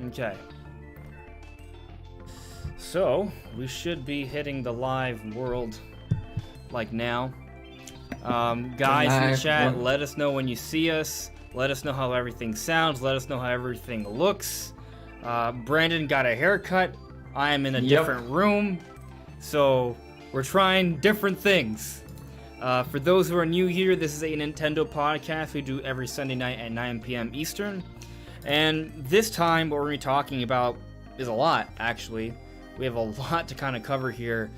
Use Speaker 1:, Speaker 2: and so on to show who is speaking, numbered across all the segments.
Speaker 1: Okay. So, we should be hitting the live world like now. Guys in the chat, let us know when you see us. Let us know how everything sounds. Let us know how everything looks. Brandon got a haircut. I am in a different room. So, we're trying different things. For those who are new here, this is a Nintendo podcast we do every Sunday night at 9 p.m. Eastern. And this time, what we're going to be talking about is a lot, actually. We have a lot to kind of cover here.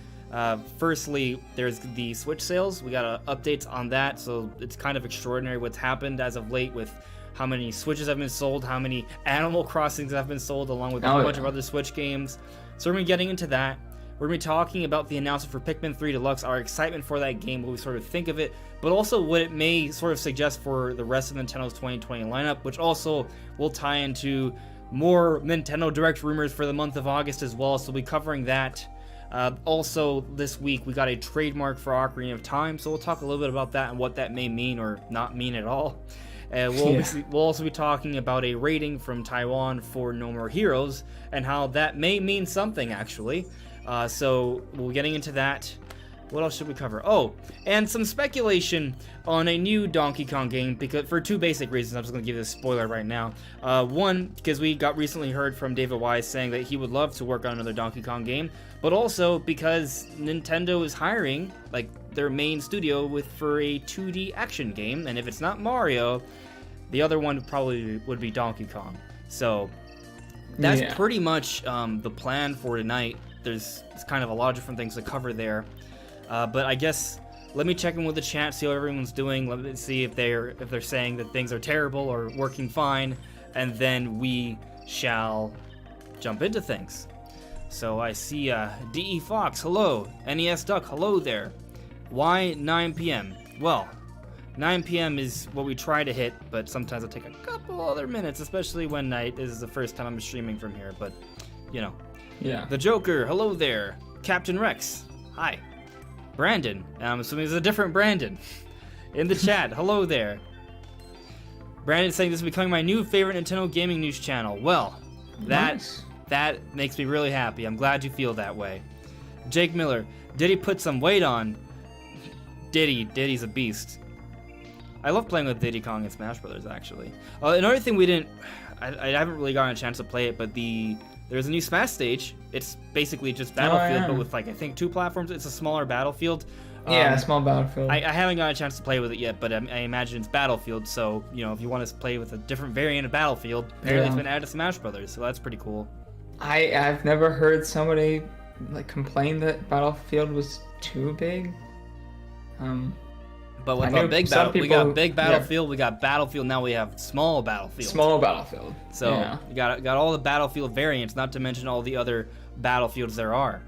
Speaker 1: Firstly, there's the Switch sales. We got updates on that, so it's kind of extraordinary what's happened as of late with how many Switches have been sold, how many Animal Crossings have been sold, along with a bunch of other Switch games. So we're going to be getting into that. We're going to be talking about the announcement for Pikmin 3 Deluxe, our excitement for that game, what we sort of think of it, but also what it may sort of suggest for the rest of Nintendo's 2020 lineup, which also will tie into more Nintendo Direct rumors for the month of August as well, so we'll be covering that. Also, this week, we got a trademark for Ocarina of Time, so we'll talk a little bit about that and what that may mean or not mean at all. We'll also be talking about a rating from Taiwan for No More Heroes and how that may mean something, actually. So we'll be getting into that. What else should we cover? Oh, and some speculation on a new Donkey Kong game, because for two basic reasons. I'm just going to give you a spoiler right now. One, because we got recently heard from David Wise saying that he would love to work on another Donkey Kong game, but also because Nintendo is hiring like their main studio for a 2D action game, and if it's not Mario, the other one probably would be Donkey Kong. So that's pretty much the plan for tonight. There's kind of a lot of different things to cover there. But I guess let me check in with the chat, see how everyone's doing. Let me see if they're saying that things are terrible or working fine, and then we shall jump into things. So I see DE Fox, hello. NES Duck, hello there. Why 9 p.m.? Well, 9 p.m. is what we try to hit, but sometimes it'll take a couple other minutes, especially when this is the first time I'm streaming from here, but you know.
Speaker 2: Yeah.
Speaker 1: The Joker, hello there. Captain Rex, hi. Brandon, I'm assuming it's a different Brandon. In the chat, hello there. Brandon's saying this is becoming my new favorite Nintendo gaming news channel. Well, that makes me really happy. I'm glad you feel that way. Jake Miller, Diddy put some weight on. Diddy's a beast. I love playing with Diddy Kong and Smash Brothers, actually. Another thing I haven't really gotten a chance to play it, but there's a new Smash stage. It's basically just Battlefield, but with, like, I think 2 platforms. It's a smaller Battlefield.
Speaker 2: A small Battlefield.
Speaker 1: I haven't got a chance to play with it yet, but I imagine it's Battlefield, so, you know, if you want to play with a different variant of Battlefield, apparently it's been added to Smash Brothers, so that's pretty cool.
Speaker 2: I've never heard somebody, like, complain that Battlefield was too big.
Speaker 1: But with our big we got big Battlefield, we got Battlefield, now we have small Battlefield.
Speaker 2: Small Battlefield.
Speaker 1: So you got all the Battlefield variants, not to mention all the other Battlefields there are.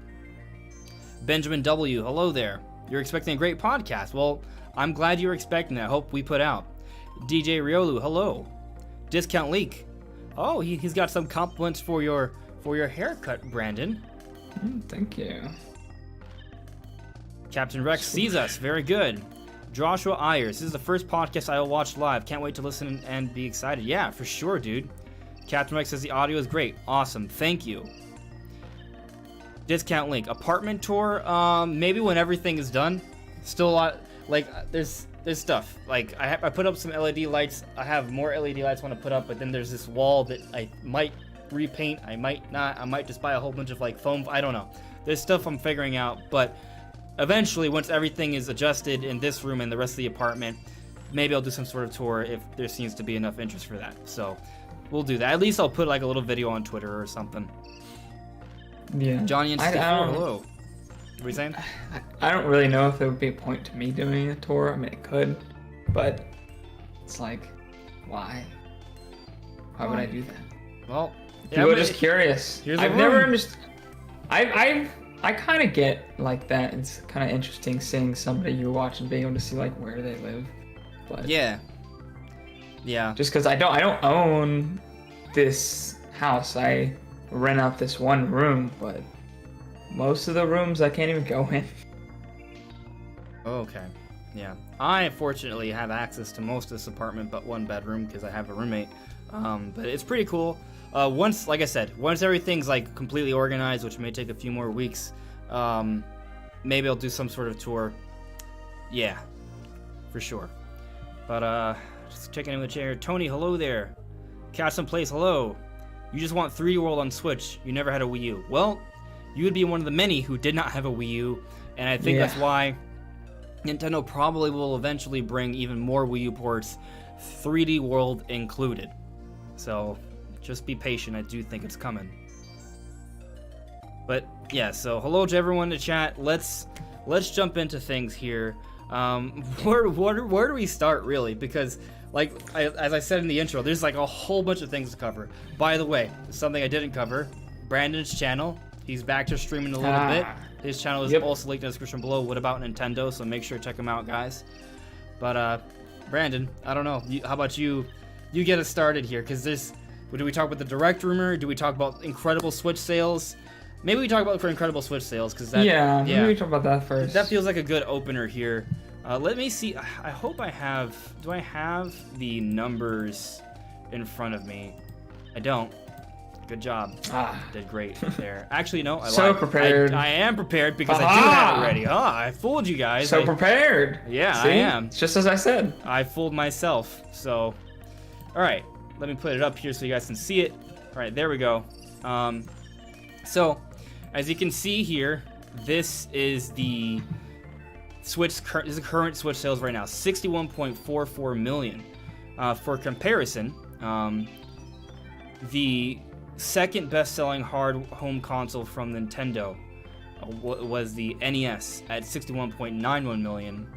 Speaker 1: Benjamin W, hello there. You're expecting a great podcast. Well, I'm glad you're expecting it. I hope we put out. DJ Riolu, hello. Discount Leak. Oh, he's got some compliments for your haircut, Brandon.
Speaker 2: Thank you.
Speaker 1: Captain Rex sees us. Very good. Joshua Ayers, this is the first podcast I will watch live. Can't wait to listen and be excited. Yeah, for sure, dude. Captain Rex says the audio is great. Awesome. Thank you. Discount Link. Apartment tour? Maybe when everything is done. Still a lot. Like, there's stuff. Like, I put up some LED lights. I have more LED lights I want to put up, but then there's this wall that I might repaint. I might not. I might just buy a whole bunch of, like, foam. I don't know. There's stuff I'm figuring out, but eventually, once everything is adjusted in this room and the rest of the apartment, maybe I'll do some sort of tour if there seems to be enough interest for that. So we'll do that. At least I'll put like a little video on Twitter or something.
Speaker 2: Yeah.
Speaker 1: Johnny and Steve, hello. What were you saying?
Speaker 2: I don't really know if there would be a point to me doing a tour. I mean, it could, but it's like, why? Why would I do that?
Speaker 1: Well,
Speaker 2: people are just curious. I've never understood. I kind of get like that. It's kind of interesting seeing somebody you watch and being able to see like where they live. But
Speaker 1: yeah.
Speaker 2: Just because I don't own this house, I rent out this one room, but most of the rooms I can't even go in.
Speaker 1: Okay. Yeah. I fortunately have access to most of this apartment but one bedroom because I have a roommate. But it's pretty cool. Once, like I said, once everything's like completely organized, which may take a few more weeks, maybe I'll do some sort of tour. Yeah, for sure. But just checking in with the chair. Tony, hello there. Catch some place, hello. You just want 3D World on Switch. You never had a Wii U. Well, you would be one of the many who did not have a Wii U, and I think that's why Nintendo probably will eventually bring even more Wii U ports, 3D World included. So just be patient. I do think it's coming. But yeah, so hello to everyone in the chat. Let's jump into things here. Where do we start really? Because like as I said in the intro, there's like a whole bunch of things to cover. By the way, something I didn't cover, Brandon's channel. He's back to streaming a little bit. His channel is also linked in the description below. What About Nintendo? So make sure to check him out, guys. But Brandon, I don't know. How about you? You get us started here, because do we talk about the Direct rumor? Do we talk about incredible Switch sales? Maybe we talk about incredible Switch sales, because
Speaker 2: maybe we talk about that first.
Speaker 1: That feels like a good opener here. Let me see. I hope I have. Do I have the numbers in front of me? I don't. Good job. Did great there. Actually, no.
Speaker 2: Prepared.
Speaker 1: I am prepared because I do have it ready. I fooled you guys.
Speaker 2: Prepared.
Speaker 1: Yeah,
Speaker 2: See?
Speaker 1: I am.
Speaker 2: It's just as I said.
Speaker 1: I fooled myself. So, all right. Let me put it up here so you guys can see it. All right, there we go. So, as you can see here, this is the current Switch sales right now, 61.44 million. For comparison, the second best-selling home console from Nintendo was the NES at 61.91 million.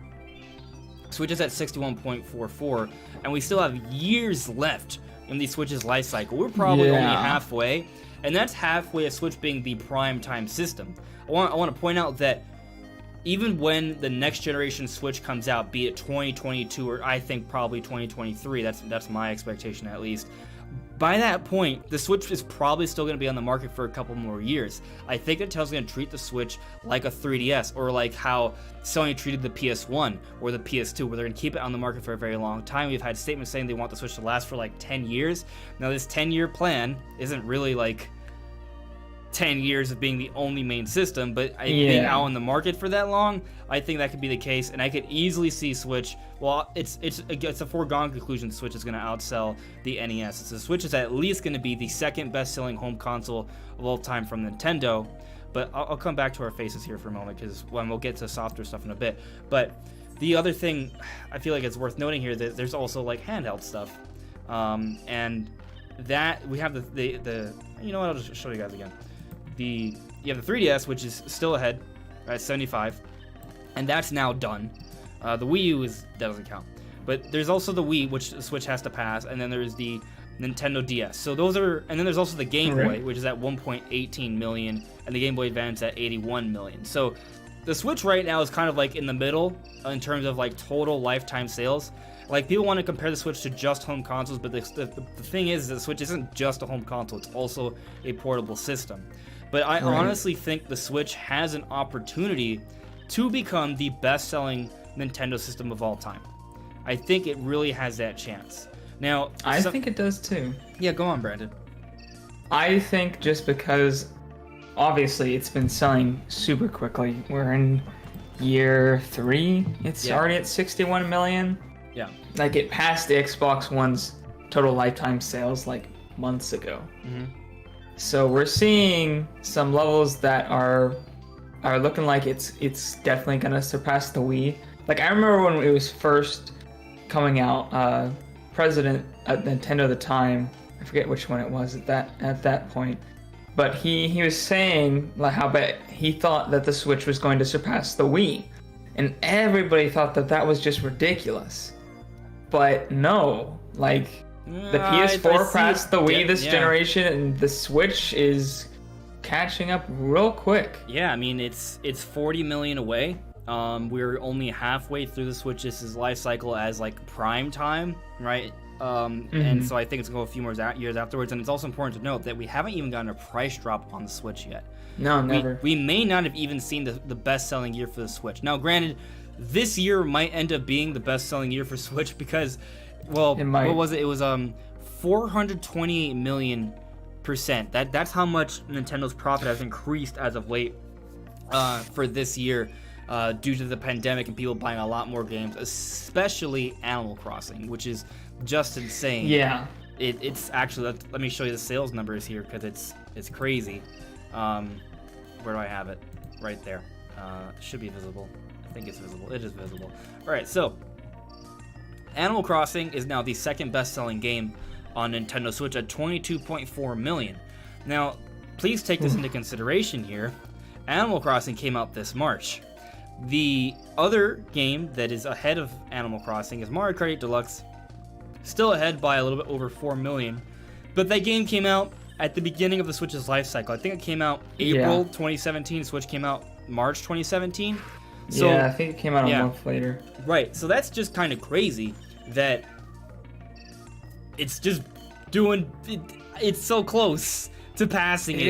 Speaker 1: Switch is at 61.44, and we still have years left in the Switch's life cycle. We're probably only halfway, and that's halfway of Switch being the prime time system. I want to point out that even when the next generation Switch comes out, be it 2022 or I think probably 2023, that's my expectation at least, by that point, the Switch is probably still going to be on the market for a couple more years. I think Nintendo's going to treat the Switch like a 3DS, or like how Sony treated the PS1 or the PS2, where they're going to keep it on the market for a very long time. We've had statements saying they want the Switch to last for like 10 years. Now, this 10-year plan isn't really like 10 years of being the only main system, but being out on the market for that long, I think that could be the case, and I could easily see Switch. Well, it's a foregone conclusion. Switch is going to outsell the NES. So the Switch is at least going to be the second best-selling home console of all time from Nintendo. But I'll come back to our faces here for a moment, because we'll get to softer stuff in a bit. But the other thing I feel like it's worth noting here, that there's also like handheld stuff, and that we have the you know what? I'll just show you guys again. You have the 3DS, which is still ahead at 75, and that's now done. The Wii U doesn't count, but there's also the Wii, which the Switch has to pass, and then there's the Nintendo DS. So those are, and then there's also the Game Boy, which is at 1.18 million, and the Game Boy Advance at 81 million. So the Switch right now is kind of like in the middle in terms of like total lifetime sales. Like, people want to compare the Switch to just home consoles, but the thing is, the Switch isn't just a home console, it's also a portable system. But I honestly think the Switch has an opportunity to become the best-selling Nintendo system of all time. I think it really has that chance. Now,
Speaker 2: I think it does too.
Speaker 1: Yeah, go on, Brandon.
Speaker 2: I think just because, obviously, it's been selling super quickly. We're in year 3. It's already at 61 million.
Speaker 1: Yeah.
Speaker 2: Like, it passed the Xbox One's total lifetime sales like months ago.
Speaker 1: Mm-hmm.
Speaker 2: So we're seeing some levels that are looking like it's definitely gonna surpass the Wii. Like, I remember when it was first coming out, president at Nintendo at the time, I forget which one it was at that point, but he was saying like how he thought that the Switch was going to surpass the Wii, and everybody thought that was just ridiculous. But no, like, the PS4 passed the Wii this generation, and the Switch is catching up real quick.
Speaker 1: Yeah, I mean, it's 40 million away. We're only halfway through the Switch's life cycle as like prime time, right? And so I think it's going to go a few more years afterwards. And it's also important to note that we haven't even gotten a price drop on the Switch yet.
Speaker 2: No, never.
Speaker 1: We may not have even seen the best-selling year for the Switch. Now, granted, this year might end up being the best-selling year for Switch because, well, what was it? It was 428 million%. That's how much Nintendo's profit has increased as of late for this year due to the pandemic and people buying a lot more games, especially Animal Crossing, which is just insane.
Speaker 2: Yeah.
Speaker 1: It's actually, let me show you the sales numbers here because it's crazy. Where do I have it? Right there. It should be visible. I think it's visible. It is visible. All right, so Animal Crossing is now the second best-selling game on Nintendo Switch at 22.4 million. Now, please take this into consideration here. Animal Crossing came out this March. The other game that is ahead of Animal Crossing is Mario Kart 8 Deluxe, still ahead by a little bit over 4 million. But that game came out at the beginning of the Switch's life cycle. I think it came out April 2017. Switch came out March 2017. So,
Speaker 2: yeah, I think it came out a month later.
Speaker 1: Right, so that's just kind of crazy that it's just doing... It's so close to passing it.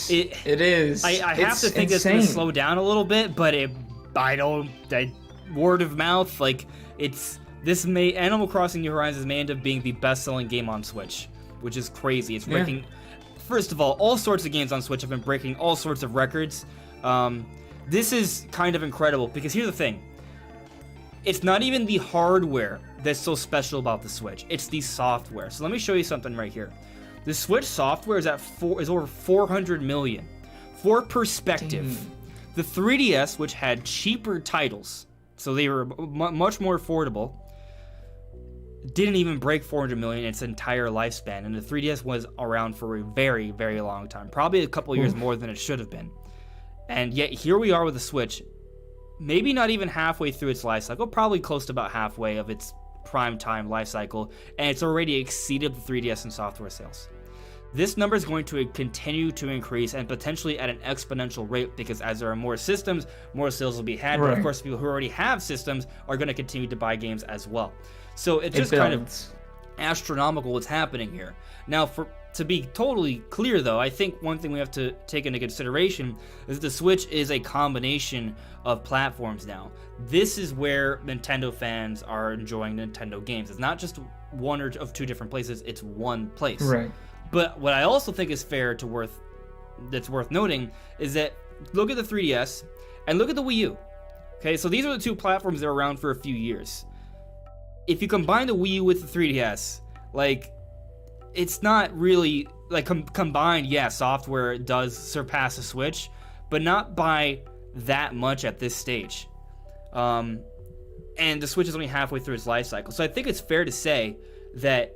Speaker 2: It is.
Speaker 1: I have to think it's going to slow down a little bit, but word of mouth, like, Animal Crossing New Horizons may end up being the best-selling game on Switch, which is crazy. It's breaking... First of all sorts of games on Switch have been breaking all sorts of records. This is kind of incredible, because here's the thing. It's not even the hardware that's so special about the Switch. It's the software. So let me show you something right here. The Switch software is over 400 million. For perspective, the 3DS, which had cheaper titles, so they were much more affordable, didn't even break 400 million in its entire lifespan, and the 3DS was around for a very, very long time, probably a couple years more than it should have been. And yet here we are with the Switch, maybe not even halfway through its life cycle, probably close to about halfway of its prime time life cycle, and it's already exceeded the 3DS in software sales. This number is going to continue to increase and potentially at an exponential rate, because as there are more systems, more sales will be had. Right. But of course, people who already have systems are going to continue to buy games as well. So it's just kind of astronomical what's happening here. Now, to be totally clear, though, I think one thing we have to take into consideration is the Switch is a combination of platforms now. This is where Nintendo fans are enjoying Nintendo games. It's not just one or of two different places, it's one place.
Speaker 2: Right.
Speaker 1: But what I also think is fair that's worth noting is that look at the 3DS and look at the Wii U. Okay, so these are the two platforms that are around for a few years. If you combine the Wii U with the 3DS, like, it's not really, like, combined, software does surpass the Switch, but not by that much at this stage. And the Switch is only halfway through its life cycle. So I think it's fair to say that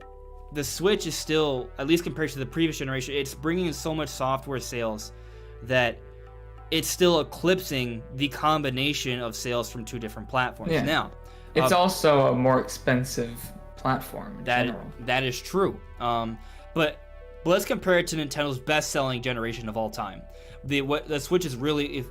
Speaker 1: the Switch is still, at least compared to the previous generation, it's bringing in so much software sales that it's still eclipsing the combination of sales from two different platforms.
Speaker 2: Yeah.
Speaker 1: Now,
Speaker 2: it's also a more expensive platform in general.
Speaker 1: That is true. But let's compare it to Nintendo's best-selling generation of all time. The Switch is really,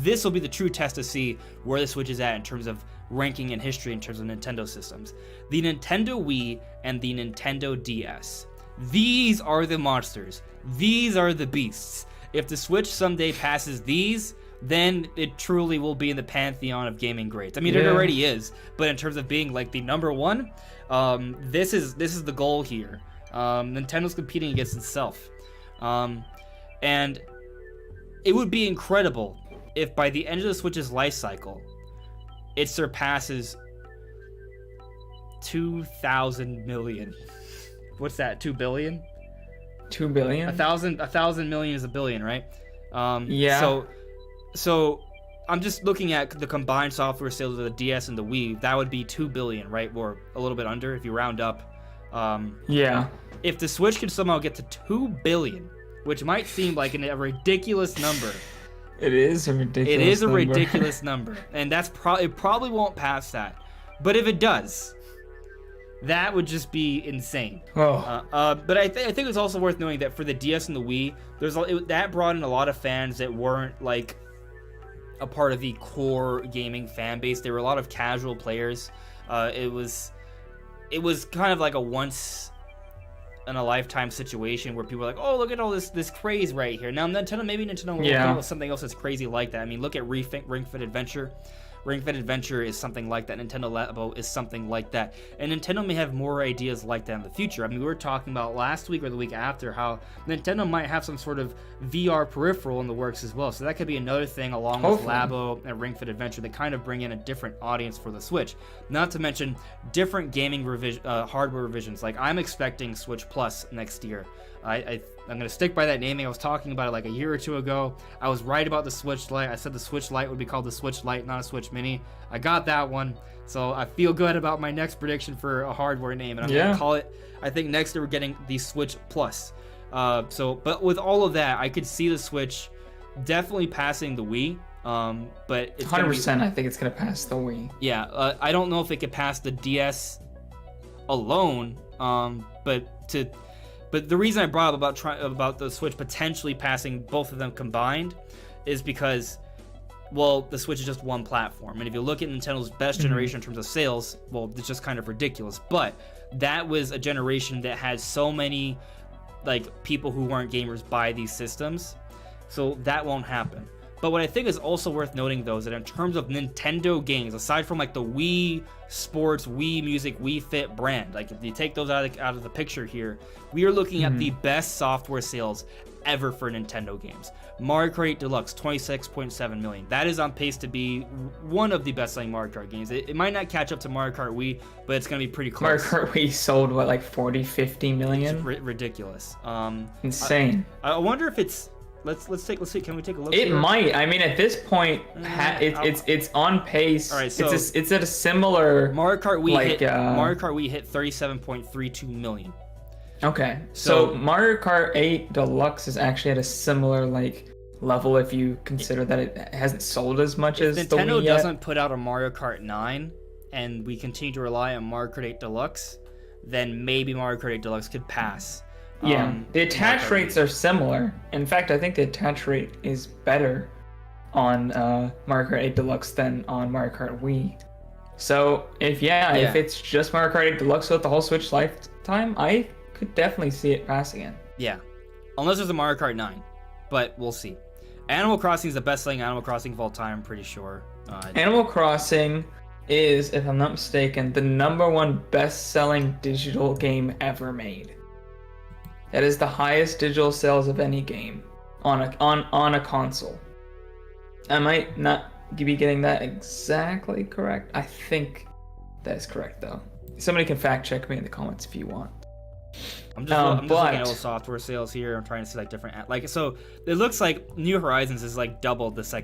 Speaker 1: this will be the true test to see where the Switch is at in terms of ranking in history in terms of Nintendo systems. The Nintendo Wii and the Nintendo DS. These are the monsters. These are the beasts. If the Switch someday passes these, then it truly will be in the pantheon of gaming greats. I mean, it already is, but in terms of being like the number one, this is the goal here. Nintendo's competing against itself. And it would be incredible if by the end of the Switch's life cycle, it surpasses 2,000 million. What's that, 2 billion?
Speaker 2: 2 billion?
Speaker 1: 1,000 million is a billion, right?
Speaker 2: Yeah.
Speaker 1: So I'm just looking at the combined software sales of the DS and the Wii. That would be 2 billion, right? Or a little bit under if you round up.
Speaker 2: Yeah.
Speaker 1: If the Switch can somehow get to 2 billion, which might seem like a ridiculous number.
Speaker 2: It is a
Speaker 1: ridiculous number. And it probably won't pass that. But if it does, that would just be insane. But I think it's also worth knowing that for the DS and the Wii, that brought in a lot of fans that weren't like a part of the core gaming fan base. There were a lot of casual players. It was kind of like a once in a lifetime situation where people are like, oh, look at all this craze right here. Now Nintendo will come up with something else that's crazy like that. I mean, look at Ring Fit Adventure, Ring Fit Adventure is something like that. Nintendo Labo is something like that. And Nintendo may have more ideas like that in the future. I mean, we were talking about last week or the week after how Nintendo might have some sort of VR peripheral in the works as well. So that could be another thing along with Labo and Ring Fit Adventure that kind of bring in a different audience for the Switch. Not to mention different gaming hardware revisions. Like, I'm expecting Switch Plus next year. I'm going to stick by that naming. I was talking about it like a year or two ago. I was right about the Switch Lite. I said the Switch Lite would be called the Switch Lite, not a Switch Mini. I got that one. So I feel good about my next prediction for a hardware name. And I'm going to call it, I think next year we're getting the Switch Plus. But with all of that, I could see the Switch definitely passing the Wii. But it's
Speaker 2: 100%. I think it's going to pass the Wii.
Speaker 1: Yeah. I don't know if it could pass the DS alone. But the reason I brought up about the Switch potentially passing both of them combined is because, well, the Switch is just one platform. And if you look at Nintendo's best generation in terms of sales, well, it's just kind of ridiculous. But that was a generation that had so many, like, people who weren't gamers buy these systems. So that won't happen. But what I think is also worth noting, though, is that in terms of Nintendo games, aside from like the Wii Sports, Wii Music, Wii Fit brand, like if you take those out of the picture here, we are looking at the best software sales ever for Nintendo games. Mario Kart 8 Deluxe, 26.7 million. That is on pace to be one of the best-selling Mario Kart games. It might not catch up to Mario Kart Wii, but it's going to be pretty close.
Speaker 2: Mario Kart Wii sold, what, like 40, 50 million?
Speaker 1: It's ridiculous.
Speaker 2: Insane.
Speaker 1: I wonder if it's... Let's see. Can we take a look?
Speaker 2: It might. I mean, at this point, it's on pace.
Speaker 1: All right, so
Speaker 2: it's at a similar.
Speaker 1: Mario Kart Wii hit 37.32 million.
Speaker 2: Okay, so Mario Kart 8 Deluxe is actually at a similar level if you consider that it hasn't sold as much as
Speaker 1: Nintendo
Speaker 2: the Wii yet.
Speaker 1: doesn't put out a Mario Kart 9, and we continue to rely on Mario Kart 8 Deluxe, then maybe Mario Kart 8 Deluxe could pass.
Speaker 2: Yeah, the attach rates are similar. In fact, I think the attach rate is better on Mario Kart 8 Deluxe than on Mario Kart Wii. So, if it's just Mario Kart 8 Deluxe with the whole Switch lifetime, I could definitely see it passing it.
Speaker 1: Yeah, unless there's a Mario Kart 9, but we'll see. Animal Crossing is the best-selling Animal Crossing of all time, I'm pretty sure.
Speaker 2: Animal Crossing is, if I'm not mistaken, the #1 best-selling digital game ever made. That is the highest digital sales of any game on a console. I might not be getting that exactly correct. I think that's correct, though. Somebody can fact check me in the comments if you want.
Speaker 1: I'm just looking at all software sales here. I'm trying to see so it looks like New Horizons is double this. I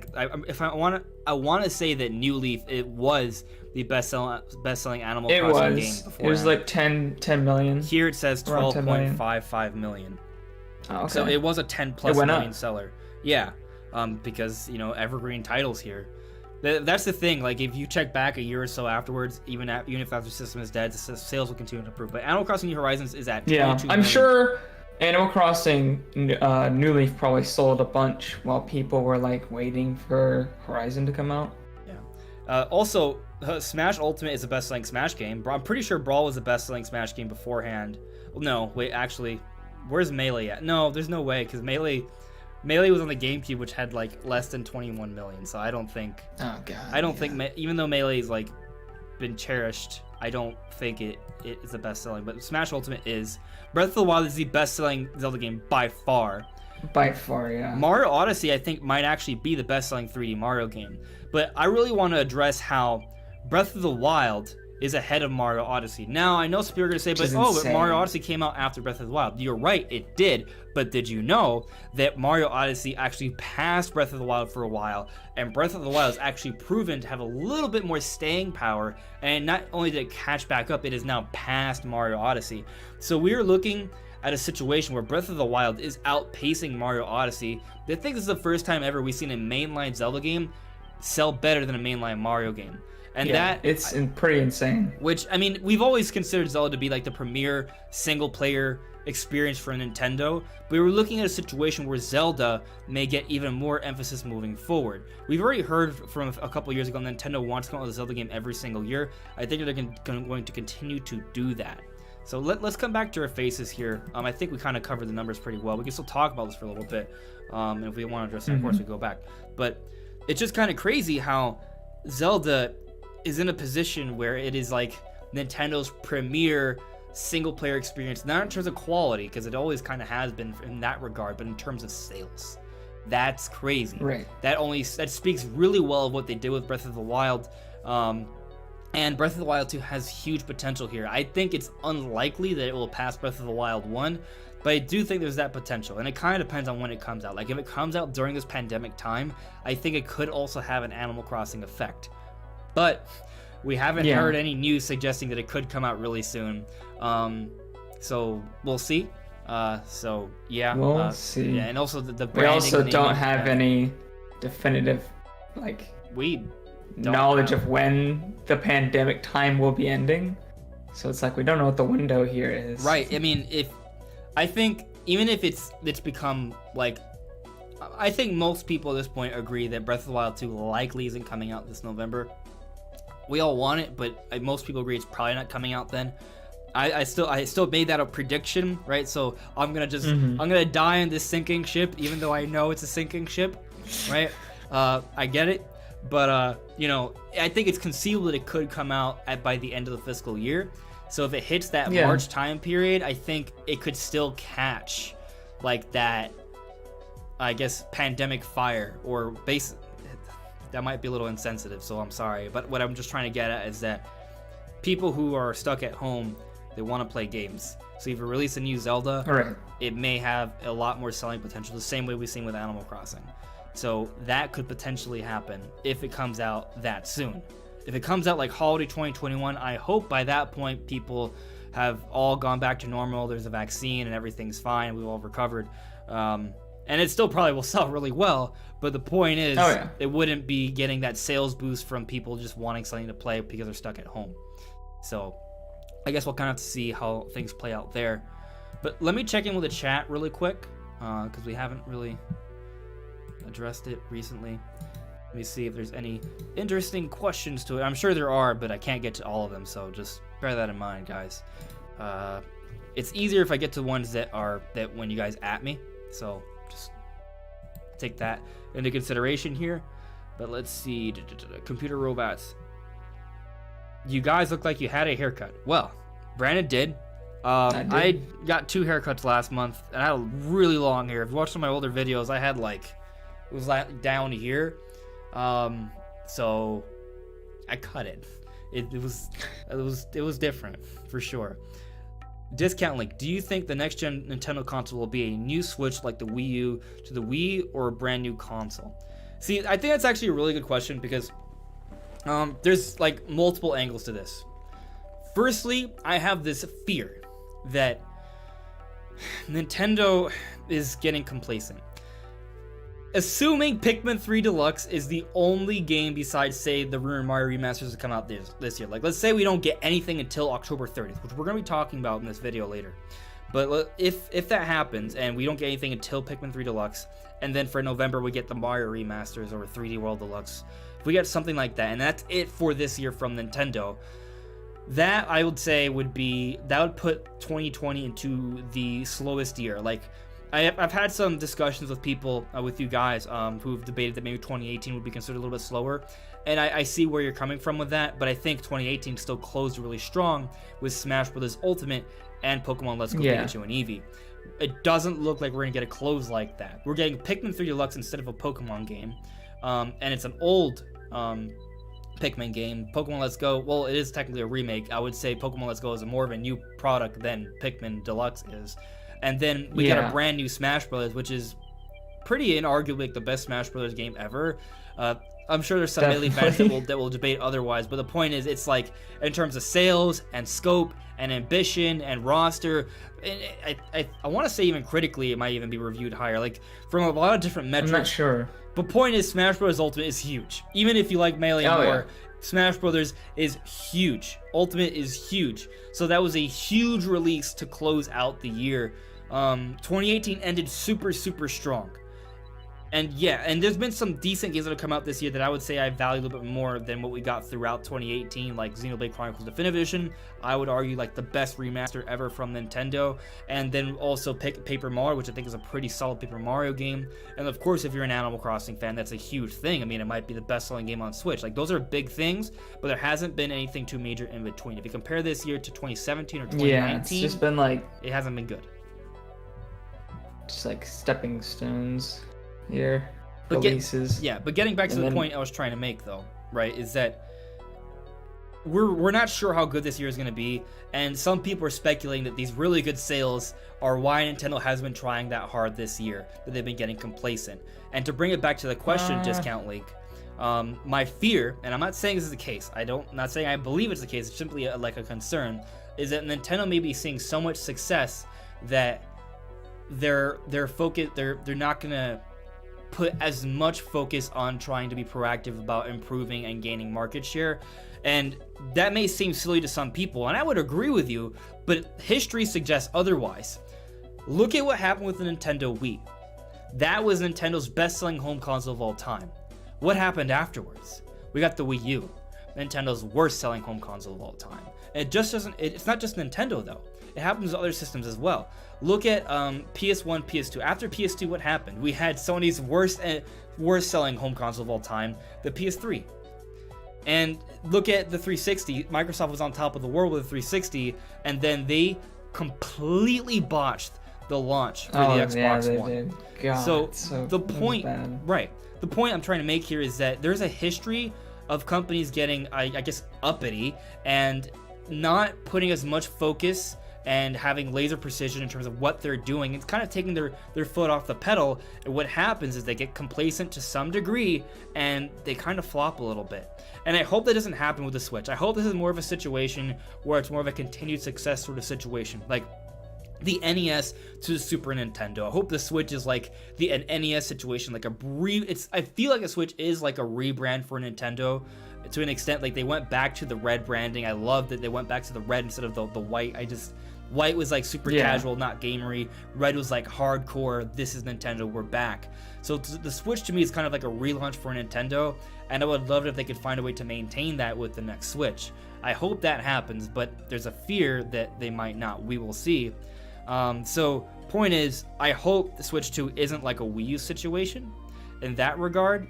Speaker 1: want to say that New Leaf, it was the best selling Animal Crossing game before.
Speaker 2: It was like 10 million.
Speaker 1: Here it says 12.55 million.
Speaker 2: Oh, okay.
Speaker 1: So it was a 10+ million seller. Yeah, because evergreen titles here. That's the thing. Like, if you check back a year or so afterwards, even if after the system is dead, the sales will continue to improve. But Animal Crossing New Horizons is at 22 million.
Speaker 2: Sure Animal Crossing New Leaf probably sold a bunch while people were waiting for Horizon to come out.
Speaker 1: Yeah. Also, Smash Ultimate is the best-selling Smash game. I'm pretty sure Brawl was the best-selling Smash game beforehand. Well, no, wait, actually, where's Melee at? No, there's no way, because Melee was on the GameCube, which had less than 21 million. So I don't think.
Speaker 2: Oh god.
Speaker 1: I don't think, even though Melee's been cherished, I don't think it is the best selling. But Smash Ultimate is. Breath of the Wild is the best selling Zelda game by far.
Speaker 2: By far, yeah.
Speaker 1: Mario Odyssey, I think, might actually be the best selling 3D Mario game. But I really want to address how Breath of the Wild is ahead of Mario Odyssey. Now, I know some people are going to say, but Mario Odyssey came out after Breath of the Wild. You're right, it did. But did you know that Mario Odyssey actually passed Breath of the Wild for a while, and Breath of the Wild is actually proven to have a little bit more staying power, and not only did it catch back up, it is now past Mario Odyssey. So we are looking at a situation where Breath of the Wild is outpacing Mario Odyssey. I think this is the first time ever we've seen a mainline Zelda game sell better than a mainline Mario game. And
Speaker 2: it's pretty insane.
Speaker 1: Which, I mean, we've always considered Zelda to be the premier single-player experience for Nintendo, but we were looking at a situation where Zelda may get even more emphasis moving forward. We've already heard from a couple years ago Nintendo wants to come out with a Zelda game every single year. I think they're going to continue to do that. So let's come back to our faces here. I think we kind of covered the numbers pretty well. We can still talk about this for a little bit, and if we want to address it, of course, we go back. But it's just kind of crazy how Zelda is in a position where it is like Nintendo's premier single player experience, not in terms of quality, because it always kind of has been in that regard, but in terms of sales. That's crazy.
Speaker 2: Right.
Speaker 1: That speaks really well of what they did with Breath of the Wild. And Breath of the Wild 2 has huge potential here. I think it's unlikely that it will pass Breath of the Wild 1, but I do think there's that potential, and it kind of depends on when it comes out. Like, if it comes out during this pandemic time, I think it could also have an Animal Crossing effect. But we haven't heard any news suggesting that it could come out really soon. So we'll see. We'll see. Yeah, and also the branding.
Speaker 2: We also don't have any definitive, knowledge of when the pandemic time will be ending. So it's like we don't know what the window here is.
Speaker 1: Right. I mean, I think even if it's become like, I think most people at this point agree that Breath of the Wild 2 likely isn't coming out this November. We all want it, but most people agree it's probably not coming out then. I still made that a prediction, right? So I'm gonna I'm gonna die in this sinking ship, even though I know it's a sinking ship, right? I get it, but I think it's conceivable that it could come out by the end of the fiscal year. So if it hits that March time period, I think it could still catch like that, I guess, pandemic fire or base. That might be a little insensitive, so I'm sorry. But what I'm just trying to get at is that people who are stuck at home, they want to play games. So if you release a new Zelda, it may have a lot more selling potential, the same way we've seen with Animal Crossing. So that could potentially happen if it comes out that soon. If it comes out like holiday 2021, I hope by that point people have all gone back to normal. There's a vaccine and everything's fine. We've all recovered. And it still probably will sell really well. But the point is, it wouldn't be getting that sales boost from people just wanting something to play because they're stuck at home. So I guess we'll kind of have to see how things play out there. But let me check in with the chat really quick, because we haven't really addressed it recently. Let me see if there's any interesting questions to it. I'm sure there are, but I can't get to all of them, so just bear that in mind, guys. It's easier if I get to ones that when you guys at me, so just take that into consideration here. But let's see. Computer robots. You guys look like you had a haircut. Well, Brandon did. I got 2 haircuts last month, and I had a really long hair. If you watch some of my older videos, I had it was down here. So I cut it. It was different for sure. Discount link. Do you think the next gen Nintendo console will be a new Switch like the Wii U to the Wii, or a brand new console? See, I think that's actually a really good question, because there's multiple angles to this. Firstly, I have this fear that Nintendo is getting complacent. Assuming Pikmin 3 Deluxe is the only game besides, say, the rumored Mario remasters to come out this year. Let's say we don't get anything until October 30th, which we're going to be talking about in this video later. But if that happens, and we don't get anything until Pikmin 3 Deluxe, and then for November we get the Mario remasters or 3D World Deluxe, if we get something like that, and that's it for this year from Nintendo, that I would say would put 2020 into the slowest year. I've had some discussions with people, with you guys, who've debated that maybe 2018 would be considered a little bit slower, and I see where you're coming from with that, but I think 2018 still closed really strong with Smash Bros. Ultimate and Pokemon Let's Go Pikachu and Eevee. It doesn't look like we're going to get a close like that. We're getting Pikmin 3 Deluxe instead of a Pokemon game, and it's an old Pikmin game. Pokemon Let's Go, well, it is technically a remake. I would say Pokemon Let's Go is more of a new product than Pikmin Deluxe is. And then we get a brand new Smash Bros., which is pretty inarguably the best Smash Bros. Game ever. I'm sure there's some Melee fans that will debate otherwise, but the point is, it's in terms of sales and scope and ambition and roster, I want to say even critically it might even be reviewed higher, from a lot of different metrics.
Speaker 2: I'm not sure.
Speaker 1: But point is, Smash Bros. Ultimate is huge. Even if you like Melee more, Smash Brothers is huge. Ultimate is huge. So that was a huge release to close out the year. 2018 ended super, super strong. And yeah, and there's been some decent games that have come out this year that I would say I value a little bit more than what we got throughout 2018, like Xenoblade Chronicles Definitive Edition. I would argue like the best remaster ever from Nintendo. And then also Paper Mario, which I think is a pretty solid Paper Mario game. And of course, if you're an Animal Crossing fan, that's a huge thing. I mean, it might be the best-selling game on Switch. Like, those are big things, but there hasn't been anything too major in between. If you compare this year to 2017 or 2019,
Speaker 2: yeah, it's just been like,
Speaker 1: it hasn't been good.
Speaker 2: Just like stepping stones here.
Speaker 1: But
Speaker 2: releases.
Speaker 1: But getting back to the point I was trying to make, though, right, is that we're not sure how good this year is going to be, and some people are speculating that these really good sales are why Nintendo has been trying that hard this year, that they've been getting complacent. And to bring it back to the question, Discount League, my fear, and I'm not saying this is the case, not saying I believe it's the case, it's simply like a concern, is that Nintendo may be seeing so much success that they're not gonna put as much focus on trying to be proactive about improving and gaining market share. And that may seem silly to some people, and I would agree with you, but history suggests otherwise. Look at what happened with the Nintendo Wii. That was Nintendo's best-selling home console of all time. What happened afterwards? We got the Wii U, Nintendo's worst-selling home console of all time. And it's not just Nintendo though. It happens to other systems as well. Look at PS1, PS2. After PS2, what happened? We had Sony's worst-selling home console of all time, the PS3. And look at the 360. Microsoft was on top of the world with the 360, and then they completely botched the launch for the Xbox One.
Speaker 2: Did. God,
Speaker 1: so the point, the point I'm trying to make here is that there's a history of companies getting, I guess, uppity and not putting as much focus and having laser precision in terms of what they're doing. It's kind of taking their foot off the pedal, and what happens is they get complacent to some degree and they kind of flop a little bit. And I hope that doesn't happen with the Switch. I hope this is more of a situation where it's more of a continued success sort of situation, like the NES to the Super Nintendo. I hope the Switch is like the NES situation, like I feel like the Switch is like a rebrand for Nintendo to an extent. Like, they went back to the red branding. I love that they went back to the red instead of the white. White was like super casual, not gamery. Red was like hardcore. This is Nintendo. We're back. So the Switch to me is kind of like a relaunch for Nintendo, and I would love it if they could find a way to maintain that with the next Switch. I hope that happens, but there's a fear that they might not. We will see. So point is, I hope the Switch 2 isn't like a Wii U situation in that regard.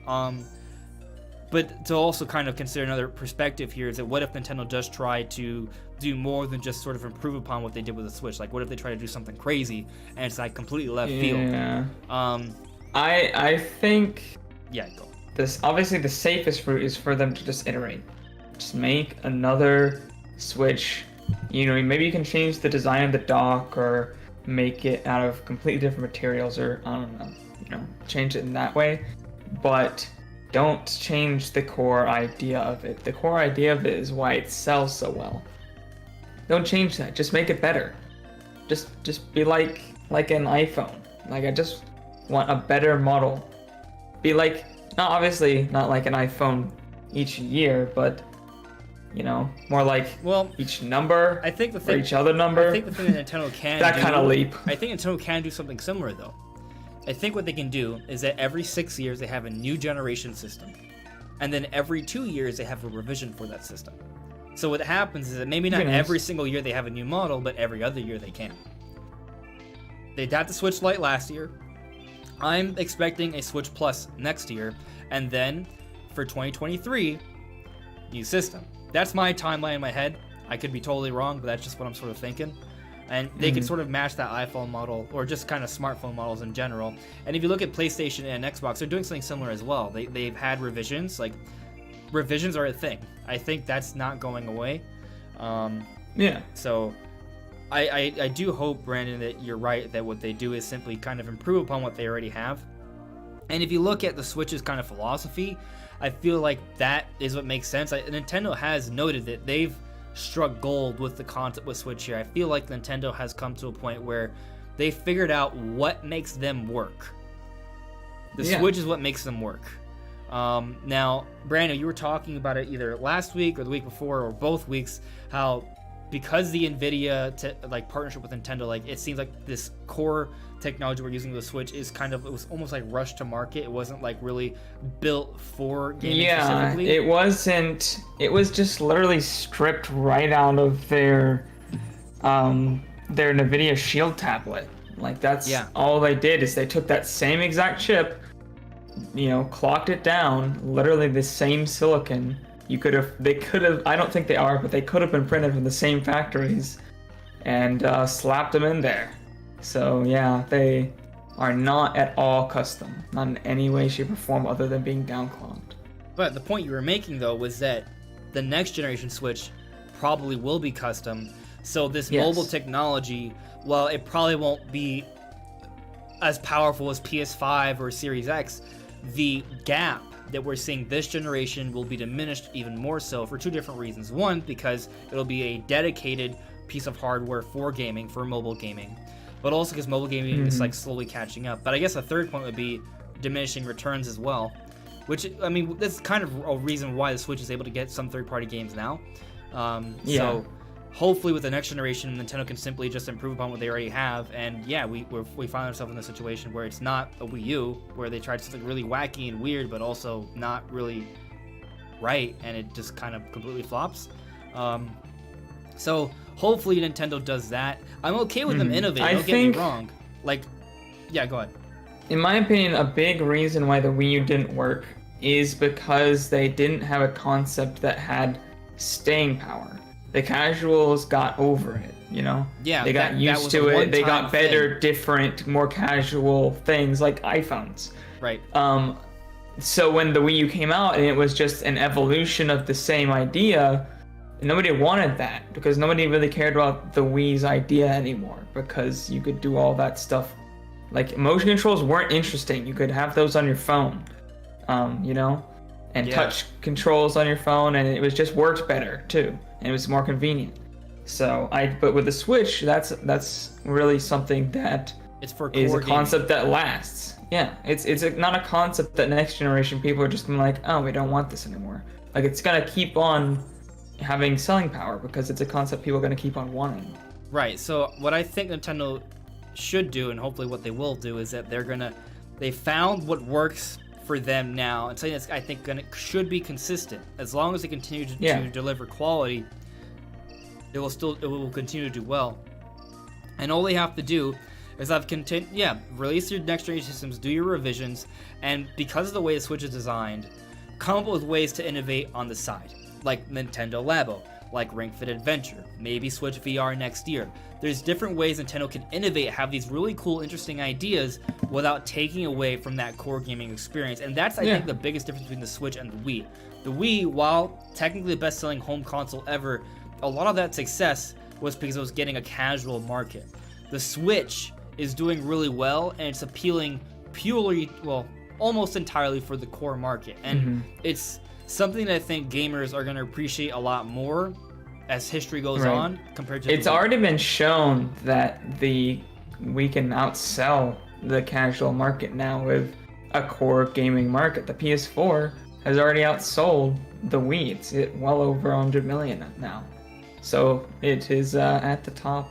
Speaker 1: But to also kind of consider another perspective here is that what if Nintendo does try to do more than just sort of improve upon what they did with the Switch? Like, what if they try to do something crazy and it's like completely left field?
Speaker 2: I think
Speaker 1: go.
Speaker 2: This obviously the safest route is for them to just iterate. Just make another Switch. You know, maybe you can change the design of the dock or make it out of completely different materials, or I don't know, change it in that way. But don't change the core idea of it. The core idea of it is why it sells so well. Don't change that. Just make it better. Just be like an iPhone. Like, I just want a better model. Be like, not like an iPhone each year, but more like each number.
Speaker 1: I think the thing,
Speaker 2: each other number.
Speaker 1: I think the thing that Nintendo can
Speaker 2: that kind of leap.
Speaker 1: I think Nintendo can do something similar though. I think what they can do is that every 6 years they have a new generation system, and then every 2 years they have a revision for that system. So what happens is that maybe not every single year they have a new model, but every other year they can. They got the Switch Lite last year. I'm expecting a Switch Plus next year, and then for 2023, new system. That's my timeline in my head. I could be totally wrong, but that's just what I'm sort of thinking. And they can sort of match that iPhone model, or just kind of smartphone models in general. And if you look at PlayStation and Xbox, they're doing something similar as well. They've had revisions. Like, revisions are a thing. I think that's not going away. So I do hope, Brandon, that you're right, that what they do is simply kind of improve upon what they already have. And if you look at the Switch's kind of philosophy, I feel like that is what makes sense. Nintendo has noted that they've struck gold with the concept with Switch here. I feel like Nintendo has come to a point where they figured out what makes them work. The Switch is what makes them work. Now, Brandon, you were talking about it either last week or the week before or both weeks, how because the NVIDIA like partnership with Nintendo, like it seems like this core technology we're using with the Switch is kind of, it was almost like rushed to market. It wasn't like really built for gaming specifically.
Speaker 2: It wasn't. It was just literally stripped right out of their NVIDIA Shield tablet. Like that's all they did is they took that same exact chip, clocked it down, literally the same silicon. They could have, I don't think they are, but they could have been printed from the same factories and slapped them in there. So yeah, they are not at all custom, not in any way, shape, or form other than being downclocked.
Speaker 1: But the point you were making though was that the next generation Switch probably will be custom. So this mobile technology, while it probably won't be as powerful as PS5 or Series X, the gap that we're seeing this generation will be diminished even more so for two different reasons. One, because it'll be a dedicated piece of hardware for gaming, for mobile gaming, but also because mobile gaming is like slowly catching up. But I guess a third point would be diminishing returns as well, which, I mean, that's kind of a reason why the Switch is able to get some third-party games now. So hopefully with the next generation, Nintendo can simply just improve upon what they already have. And yeah, we find ourselves in a situation where it's not a Wii U, where they tried something really wacky and weird, but also not really right, and it just kind of completely flops. So hopefully Nintendo does that. I'm okay with them innovating, don't get me wrong. Like, yeah, go ahead.
Speaker 2: In my opinion, a big reason why the Wii U didn't work is because they didn't have a concept that had staying power. The casuals got over it, Yeah, they got used to it. They got better, different, more casual things like iPhones.
Speaker 1: Right.
Speaker 2: So when the Wii U came out and it was just an evolution of the same idea, nobody wanted that because nobody really cared about the Wii's idea anymore because you could do all that stuff. Like, motion controls weren't interesting. You could have those on your phone, and touch controls on your phone, and it was just worked better too. And it was more convenient. But with the Switch, that's really something that is a concept that lasts. Yeah, it's not a concept that next generation people are just gonna like, oh, we don't want this anymore. Like, it's gonna keep on having selling power because it's a concept people are gonna keep on wanting.
Speaker 1: Right. So what I think Nintendo should do, and hopefully what they will do, is that they found what works for them now, and something that's, I think, should be consistent. As long as they continue to deliver quality, it will continue to do well. And all they have to do is release your next generation systems, do your revisions, and because of the way the Switch is designed, come up with ways to innovate on the side, like Nintendo Labo, like Ring Fit Adventure, maybe Switch VR next year. There's different ways Nintendo can innovate, have these really cool, interesting ideas without taking away from that core gaming experience. And that's, I think, the biggest difference between the Switch and the Wii. The Wii, while technically the best-selling home console ever, a lot of that success was because it was getting a casual market. The Switch is doing really well, and it's appealing almost entirely for the core market. And it's something that I think gamers are going to appreciate a lot more as history goes on compared to.
Speaker 2: It's already been shown that we can outsell the casual market now with a core gaming market. The PS4 has already outsold the Wii. It's well over 100 million now. So it is at the top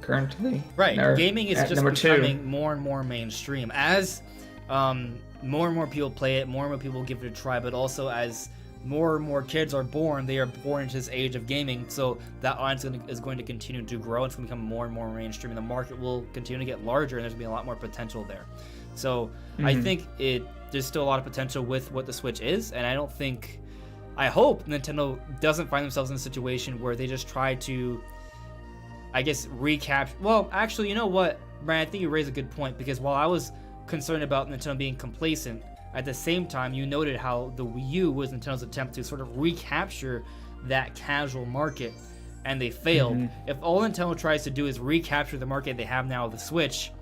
Speaker 2: currently.
Speaker 1: Right. Gaming is just becoming more and more mainstream. As more and more people play it, more and more people give it a try, but also as more and more kids are born, they are born into this age of gaming, so that audience is going to continue to grow. It's going to become more and more mainstream, and the market will continue to get larger, and there's going to be a lot more potential there. So I think there's still a lot of potential with what the Switch is, and I hope Nintendo doesn't find themselves in a situation where they just try to, I guess, recapture. Well, actually, you know what, Brian, I think you raised a good point, because while I was concerned about Nintendo being complacent, at the same time, you noted how the Wii U was Nintendo's attempt to sort of recapture that casual market, and they failed. If all Nintendo tries to do is recapture the market they have now with the Switch,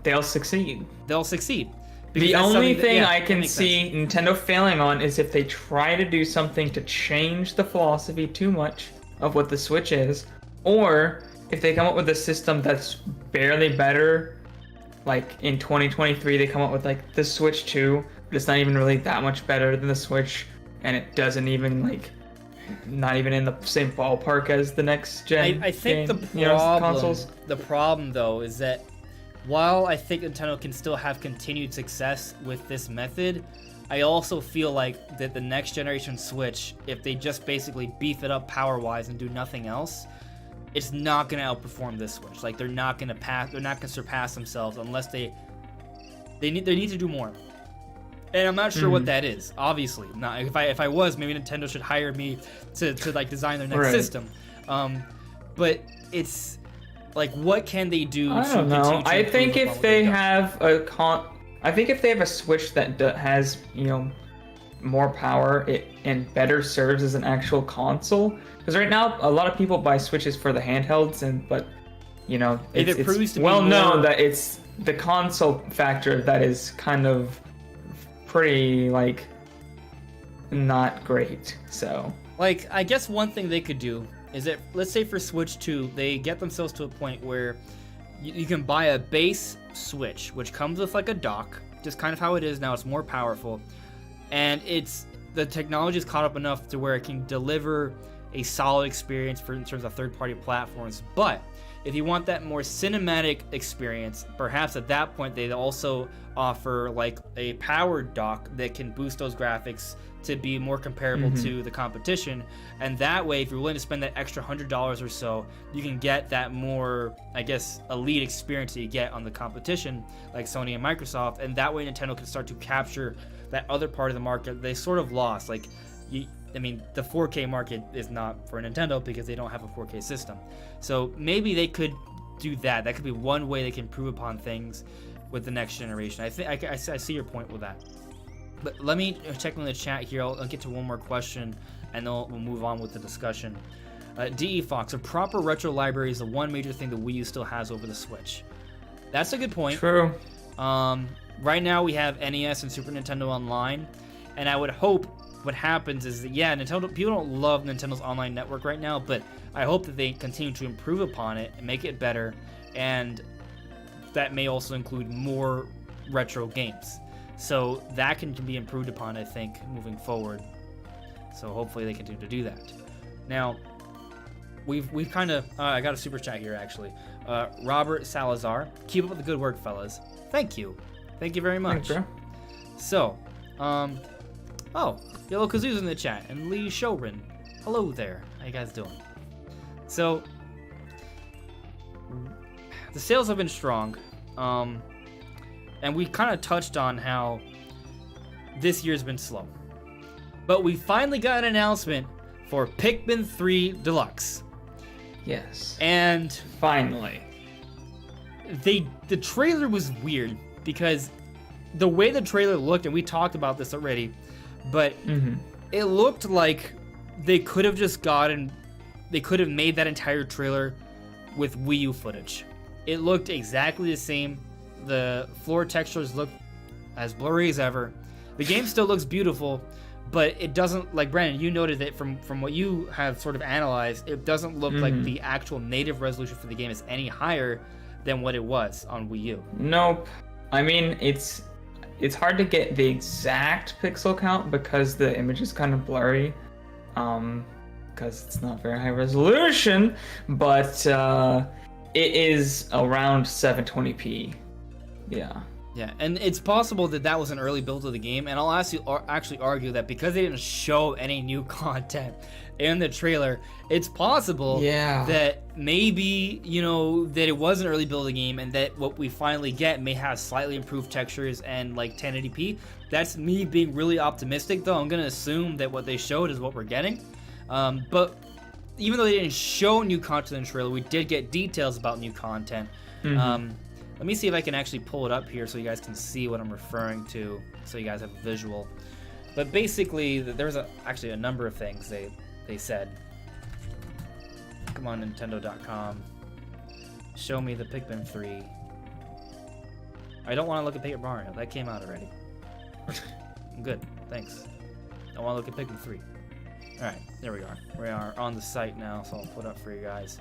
Speaker 2: they'll succeed. The only thing I can see Nintendo failing on is if they try to do something to change the philosophy too much of what the Switch is, or if they come up with a system that's barely better, like in 2023 they come up with like the Switch 2, but it's not even really that much better than the Switch, and it doesn't even like not even in the same ballpark as the next gen.
Speaker 1: I think
Speaker 2: game, consoles.
Speaker 1: The problem though is that while I think Nintendo can still have continued success with this method, I also feel like that the next generation Switch, if they just basically beef it up power-wise and do nothing else, it's not going to outperform this Switch. Like they're not going to surpass themselves unless they need to do more. And I'm not sure what that is. Obviously, not if I was, maybe Nintendo should hire me to like design their next system. But it's like, what can they do?
Speaker 2: I don't know. I think if they have a Switch that has more power, and better serves as an actual console. Because right now, a lot of people buy Switches for the handhelds, but it's well known that it's the console factor that is kind of pretty like not great. So
Speaker 1: like, I guess one thing they could do is that, let's say for Switch 2, they get themselves to a point where you can buy a base Switch, which comes with like a dock, just kind of how it is now. It's more powerful, and the technology is caught up enough to where it can deliver a solid experience in terms of third-party platforms. But if you want that more cinematic experience, perhaps at that point they'd also offer like a powered dock that can boost those graphics to be more comparable to the competition. And that way, if you're willing to spend that extra $100 or so, you can get that more, I guess, elite experience that you get on the competition, like Sony and Microsoft. And that way Nintendo can start to capture that other part of the market they sort of lost. Like, the 4K market is not for Nintendo because they don't have a 4K system. So maybe they could do that. That could be one way they can improve upon things with the next generation. I think I see your point with that. But let me check in the chat here. I'll get to one more question, and then we'll move on with the discussion. DE Fox, a proper retro library is the one major thing the Wii U still has over the Switch. That's a good point.
Speaker 2: True.
Speaker 1: Right now we have NES and Super Nintendo Online, and I would hope what happens is that, Nintendo, people don't love Nintendo's online network right now, but I hope that they continue to improve upon it and make it better, and that may also include more retro games. So that can be improved upon, I think, moving forward. So hopefully they continue to do that. Now, we've kind of I got a super chat here actually. Robert Salazar, keep up with the good work, fellas. Thank you very much.
Speaker 2: Thanks, bro.
Speaker 1: So, Yellow Kazoo's in the chat, and Lee Showrin. Hello there. How you guys doing? So, the sales have been strong. And we kind of touched on how this year's been slow. But we finally got an announcement for Pikmin 3 Deluxe.
Speaker 2: Yes.
Speaker 1: And
Speaker 2: finally.
Speaker 1: The trailer was weird because the way the trailer looked, and we talked about this already, but it looked like they could have made that entire trailer with Wii U footage. It looked exactly the same. The floor textures look as blurry as ever. The game still looks beautiful, but it doesn't, like Brandon, you noted that from what you have sort of analyzed, it doesn't look like the actual native resolution for the game is any higher than what it was on Wii U.
Speaker 2: Nope. I mean, it's hard to get the exact pixel count because the image is kind of blurry, because it's not very high resolution, but it is around 720p. Yeah,
Speaker 1: and it's possible that was an early build of the game, and I'll actually argue that because they didn't show any new content in the trailer, it's possible that maybe, that it was an early build of the game, and that what we finally get may have slightly improved textures and like 1080p. That's me being really optimistic, though. I'm gonna assume that what they showed is what we're getting. But even though they didn't show new content in the trailer, we did get details about new content. Let me see if I can actually pull it up here so you guys can see what I'm referring to, so you guys have a visual. But basically, there's actually a number of things they said. Come on, Nintendo.com. Show me the Pikmin 3. I don't want to look at Paper Mario. That came out already. I'm good. Thanks. I want to look at Pikmin 3. Alright, there we are. We are on the site now, so I'll put it up for you guys.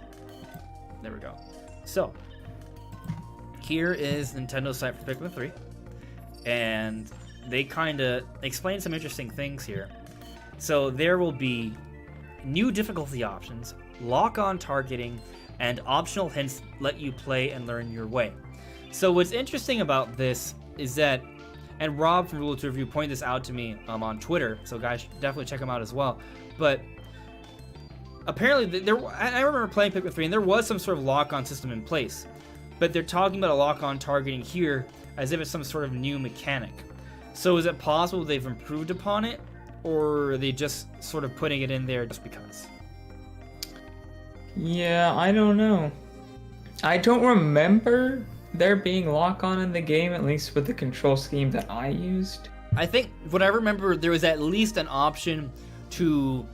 Speaker 1: There we go. So, here is Nintendo's site for Pikmin 3, and they kind of explain some interesting things here. So there will be new difficulty options, lock-on targeting, and optional hints let you play and learn your way. So what's interesting about this is that, and Rob from Rule 2 Review pointed this out to me on Twitter, so guys should definitely check him out as well. But apparently, I remember playing Pikmin 3, and there was some sort of lock-on system in place. But they're talking about a lock-on targeting here as if it's some sort of new mechanic. So is it possible they've improved upon it, or are they just sort of putting it in there just because?
Speaker 2: Yeah, I don't know. I don't remember there being lock-on in the game, at least with the control scheme that I used.
Speaker 1: I think what I remember, there was at least an option to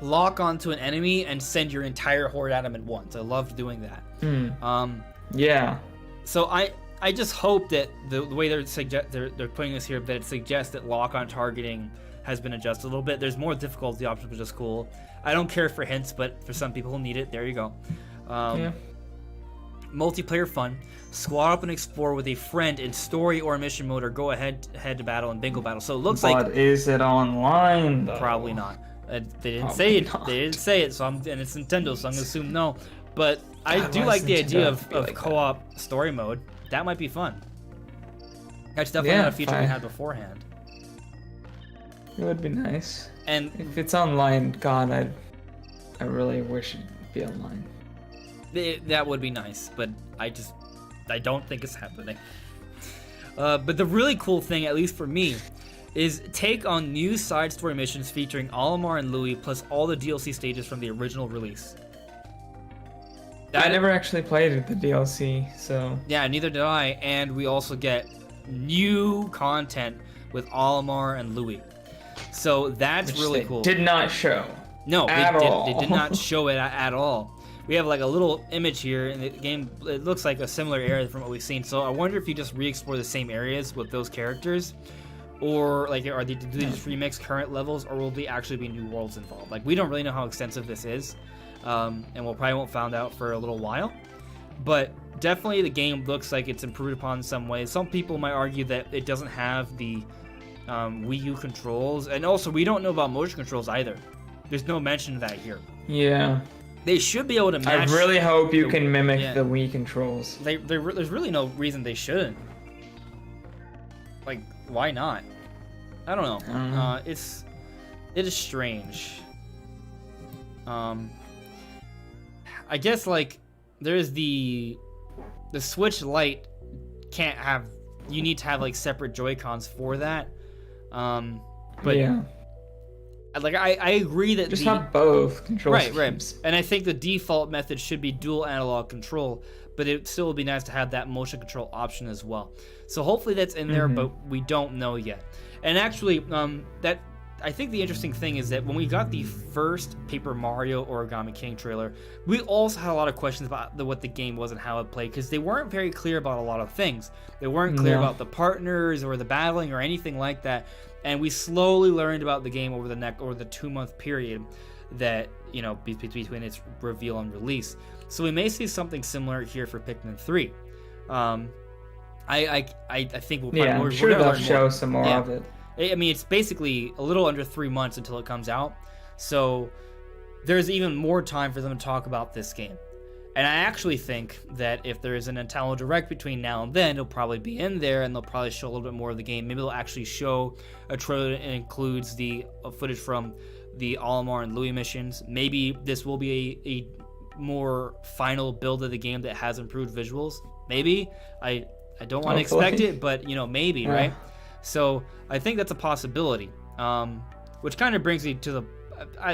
Speaker 1: lock onto an enemy and send your entire horde at him at once. I loved doing that.
Speaker 2: Yeah.
Speaker 1: So I just hope that the way they're putting this here, that it suggests that lock-on targeting has been adjusted a little bit. There's more difficulty options, which is cool. I don't care for hints, but for some people who need it, there you go. Yeah. Multiplayer fun. Squad up and explore with a friend in story or mission mode, or go head to battle in bingo battle. So it looks like.
Speaker 2: But is it online though?
Speaker 1: Probably not. They didn't say it. They didn't say it. So and it's Nintendo, so I'm gonna assume no. But I do like the idea of like co-op story mode. That might be fun. That's definitely not a feature we had beforehand.
Speaker 2: It would be nice.
Speaker 1: And
Speaker 2: if it's online, God, I really wish it'd be online.
Speaker 1: That would be nice, but I don't think it's happening. But the really cool thing, at least for me, is take on new side story missions featuring Olimar and Louis, plus all the DLC stages from the original release.
Speaker 2: I never actually played the DLC, so...
Speaker 1: Yeah, neither did I, and we also get new content with Olimar and Louis. So that's really cool.
Speaker 2: Did not show.
Speaker 1: No, they did not show it at all. We have like a little image here in the game. It looks like a similar area from what we've seen. So I wonder if you just re-explore the same areas with those characters, or like do they just remix current levels, or will there actually be new worlds involved? Like, we don't really know how extensive this is, and we'll probably won't find out for a little while. But definitely the game looks like it's improved upon in some ways. Some people might argue that it doesn't have the Wii U controls, and also we don't know about motion controls either. There's no mention of that here.
Speaker 2: Yeah.
Speaker 1: They should be able to match.
Speaker 2: I really hope you can mimic the Wii controls.
Speaker 1: There's really no reason they shouldn't. Like, why not? I don't know. It is strange. I guess like there's the Switch Lite can't have. You need to have like separate Joy-Cons for that. But yeah. Like I agree that
Speaker 2: just have both control schemes.
Speaker 1: Right. And I think the default method should be dual analog control, but it still would be nice to have that motion control option as well. So hopefully that's in there, but we don't know yet. And actually, that I think the interesting thing is that when we got the first Paper Mario Origami King trailer, we also had a lot of questions about what the game was and how it played, because they weren't very clear about a lot of things. They weren't clear about the partners or the battling or anything like that. And we slowly learned about the game over the 2-month period that, you know, between its reveal and release. So we may see something similar here for Pikmin 3. I think we'll probably
Speaker 2: I'm sure they'll show some more of it.
Speaker 1: I mean, it's basically a little under 3 months until it comes out, so there's even more time for them to talk about this game. And I actually think that if there is an Nintendo Direct between now and then, it'll probably be in there, and they'll probably show a little bit more of the game. Maybe they'll actually show a trailer that includes the footage from the Olimar and Louis missions. Maybe this will be a more final build of the game that has improved visuals. Maybe. I don't want to expect it, but, you know, maybe, right? So I think that's a possibility, which kind of brings me to the.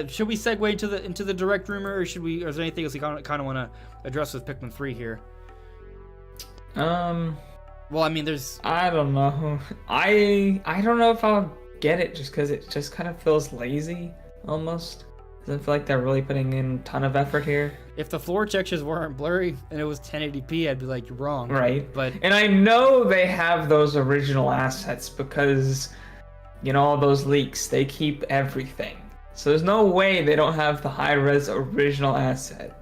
Speaker 1: Should we segue into the direct rumor, or is there anything else you kind of want to address with Pikmin 3 here?
Speaker 2: Well,
Speaker 1: I mean, there's.
Speaker 2: I don't know. I don't know if I'll get it just because it just kind of feels lazy, almost. Doesn't feel like they're really putting in a ton of effort here.
Speaker 1: If the floor textures weren't blurry and it was 1080p, I'd be like, you're wrong.
Speaker 2: Right.
Speaker 1: And
Speaker 2: I know they have those original assets because, you know, all those leaks, they keep everything. So there's no way they don't have the high-res original asset.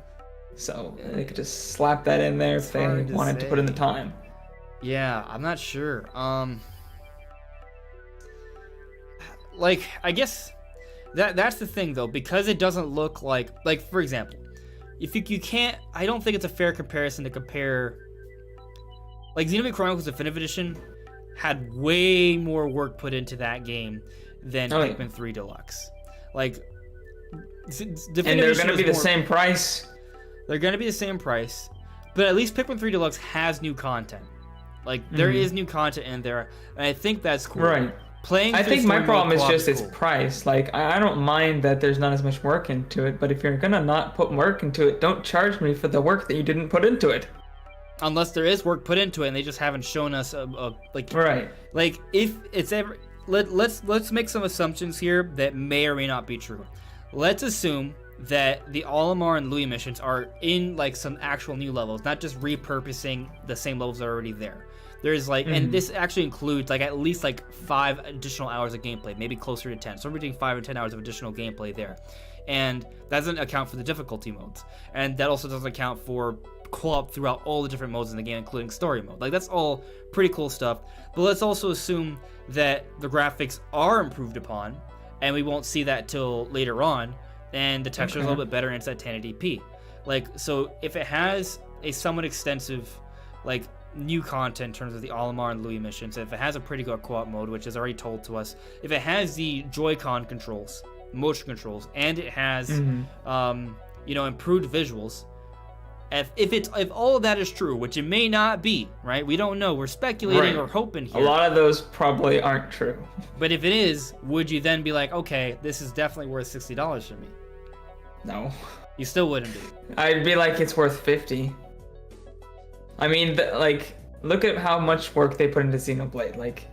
Speaker 2: So they could just slap that in there if they wanted to put in the time.
Speaker 1: Yeah, I'm not sure. Like, I guess That's the thing though, because it doesn't look like for example, if you can't, I don't think it's a fair comparison to compare. Like Xenoblade Chronicles Definitive Edition had way more work put into that game than Pikmin 3 Deluxe. Like,
Speaker 2: and they're going to be the same price.
Speaker 1: They're going to be the same price, but at least Pikmin 3 Deluxe has new content. Like, there is new content in there, and I think that's cool.
Speaker 2: Right. I think my problem is just its price. Like, I don't mind that there's not as much work into it, but if you're going to not put work into it, don't charge me for the work that you didn't put into it.
Speaker 1: Unless there is work put into it and they just haven't shown us like
Speaker 2: right.
Speaker 1: Like if it's ever let's make some assumptions here that may or may not be true. Let's assume that the Olimar and Louis missions are in like some actual new levels, not just repurposing the same levels that are already there. There's like, and this actually includes like at least like 5 additional hours of gameplay, maybe closer to 10. So we're doing 5 and 10 hours of additional gameplay there, and that doesn't account for the difficulty modes, and that also doesn't account for co-op throughout all the different modes in the game, including story mode. Like, that's all pretty cool stuff. But let's also assume that the graphics are improved upon, and we won't see that till later on, and the texture is a little bit better, and it's at 1080p. Like, so if it has a somewhat extensive, like, new content in terms of the Olimar and Louis missions, if it has a pretty good co-op mode, which is already told to us, if it has the Joy-Con controls, motion controls, and it has, improved visuals, if all of that is true, which it may not be, right? We don't know. We're speculating or hoping here.
Speaker 2: A lot of those probably aren't true.
Speaker 1: But if it is, would you then be like, okay, this is definitely worth $60 for me?
Speaker 2: No.
Speaker 1: You still wouldn't be.
Speaker 2: I'd be like, it's worth $50. I mean, look at how much work they put into Xenoblade. Like,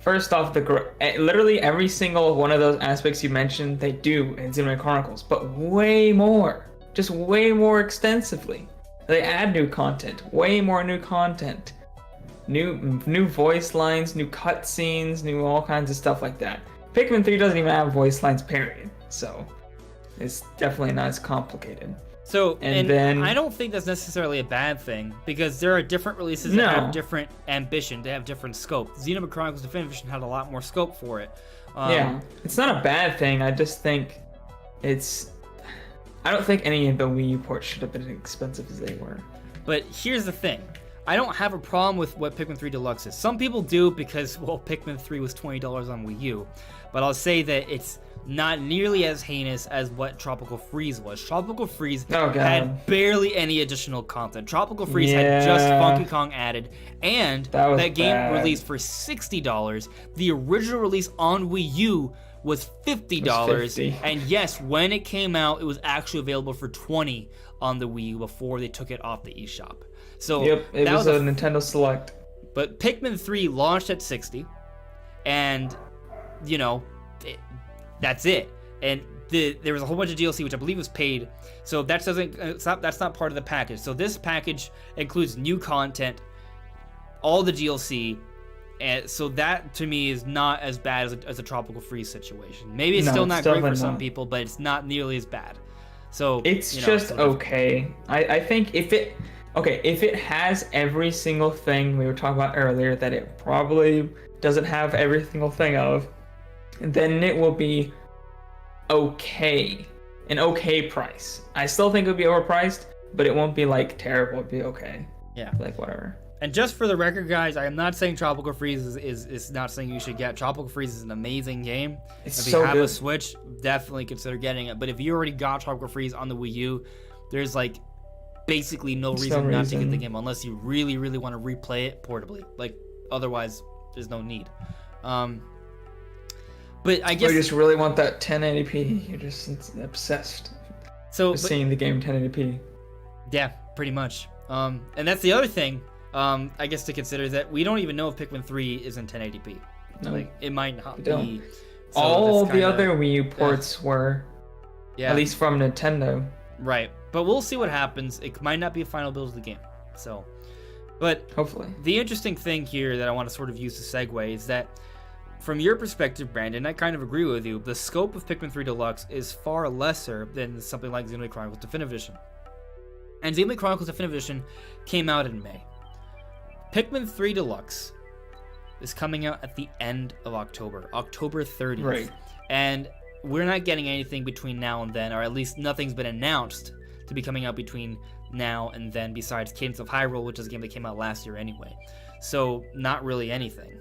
Speaker 2: first off, literally every single one of those aspects you mentioned, they do in Xenoblade Chronicles, but way more. Just way more extensively. They add new content, way more new content, new voice lines, new cutscenes, new all kinds of stuff like that. Pikmin 3 doesn't even have voice lines, period. So it's definitely not as complicated.
Speaker 1: So, and then I don't think that's necessarily a bad thing, because there are different releases that have different ambition, they have different scope. Xenoblade Chronicles Definitive Edition had a lot more scope for it.
Speaker 2: Yeah, it's not a bad thing. I just think I don't think any of the Wii U ports should have been as expensive as they were.
Speaker 1: But here's the thing. I don't have a problem with what Pikmin 3 Deluxe is. Some people do because, well, Pikmin 3 was $20 on Wii U. But I'll say that it's not nearly as heinous as what Tropical Freeze was. Tropical Freeze had barely any additional content. Tropical Freeze had just Funky Kong added, and that game released for $60. The original release on Wii U was $50, and yes, when it came out, it was actually available for $20 on the Wii U before they took it off the eShop. So
Speaker 2: it was a Nintendo Select.
Speaker 1: But Pikmin 3 launched at $60, and that's it. And there was a whole bunch of DLC, which I believe was paid. So that's not part of the package. So this package includes new content, all the DLC. And so that, to me, is not as bad as a Tropical Freeze situation. Maybe it's still not great for some people, but it's not nearly as bad. So
Speaker 2: it's just okay. I think if it has every single thing we were talking about earlier that it probably doesn't have every single thing of, then it will be okay. An okay price. I still think it would be overpriced, but it won't be like terrible. It'd be okay.
Speaker 1: Yeah.
Speaker 2: Like whatever.
Speaker 1: And just for the record, guys, I am not saying Tropical Freeze is not something you should get. Tropical Freeze is an amazing game. If you have a Switch, definitely consider getting it. But if you already got Tropical Freeze on the Wii U, there's like basically no reason not to get the game unless you really, really want to replay it portably. Like, otherwise, there's no need. But I guess
Speaker 2: you just really want that 1080p. You're just obsessed. Seeing the game 1080p.
Speaker 1: Yeah, pretty much. And that's the other thing. I guess to consider that we don't even know if Pikmin 3 is in 1080p. No, like, it might not be.
Speaker 2: So all the other Wii U ports were, at least from Nintendo.
Speaker 1: Right, but we'll see what happens. It might not be a final build of the game. So, but
Speaker 2: hopefully.
Speaker 1: The interesting thing here that I want to sort of use to segue is that, from your perspective, Brandon, I kind of agree with you. The scope of Pikmin 3 Deluxe is far lesser than something like Xenoblade Chronicles Definitive Edition. And Xenoblade Chronicles Definitive Edition came out in May. Pikmin 3 Deluxe is coming out at the end of October 30th.
Speaker 2: Right.
Speaker 1: And we're not getting anything between now and then, or at least nothing's been announced to be coming out between now and then besides Cadence of Hyrule, which is a game that came out last year anyway. So not really anything.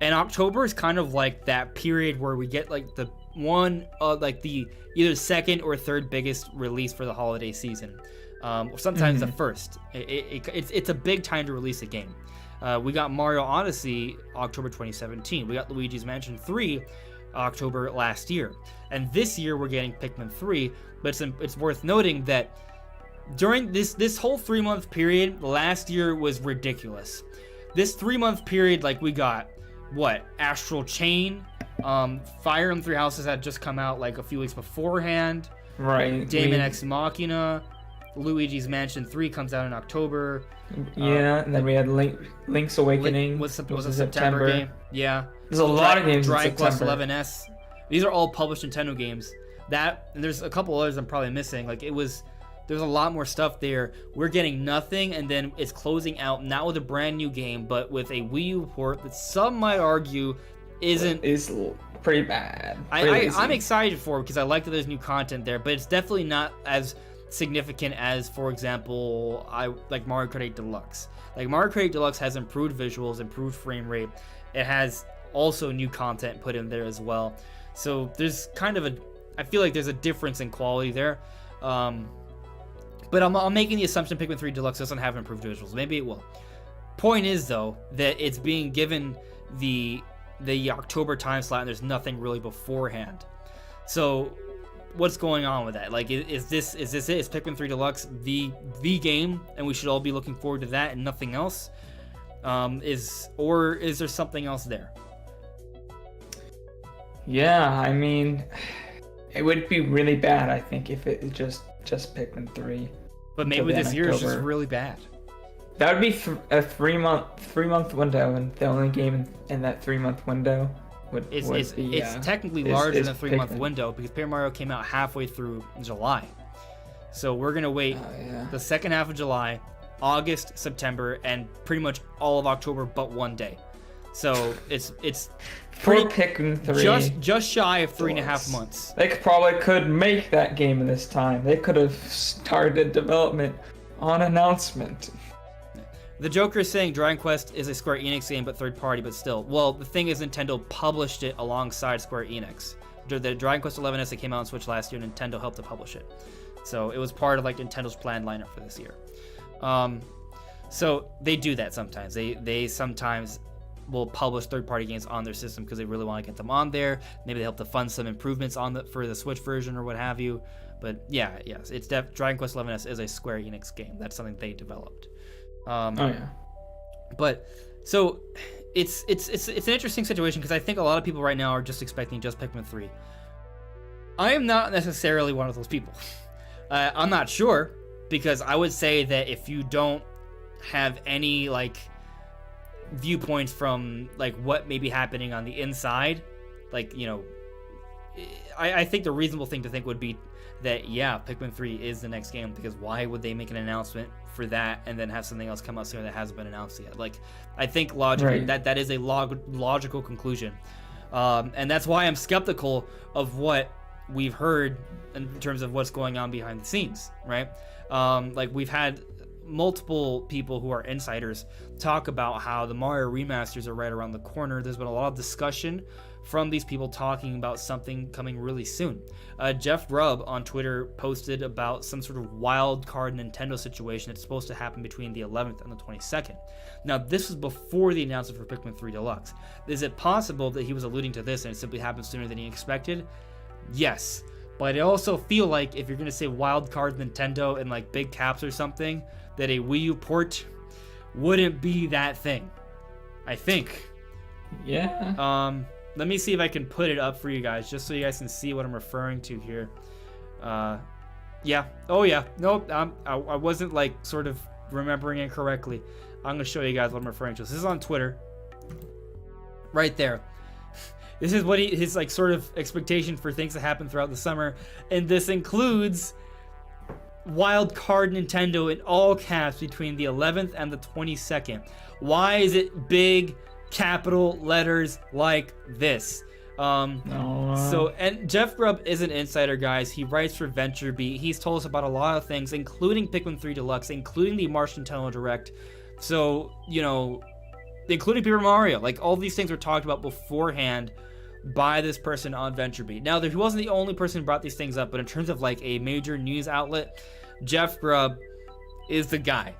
Speaker 1: And October is kind of like that period where we get like the one like the either second or third biggest release for the holiday season, or sometimes the first. It's a big time to release a game. We got Mario Odyssey October 2017. We got Luigi's Mansion 3 October last year, and this year we're getting Pikmin 3. But it's worth noting that during this whole 3-month period last year was ridiculous. This 3-month period, like, we got what, Astral Chain, Fire Emblem Three Houses had just come out like a few weeks beforehand,
Speaker 2: right?
Speaker 1: Daemon X Machina, Luigi's Mansion 3 comes out in October.
Speaker 2: Yeah, and then we had Link's Awakening.
Speaker 1: Was a September game. Yeah.
Speaker 2: There's a lot of games
Speaker 1: Dragon
Speaker 2: in
Speaker 1: Quest
Speaker 2: September.
Speaker 1: 11S. These are all published Nintendo games. And there's a couple others I'm probably missing. Like, there's a lot more stuff there. We're getting nothing, and then it's closing out not with a brand new game, but with a Wii U port that some might argue is
Speaker 2: pretty bad.
Speaker 1: I'm excited for it because I like that there's new content there, but it's definitely not as significant as, for example, like Mario Kart 8 Deluxe. Like, Mario Kart 8 Deluxe has improved visuals, improved frame rate. It has also new content put in there as well. So there's kind of I feel like there's a difference in quality there. But I'm making the assumption Pikmin 3 Deluxe doesn't have improved visuals. Maybe it will. Point is, though, that it's being given the October time slot, and there's nothing really beforehand. So what's going on with that? Like, is this it? Is Pikmin 3 Deluxe the game, and we should all be looking forward to that and nothing else? Or is there something else there?
Speaker 2: Yeah, I mean, it would be really bad, I think, if it just Pikmin 3.
Speaker 1: But maybe this year is just really bad.
Speaker 2: That would be a 3-month window, and the only game in that 3-month window would be.
Speaker 1: It's technically larger than a 3-month window because Paper Mario came out halfway through July. So we're gonna wait the second half of July, August, September, and pretty much all of October, but one day. So it's
Speaker 2: for Pikmin 3,
Speaker 1: just shy of 3.5 months.
Speaker 2: They could make that game in this time. They could have started development on announcement.
Speaker 1: The Joker is saying Dragon Quest is a Square Enix game, but third party, but still. Well, the thing is, Nintendo published it alongside Square Enix. The Dragon Quest 11S that came out on Switch last year, Nintendo helped to publish it. So it was part of like Nintendo's planned lineup for this year. So they do that sometimes. They sometimes will publish third-party games on their system because they really want to get them on there. Maybe they help to fund some improvements for the Switch version or what have you. But yes, it's Dragon Quest 11S is a Square Enix game. That's something they developed. But so it's an interesting situation because I think a lot of people right now are just expecting just Pikmin 3. I am not necessarily one of those people. I'm not sure because I would say that if you don't have any like viewpoints from like what may be happening on the inside, like, you know, I think the reasonable thing to think would be that Pikmin 3 is the next game, because why would they make an announcement for that and then have something else come out sooner that hasn't been announced yet? Like, I think logically that is a logical conclusion, and that's why I'm skeptical of what we've heard in terms of what's going on behind the scenes, right? Like, we've had multiple people who are insiders talk about how the Mario remasters are right around the corner. There's been a lot of discussion from these people talking about something coming really soon. Jeff Grubb on Twitter posted about some sort of wild card Nintendo situation that's supposed to happen between the 11th and the 22nd. Now, this was before the announcement for Pikmin 3 Deluxe. Is it possible that he was alluding to this and it simply happened sooner than he expected? Yes, but I also feel like if you're going to say wild card Nintendo in like big caps or something, that a Wii U port wouldn't be that thing, I think.
Speaker 2: Yeah.
Speaker 1: Let me see if I can put it up for you guys, just so you guys can see what I'm referring to here. Yeah. Oh, yeah. Nope. I wasn't, like, sort of remembering it correctly. I'm going to show you guys what I'm referring to. This is on Twitter. Right there. This is what his, like, sort of expectation for things to happen throughout the summer. And this includes wild card Nintendo in all caps between the 11th and the 22nd. Why is it big capital letters like this? So, and Jeff Grubb is an insider, guys. He writes for VentureBeat. He's told us about a lot of things, including Pikmin 3 Deluxe, including the March Nintendo Direct. So, including Paper Mario. Like, all these things were talked about beforehand by this person on VentureBeat. Now, he wasn't the only person who brought these things up, but in terms of, like, a major news outlet, Jeff Grubb is the guy.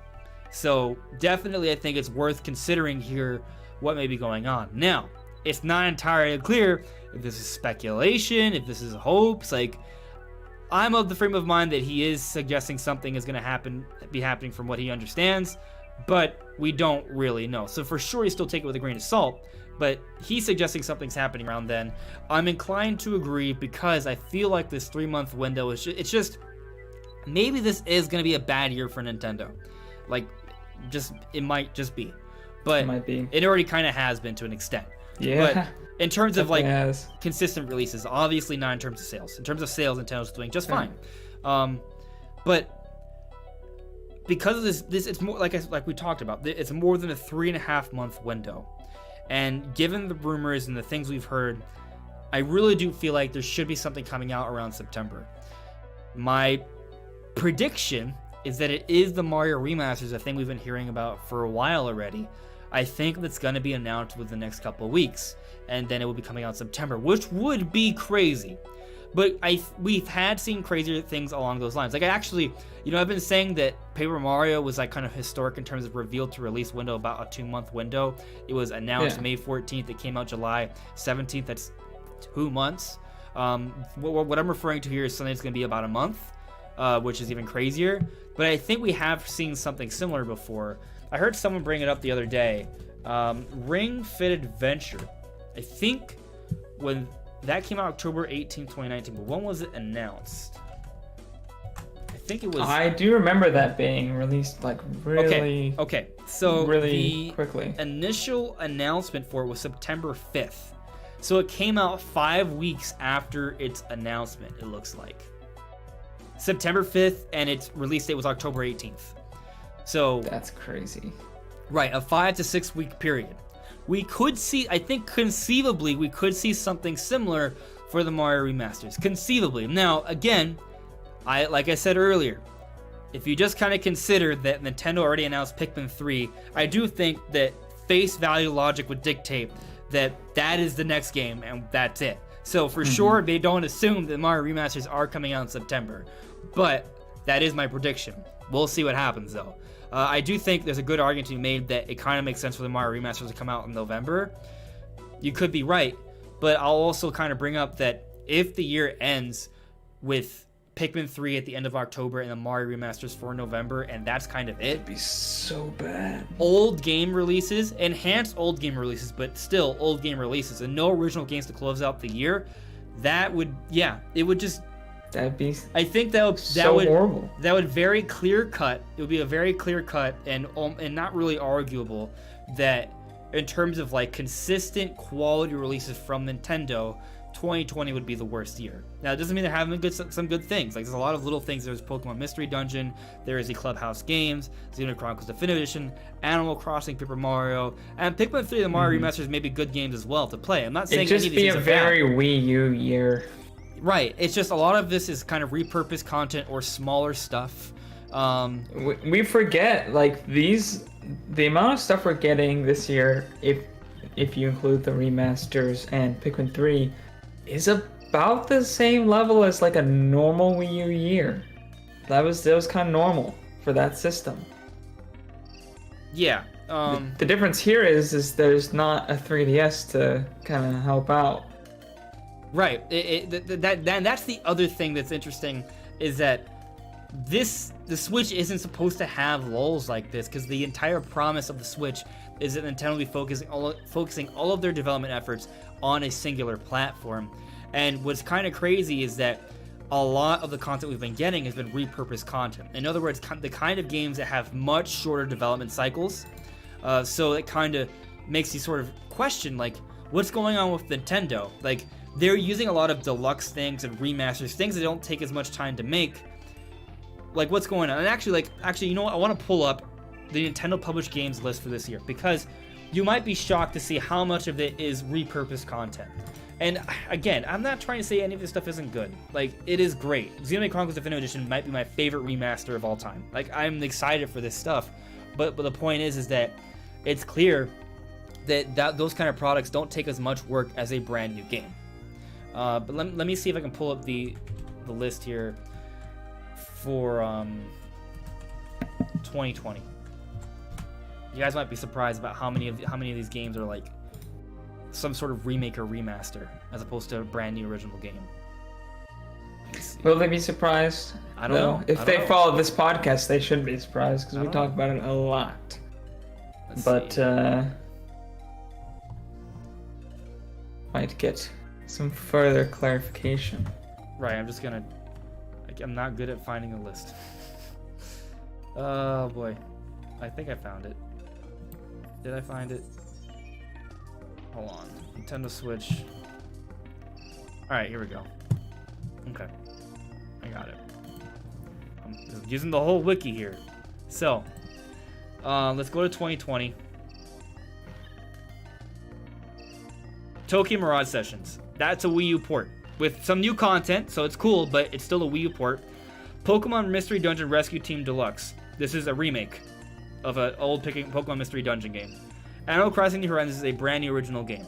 Speaker 1: So, definitely, I think it's worth considering here what may be going on. Now, it's not entirely clear if this is speculation, if this is hopes. Like, I'm of the frame of mind that he is suggesting something is going to be happening from what he understands, but we don't really know. So for sure, you still take it with a grain of salt, but he's suggesting something's happening around then. I'm inclined to agree because I feel like this 3-month window it's just maybe this is going to be a bad year for Nintendo. Like, it might just be, but it already kind of has been to an extent.
Speaker 2: Yeah.
Speaker 1: But in terms of like consistent releases, obviously not in terms of sales. In terms of sales, Nintendo's doing just fine. But because of this it's more like we talked about. It's more than a 3.5-month window, and given the rumors and the things we've heard, I really do feel like there should be something coming out around September. My prediction is that it is the Mario remasters, a thing we've been hearing about for a while already. I think that's going to be announced within the next couple of weeks, and then it will be coming out in September, which would be crazy. But we've seen crazier things along those lines. Like, I've been saying that Paper Mario was like kind of historic in terms of reveal to release window, about a 2-month window. It was announced May 14th. It came out July 17th. That's 2 months. What I'm referring to here is something that's going to be about a month, which is even crazier. But I think we have seen something similar before. I heard someone bring it up the other day. Ring Fit Adventure. I think when that came out October 18, 2019, but when was it announced? I think it was...
Speaker 2: I do remember that being released like really...
Speaker 1: Okay. So
Speaker 2: really quickly.
Speaker 1: Initial announcement for it was September 5th. So it came out 5 weeks after its announcement, it looks like. September 5th, and its release date was October 18th. So
Speaker 2: that's crazy.
Speaker 1: Right, a 5 to 6 week period. We could see, I think conceivably, we could see something similar for the Mario remasters. Conceivably. Now, again, like I said earlier, if you just kind of consider that Nintendo already announced Pikmin 3, I do think that face value logic would dictate that is the next game and that's it. So for sure, they don't assume that Mario remasters are coming out in September. But that is my prediction. We'll see what happens though. I do think there's a good argument to be made that it kind of makes sense for the Mario remasters to come out in November. You could be right, but I'll also kind of bring up that if the year ends with Pikmin 3 at the end of October and the Mario remasters for November, and that's kind of it.
Speaker 2: It'd be so bad.
Speaker 1: Old game releases, enhanced old game releases, but still old game releases, and no original games to close out the year. That would, it would just...
Speaker 2: That'd be.
Speaker 1: I think that would
Speaker 2: horrible.
Speaker 1: That would very clear cut. It would be a very clear cut and not really arguable that in terms of like consistent quality releases from Nintendo, 2020 would be the worst year. Now it doesn't mean they're having some good things. Like there's a lot of little things. There's Pokemon Mystery Dungeon. There is the Clubhouse Games, Xenoblade Chronicles Definitive Edition, Animal Crossing, Paper Mario, and Pikmin 3. The Mario remasters may be good games as well to play. I'm not saying
Speaker 2: it'd just
Speaker 1: any of these
Speaker 2: be a
Speaker 1: are
Speaker 2: very
Speaker 1: bad.
Speaker 2: Wii U year.
Speaker 1: Right, it's just a lot of this is kind of repurposed content or smaller stuff.
Speaker 2: We forget like the amount of stuff we're getting this year, if you include the remasters and Pikmin 3, is about the same level as like a normal Wii U year. That was kind of normal for that system.
Speaker 1: Yeah.
Speaker 2: The difference here is there's not a 3DS to kind of help out.
Speaker 1: Right. That's the other thing that's interesting is that the Switch isn't supposed to have lulls like this because the entire promise of the Switch is that Nintendo will be focusing all of their development efforts on a singular platform. And what's kind of crazy is that a lot of the content we've been getting has been repurposed content. In other words, the kind of games that have much shorter development cycles. So it kind of makes you sort of question, like, what's going on with Nintendo? Like, they're using a lot of deluxe things and remasters, things that don't take as much time to make. Like, what's going on? And actually, you know what? I want to pull up the Nintendo published games list for this year because you might be shocked to see how much of it is repurposed content. And again, I'm not trying to say any of this stuff isn't good. Like, it is great. Xenoblade Chronicles Definitive Edition might be my favorite remaster of all time. Like, I'm excited for this stuff. But the point is that it's clear that those kind of products don't take as much work as a brand new game. But let me see if I can pull up the list here for 2020. You guys might be surprised about how many of these games are like some sort of remake or remaster as opposed to a brand new original game.
Speaker 2: Will they be surprised?
Speaker 1: I don't know.
Speaker 2: If they follow this podcast, they should be surprised because we talk about it a lot. But might get some further clarification.
Speaker 1: Right, I'm not good at finding a list. Oh boy. I think I found it. Did I find it? Hold on. Nintendo Switch. Alright, here we go. Okay. I got it. I'm using the whole wiki here. So, let's go to 2020. Tokyo Mirage Sessions. That's a Wii U port with some new content, so it's cool, but it's still a Wii U port. Pokemon Mystery Dungeon Rescue Team Deluxe. This is a remake of an old Pokemon Mystery Dungeon game. Animal Crossing New Horizons is a brand new original game.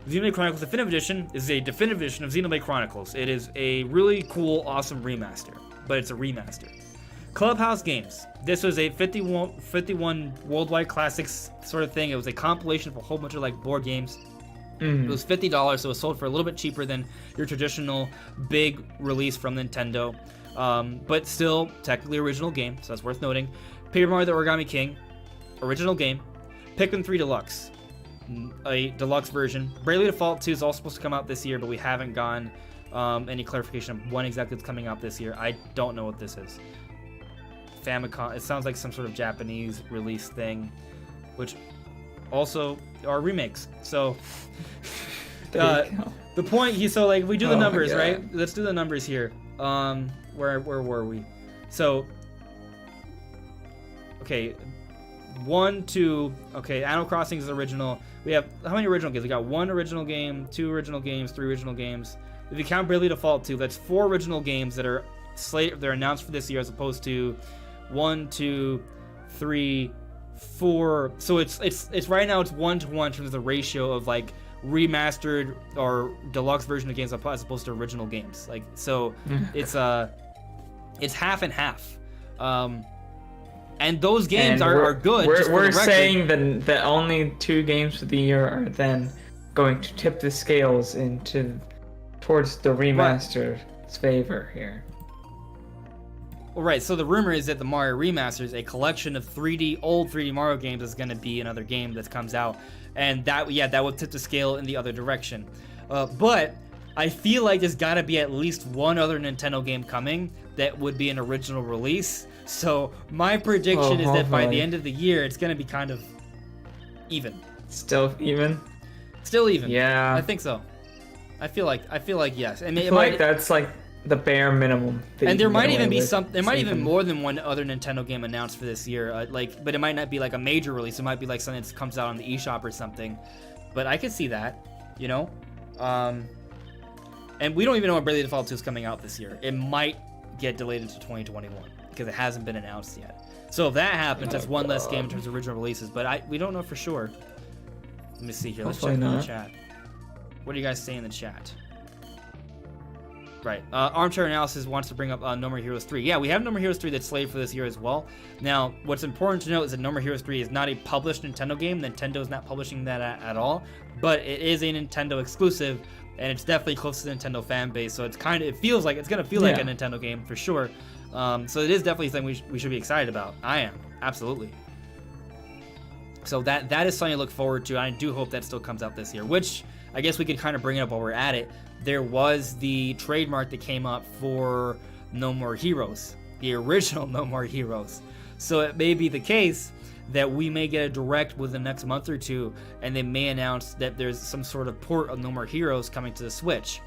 Speaker 1: Xenoblade Chronicles Definitive Edition is a definitive edition of Xenoblade Chronicles. It is a really cool, awesome remaster, but it's a remaster. Clubhouse Games. This was a 51 worldwide classics sort of thing. It was a compilation of a whole bunch of like board games. It was $50, so it was sold for a little bit cheaper than your traditional big release from Nintendo, but still technically original game, so that's worth noting. Paper Mario: The Origami King, original game. Pikmin 3 Deluxe, a deluxe version. Bravely Default 2 is also supposed to come out this year, but we haven't gotten any clarification of when exactly it's coming out this year. I don't know what this is. Famicom. It sounds like some sort of Japanese release thing, which also are remakes. So the point here, so like we do the numbers, right? Let's do the numbers here. Where were we? So okay, 1, 2. Okay, Animal Crossing is original. We have how many original games? We got 1 original game, 2 original games, 3 original games. If you count Bravely Default 2, that's 4 original games that are they're announced for this year, as opposed to 1, 2, 3, 4. So it's right now it's 1-to-1 in terms of the ratio of like remastered or deluxe version of games as opposed to original games. Like, so it's half and half. And those games are good.
Speaker 2: We're saying that only 2 games for the year are then going to tip the scales towards the remaster's favor here.
Speaker 1: Well, right. So the rumor is that the Mario Remasters, a collection of old 3D Mario games, is going to be another game that comes out, and that will tip the scale in the other direction. But I feel like there's got to be at least one other Nintendo game coming that would be an original release. So my prediction is that by the end of the year, it's going to be kind of even.
Speaker 2: Still even?
Speaker 1: Still even.
Speaker 2: Yeah.
Speaker 1: I think so. I feel like yes. I mean,
Speaker 2: I feel like that's like the bare minimum.
Speaker 1: And there might even be more than one other Nintendo game announced for this year. But it might not be like a major release. It might be like something that comes out on the eShop or something. But I could see that, you know. And we don't even know when Bravely Default 2 is coming out this year. It might get delayed into 2021 because it hasn't been announced yet. So if that happens, that's one less game in terms of original releases. But we don't know for sure. Let me see here. Let's check in the chat. What do you guys say in the chat? Right. Armchair Analysis wants to bring up No More Heroes 3. Yeah, we have No More Heroes 3 that's slated for this year as well. Now, what's important to note is that No More Heroes 3 is not a published Nintendo game. Nintendo is not publishing that at all. But it is a Nintendo exclusive, and it's definitely close to the Nintendo fan base. So it's going to feel like a Nintendo game for sure. So it is definitely something we should be excited about. I am, absolutely. So that is something to look forward to. I do hope that still comes out this year, which I guess we could kind of bring it up while we're at it. There was the trademark that came up for No More Heroes, the original No More Heroes. So it may be the case that we may get a direct within the next month or two, and they may announce that there's some sort of port of No More Heroes coming to the Switch,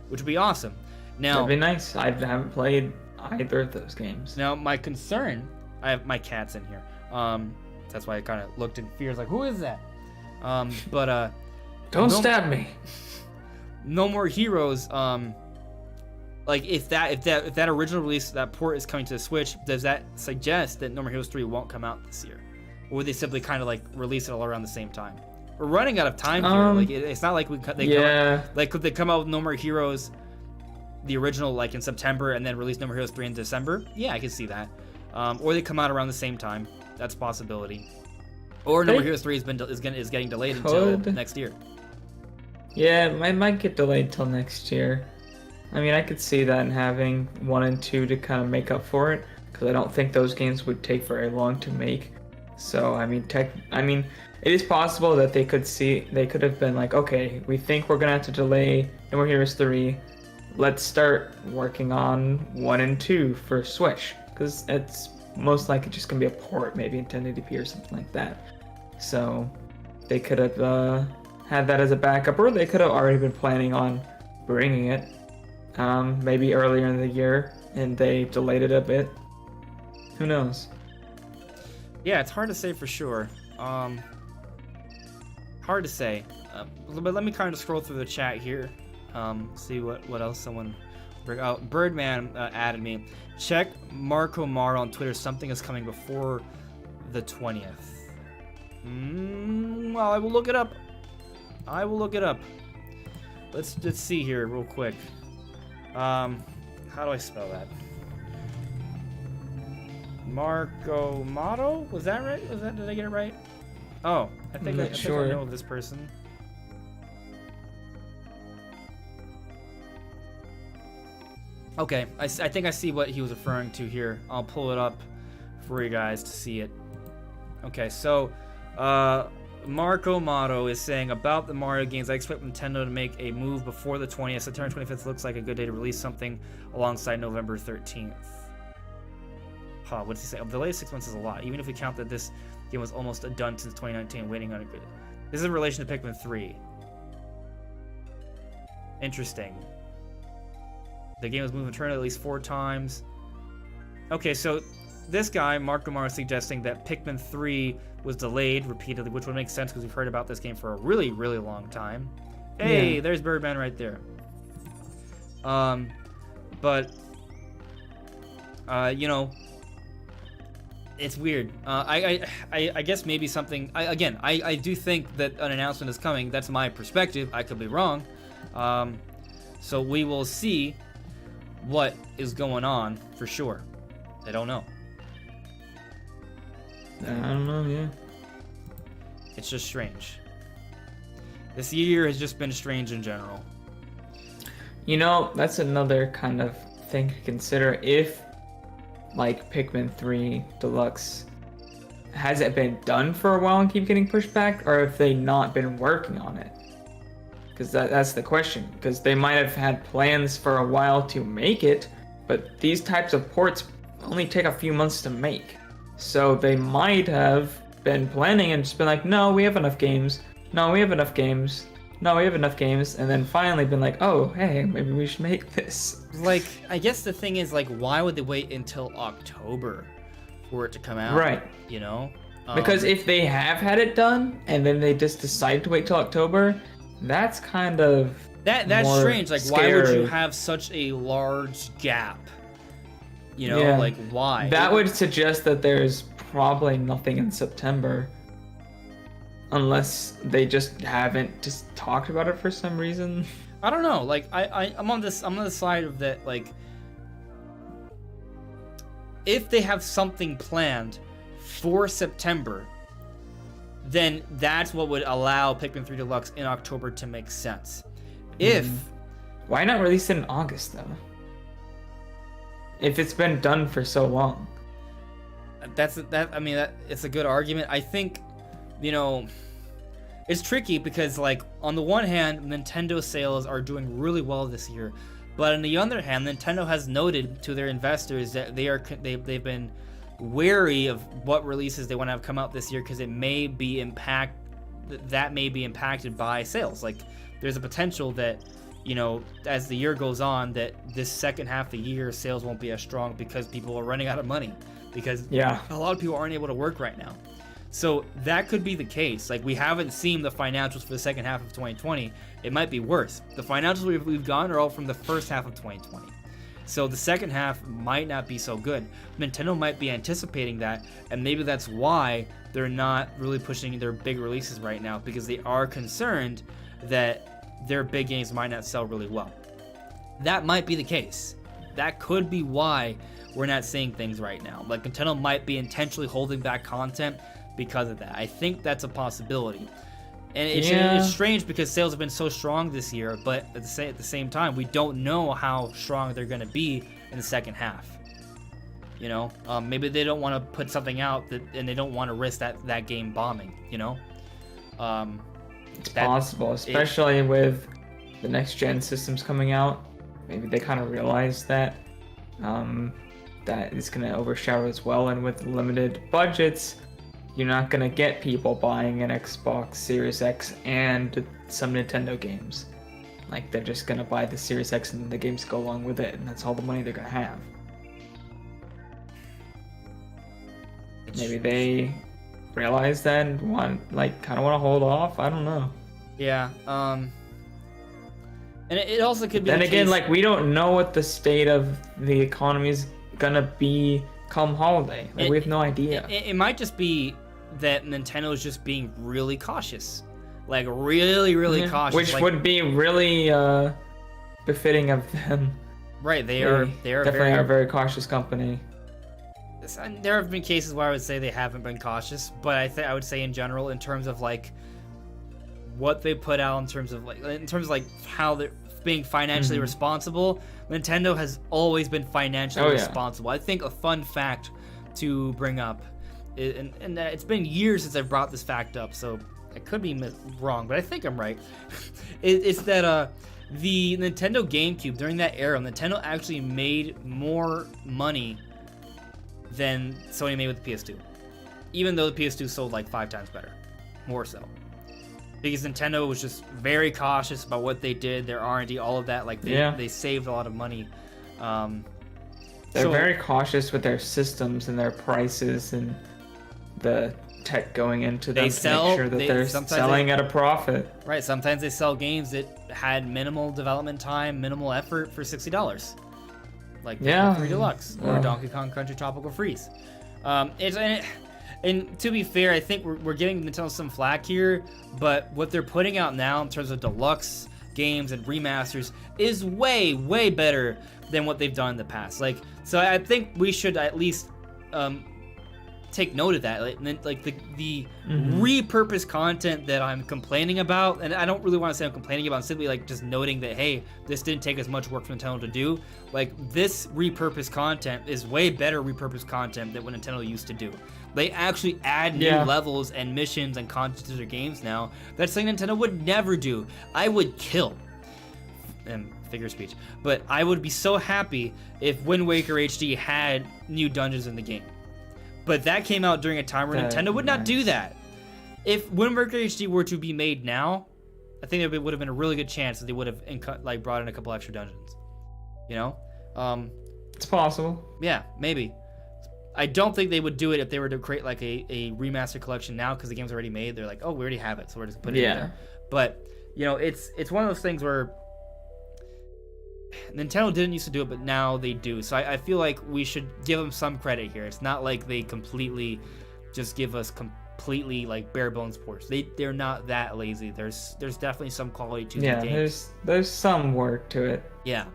Speaker 1: which would be awesome. Now,
Speaker 2: that'd be nice. I haven't played either of those games.
Speaker 1: Now, my concern, I have my cat's in here. That's why I kind of looked in fear, like, who is that? Don't
Speaker 2: stab me.
Speaker 1: No More Heroes, like if that original release, that port is coming to the Switch, does that suggest that No More Heroes 3 won't come out this year? Or would they simply kind of like release it all around the same time? We're running out of time here. Like it's not like could they come out with No More Heroes, the original, like in September, and then release No More Heroes 3 in December? Yeah, I can see that. Or they come out around the same time. That's a possibility. Or No More Heroes 3 is getting delayed until next year.
Speaker 2: Yeah, it might get delayed till next year. I mean, I could see that, and having 1 and 2 to kind of make up for it, because I don't think those games would take very long to make. So I mean, it is possible that they could have been like, okay, we think we're gonna have to delay No More Heroes 3. Let's start working on 1 and 2 for Switch, because it's most likely just gonna be a port, maybe in 1080p or something like that. So they could have had that as a backup, or they could have already been planning on bringing it. Maybe earlier in the year, and they delayed it a bit. Who knows?
Speaker 1: Yeah, it's hard to say for sure. Hard to say. But let me kind of scroll through the chat here. See what else someone bring out. Birdman added me. Check Marco Mara on Twitter. Something is coming before the 20th. Well, I will look it up. Let's see here real quick. How do I spell that? Marco Motto? Was that right? Did I get it right? Oh, I think I know this person. Okay, I think I see what he was referring to here. I'll pull it up for you guys to see it. Okay, so Marco Motto is saying about the Mario games, I expect Nintendo to make a move before the 20th. September 25th looks like a good day to release something alongside November 13th. What does he say? The latest 6 months is a lot, even if we count that this game was almost done since 2019, waiting on a good. This is in relation to Pikmin 3. Interesting. The game was moved internally at least 4 times. Okay, so this guy, Mark Gamar, is suggesting that Pikmin 3 was delayed repeatedly, which would make sense because we've heard about this game for a really, really long time. Hey, there's Birdman right there. You know, it's weird. I guess maybe something. I do think that an announcement is coming. That's my perspective. I could be wrong. So we will see what is going on for sure. I don't know.
Speaker 2: I don't know, yeah.
Speaker 1: It's just strange. This year has just been strange in general.
Speaker 2: You know, that's another kind of thing to consider. If, like, Pikmin 3 Deluxe, has it been done for a while and keep getting pushed back, or have they not been working on it? Because that's the question. Because they might have had plans for a while to make it, but these types of ports only take a few months to make. So they might have been planning and just been like, no, we have enough games. No, we have enough games. No, we have enough games. And then finally been like, oh, hey, maybe we should make this.
Speaker 1: Like, I guess the thing is, like, why would they wait until October for it to come out?
Speaker 2: Right.
Speaker 1: You know?
Speaker 2: Because if they have had it done and then they just decide to wait till October, that's kind of
Speaker 1: that's strange. Like,
Speaker 2: scary.
Speaker 1: Why would you have such a large gap? You know, like, why?
Speaker 2: That would suggest that there's probably nothing in September. Unless they just haven't just talked about it for some reason.
Speaker 1: I don't know. Like, I'm on the side of that, like, if they have something planned for September, then that's what would allow Pikmin 3 Deluxe in October to make sense.
Speaker 2: Why not release it in August, though? If it's been done for so long.
Speaker 1: It's a good argument. I think, you know, it's tricky because, like, on the one hand, Nintendo sales are doing really well this year, but on the other hand, Nintendo has noted to their investors that they've been wary of what releases they want to have come out this year because it may be impacted by sales. Like, there's a potential that, you know, as the year goes on, that this second half of the year sales won't be as strong because people are running out of money because a lot of people aren't able to work right now. So that could be the case. Like, we haven't seen the financials for the second half of 2020. It might be worse. The financials we've gotten are all from the first half of 2020. So the second half might not be so good. Nintendo might be anticipating that, and maybe that's why they're not really pushing their big releases right now, because they are concerned that their big games might not sell really well. That might be the case. That could be why we're not seeing things right now. Like, Nintendo might be intentionally holding back content because of that. I think that's a possibility. And it's strange because sales have been so strong this year, but at the same time, we don't know how strong they're going to be in the second half. You know, maybe they don't want to put something out and they don't want to risk that game bombing. You know,
Speaker 2: it's possible, especially with the next gen systems coming out. Maybe they kind of realize that that it's going to overshadow as well, and with limited budgets, you're not going to get people buying an Xbox Series X and some Nintendo games. Like, they're just going to buy the Series X and the games go along with it, and that's all the money they're going to have. Maybe they realize that and kind of want to hold off. I don't know.
Speaker 1: Yeah. And it also could be.
Speaker 2: Then again, like, we don't know what the state of the economy is going to be come holiday. Like, we have no idea.
Speaker 1: It might just be that Nintendo is just being really cautious. Like, really, really cautious.
Speaker 2: Which would be really befitting of them.
Speaker 1: Right, they are
Speaker 2: definitely a very cautious company.
Speaker 1: There have been cases where I would say they haven't been cautious, but I would say in general, in terms of like what they put out, in terms of like how they're being financially responsible, Nintendo has always been financially responsible. I think a fun fact to bring up, and it's been years since I've brought this fact up, so I could be wrong, but I think I'm right. It's that the Nintendo GameCube, during that era, Nintendo actually made more money than Sony made with the PS2. Even though the PS2 sold like 5 times better. More so. Because Nintendo was just very cautious about what they did, their R&D, all of that. Like, they saved a lot of money.
Speaker 2: They're very cautious with their systems and their prices and the tech going into them to make sure that they're selling at a profit.
Speaker 1: Right, sometimes they sell games that had minimal development time, minimal effort for $60. Like Pikmin 3 Deluxe or Donkey Kong Country Tropical Freeze. And to be fair, I think we're giving Nintendo some flack here, but what they're putting out now in terms of deluxe games and remasters is way, way better than what they've done in the past. Like, so I think we should at least take note of that. Like the repurposed content that I'm complaining about, and I don't really want to say I'm complaining about, I'm simply like just noting that, hey, this didn't take as much work for Nintendo to do. Like, this repurposed content is way better repurposed content than what Nintendo used to do. They actually add new levels and missions and content to their games now. That's something Nintendo would never do. I would kill, and figure of speech, but I would be so happy if Wind Waker HD had new dungeons in the game. But that came out during a time where Nintendo would not do that. If Wind Waker HD were to be made now, I think it would have been a really good chance that they would have brought in a couple extra dungeons. You know?
Speaker 2: It's possible.
Speaker 1: Yeah, maybe. I don't think they would do it if they were to create like a remaster collection now, because the game's already made. They're like, oh, we already have it, so we're just putting it in there. But, you know, it's one of those things where Nintendo didn't used to do it, but now they do. So I feel like we should give them some credit here. It's not like they completely just give us completely like bare bones ports. They're not that lazy. There's definitely some quality to the games.
Speaker 2: There's some work to it.
Speaker 1: Yeah,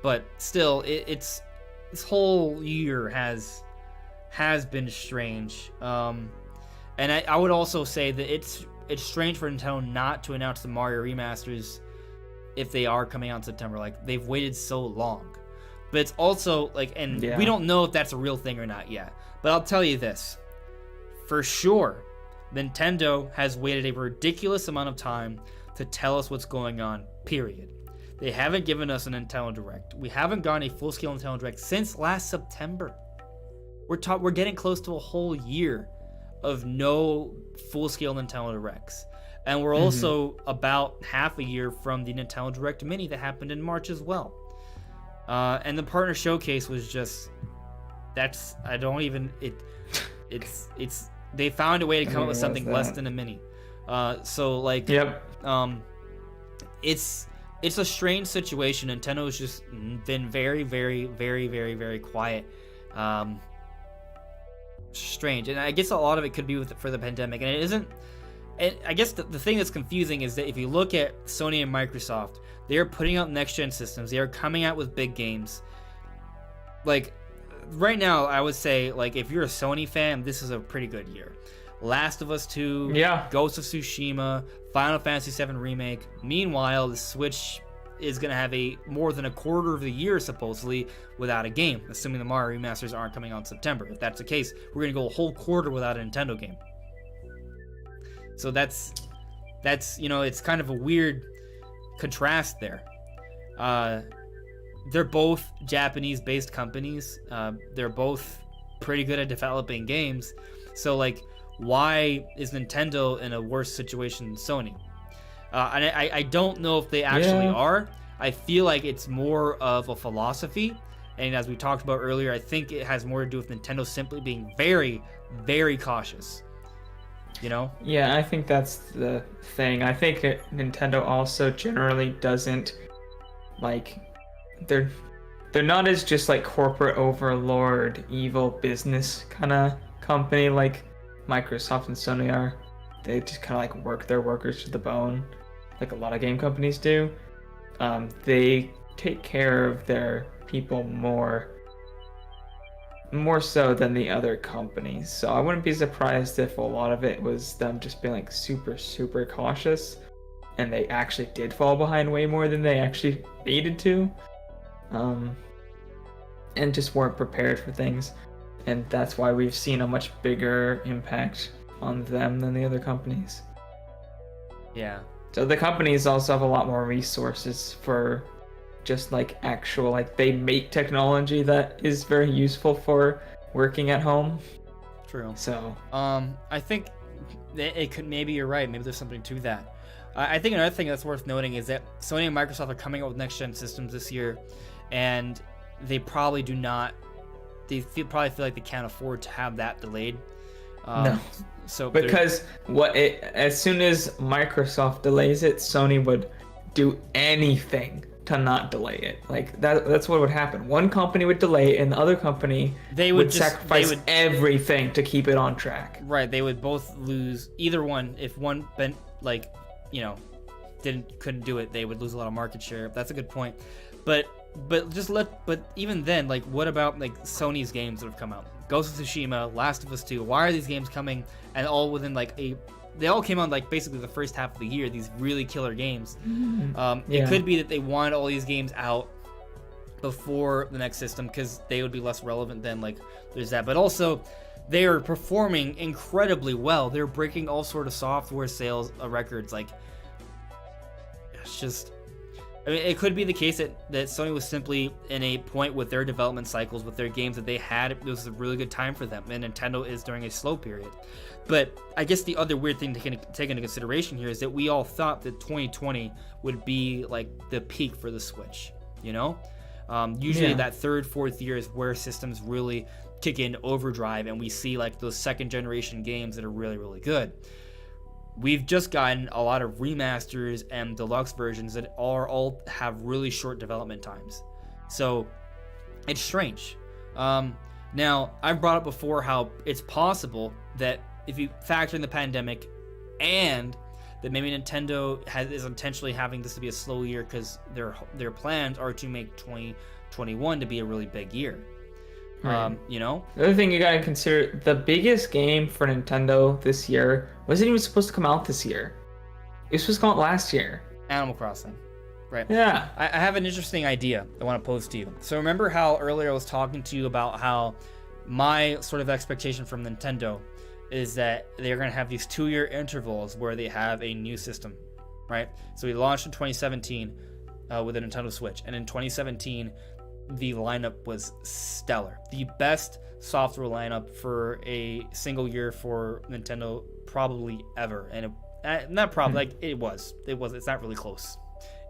Speaker 1: but still, it's this whole year has been strange. And I would also say that it's strange for Nintendo not to announce the Mario remasters if they are coming out in September. Like, they've waited so long. But it's also like, and we don't know if that's a real thing or not yet. But I'll tell you this. For sure, Nintendo has waited a ridiculous amount of time to tell us what's going on, period. They haven't given us a Nintendo Direct. We haven't gotten a full-scale Nintendo Direct since last September. We're getting close to a whole year of no full-scale Nintendo Directs. And we're also about half a year from the Nintendo Direct Mini that happened in March as well. And the partner showcase was just, it's They found a way to come up with something less than a mini. So like,
Speaker 2: yep.
Speaker 1: It's a strange situation. Nintendo's just been very, very, very, very, very quiet. Strange, and I guess a lot of it could be for the pandemic, and it isn't. And I guess the thing that's confusing is that if you look at Sony and Microsoft, they are putting out next-gen systems. They are coming out with big games. Like, right now, I would say, like, if you're a Sony fan, this is a pretty good year. Last of Us 2, Ghost of Tsushima, Final Fantasy VII Remake. Meanwhile, the Switch is going to have more than a quarter of the year, supposedly, without a game, assuming the Mario remasters aren't coming out in September. If that's the case, we're going to go a whole quarter without a Nintendo game. So that's it's kind of a weird contrast there. They're both Japanese-based companies. They're both pretty good at developing games. So, like, why is Nintendo in a worse situation than Sony? And I don't know if they actually are. I feel like it's more of a philosophy. And as we talked about earlier, I think it has more to do with Nintendo simply being very, very cautious. You know?
Speaker 2: Yeah, I think that's the thing. I think Nintendo also generally doesn't, like, they're not as just like corporate overlord, evil business kind of company like Microsoft and Sony are. They just kind of like work their workers to the bone, like a lot of game companies do. They take care of their people more so than the other companies. So I wouldn't be surprised if a lot of it was them just being like super, super cautious, and they actually did fall behind way more than they actually needed to, and just weren't prepared for things. And that's why we've seen a much bigger impact on them than the other companies.
Speaker 1: Yeah.
Speaker 2: So the companies also have a lot more resources for just like actual, like, they make technology that is very useful for working at home.
Speaker 1: True.
Speaker 2: So
Speaker 1: I think it could, maybe you're right, maybe there's something to that. I think another thing that's worth noting is that Sony and Microsoft are coming out with next gen systems this year, and they probably probably feel like they can't afford to have that delayed.
Speaker 2: No.
Speaker 1: So
Speaker 2: because as soon as Microsoft delays it, Sony would do anything to not delay it. Like that's what would happen. One company would delay it, and the other company would sacrifice everything to keep it on track.
Speaker 1: Right, they would both lose. Either one, if one bent, like, couldn't do it, they would lose a lot of market share. That's a good point. But even then, like, what about like Sony's games that have come out? Ghost of Tsushima, Last of Us 2. Why are these games coming and all within like they all came out like basically the first half of the year, these really killer games. It could be that they want all these games out before the next system because they would be less relevant then, like, there's that. But also, they are performing incredibly well. They're breaking all sort of software sales records. Like, it's just, I mean, it could be the case that Sony was simply in a point with their development cycles, with their games that they had. It was a really good time for them, and Nintendo is during a slow period. But I guess the other weird thing to take into consideration here is that we all thought that 2020 would be like the peak for the Switch, Usually that third, fourth year is where systems really kick in overdrive, and we see like those second generation games that are really, really good. We've just gotten a lot of remasters and deluxe versions that all have really short development times. So it's strange. Now, I've brought up before how it's possible that if you factor in the pandemic and that maybe Nintendo is intentionally having this to be a slow year because their plans are to make 2021 to be a really big year.
Speaker 2: Right. The other thing you gotta consider, the biggest game for Nintendo this year wasn't even supposed to come out this year. It was supposed to come out last year.
Speaker 1: Animal Crossing. Right.
Speaker 2: Yeah. I
Speaker 1: have an interesting idea I want to pose to you. So remember how earlier I was talking to you about how my sort of expectation from Nintendo is that they're going to have these 2-year intervals where they have a new system, right? So we launched in 2017 with the Nintendo Switch, and in 2017 the lineup was stellar. The best software lineup for a single year for Nintendo probably ever. And it's not really close.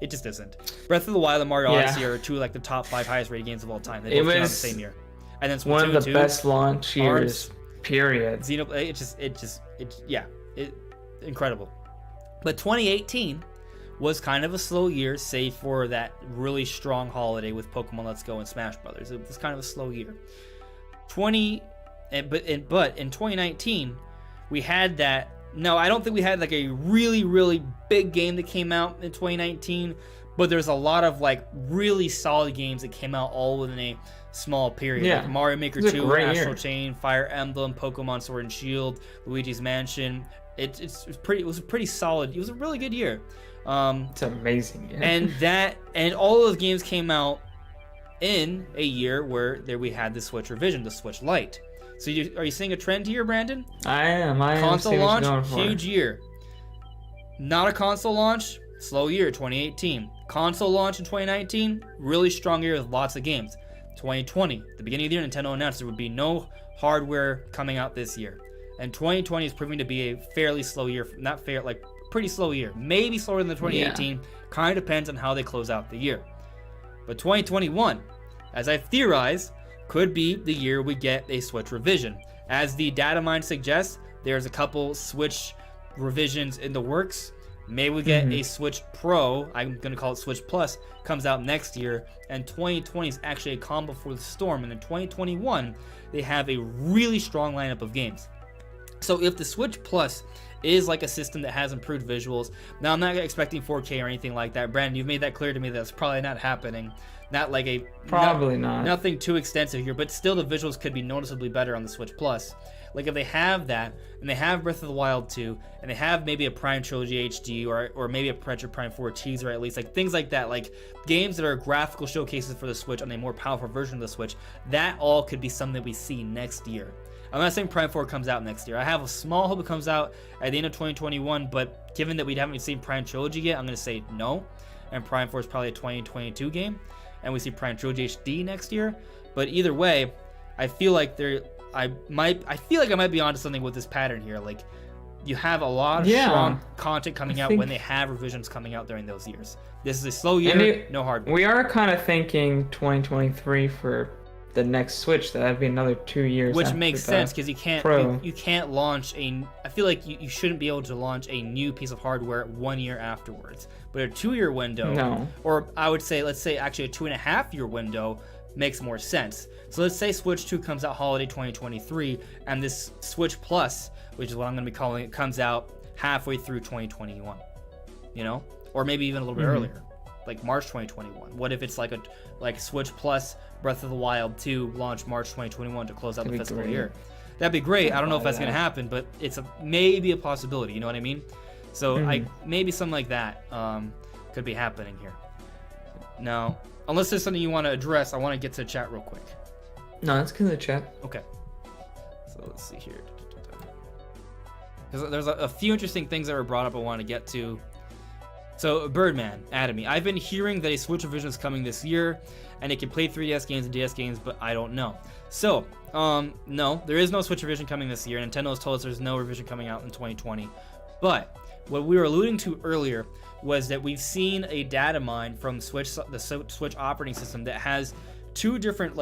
Speaker 1: It just isn't. Breath of the Wild and Mario Odyssey are two like the top 5 highest rated games of all time. They both came out the same year. And then
Speaker 2: one of the best launch years Period.
Speaker 1: Incredible. But 2018 was kind of a slow year, save for that really strong holiday with Pokemon Let's Go and Smash Brothers. It was kind of a slow year. But in 2019, we had that. No, I don't think we had like a really, really big game that came out in 2019, but there's a lot of like really solid games that came out all within a small period.
Speaker 2: Yeah.
Speaker 1: Like Mario Maker 2, Astral Chain, Fire Emblem, Pokemon Sword and Shield, Luigi's Mansion. It was a pretty solid. It was a really good year.
Speaker 2: It's amazing. Yeah.
Speaker 1: And all those games came out in a year where we had the Switch revision, the Switch Lite. So are you seeing a trend here, Brandon?
Speaker 2: I am.
Speaker 1: Console launch, huge year. Not a console launch, slow year, 2018. Console launch in 2019, really strong year with lots of games. 2020, the beginning of the year, Nintendo announced there would be no hardware coming out this year. And 2020 is proving to be a fairly slow year. Pretty slow year. Maybe slower than the 2018. Kind of depends on how they close out the year. But 2021, as I've theorized, could be the year we get a Switch revision. As the data mine suggests, there's a couple Switch revisions in the works. Maybe we get a Switch Pro, I'm going to call it Switch Plus, comes out next year. And 2020 is actually a calm before the storm. And in 2021, they have a really strong lineup of games. So if the Switch Plus is like a system that has improved visuals, now I'm not expecting 4K or anything like that. Brandon, you've made that clear to me that's probably not happening. Not nothing too extensive here, but still the visuals could be noticeably better on the Switch Plus. Like if they have that, and they have Breath of the Wild 2, and they have maybe a Prime Trilogy HD, or maybe a Metroid Prime 4 teaser at least, like things like that, like games that are graphical showcases for the Switch on a more powerful version of the Switch, that all could be something that we see next year. I'm not saying Prime 4 comes out next year. I have a small hope it comes out at the end of 2021, but given that we haven't seen Prime Trilogy yet, I'm going to say no. And Prime 4 is probably a 2022 game, and we see Prime Trilogy HD next year. But either way, I feel like I might be onto something with this pattern here. Like, you have a lot of strong content coming out when they have revisions coming out during those years. This is a slow year, no hardware.
Speaker 2: We are kind of thinking 2023 for the next Switch. That'd be another 2 years.
Speaker 1: Which makes sense because you can't launch I feel like you shouldn't be able to launch a new piece of hardware 1 year afterwards. But a 2 year window, or I would say, let's say actually a 2.5 year window makes more sense. So let's say Switch 2 comes out holiday 2023, and this Switch Plus, which is what I'm going to be calling it, comes out halfway through 2021. You know, or maybe even a little bit earlier, like March 2021. What if it's like Switch Plus Breath of the Wild 2 launch March 2021 to close out the fiscal year? That'd be great. I don't know if that's going to happen, but it's maybe a possibility. You know what I mean? So maybe something like that could be happening here. Now, unless there's something you want to address, I want to get to the chat real quick.
Speaker 2: No, that's good to chat.
Speaker 1: Okay. So let's see here. Because there's a few interesting things that were brought up I want to get to. So, Birdman, Atomy. I've been hearing that a Switch revision is coming this year, and it can play 3DS games and DS games, but I don't know. So, no, there is no Switch revision coming this year. Nintendo has told us there's no revision coming out in 2020. But what we were alluding to earlier was that we've seen a data mine from the Switch operating system that has two different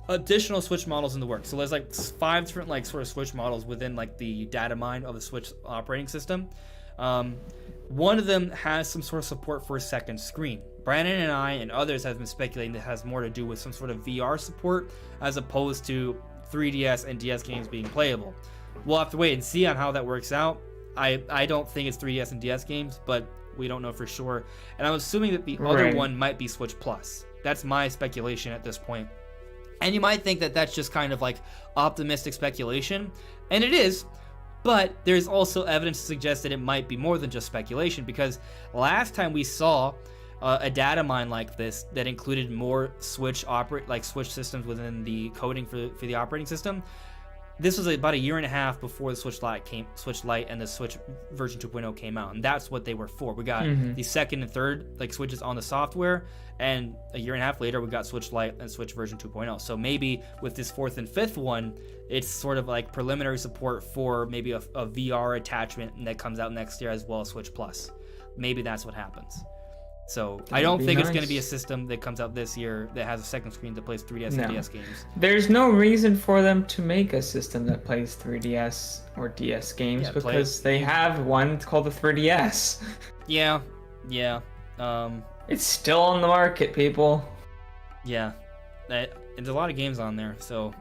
Speaker 1: additional Switch models in the works. So there's 5 different sort of Switch models within the data mine of the Switch operating system. One of them has some sort of support for a second screen. Brandon and I and others have been speculating that has more to do with some sort of VR support as opposed to 3DS and DS games being playable. We'll have to wait and see on how that works out. I don't think it's 3DS and DS games, but we don't know for sure. And I'm assuming that the other one might be Switch Plus. That's my speculation at this point. And you might think that that's just kind of optimistic speculation, and it is. But there's also evidence to suggest that it might be more than just speculation, because last time we saw a data mine like this that included more Switch systems within the coding for the operating system, this was about 1.5 years before the Switch Lite and the Switch version 2.0 came out, and that's what they were for. We got the second and third Switches on the software, and 1.5 years later we got Switch Lite and Switch version 2.0. So maybe with this 4th and 5th one, it's sort of preliminary support for maybe a VR attachment that comes out next year as well as Switch Plus. Maybe that's what happens. So I don't think it's going to be a system that comes out this year that has a second screen that plays 3DS and DS games.
Speaker 2: There's no reason for them to make a system that plays 3DS or DS games because they have one called the 3DS.
Speaker 1: Yeah.
Speaker 2: It's still on the market, people.
Speaker 1: Yeah. There's a lot of games on there, so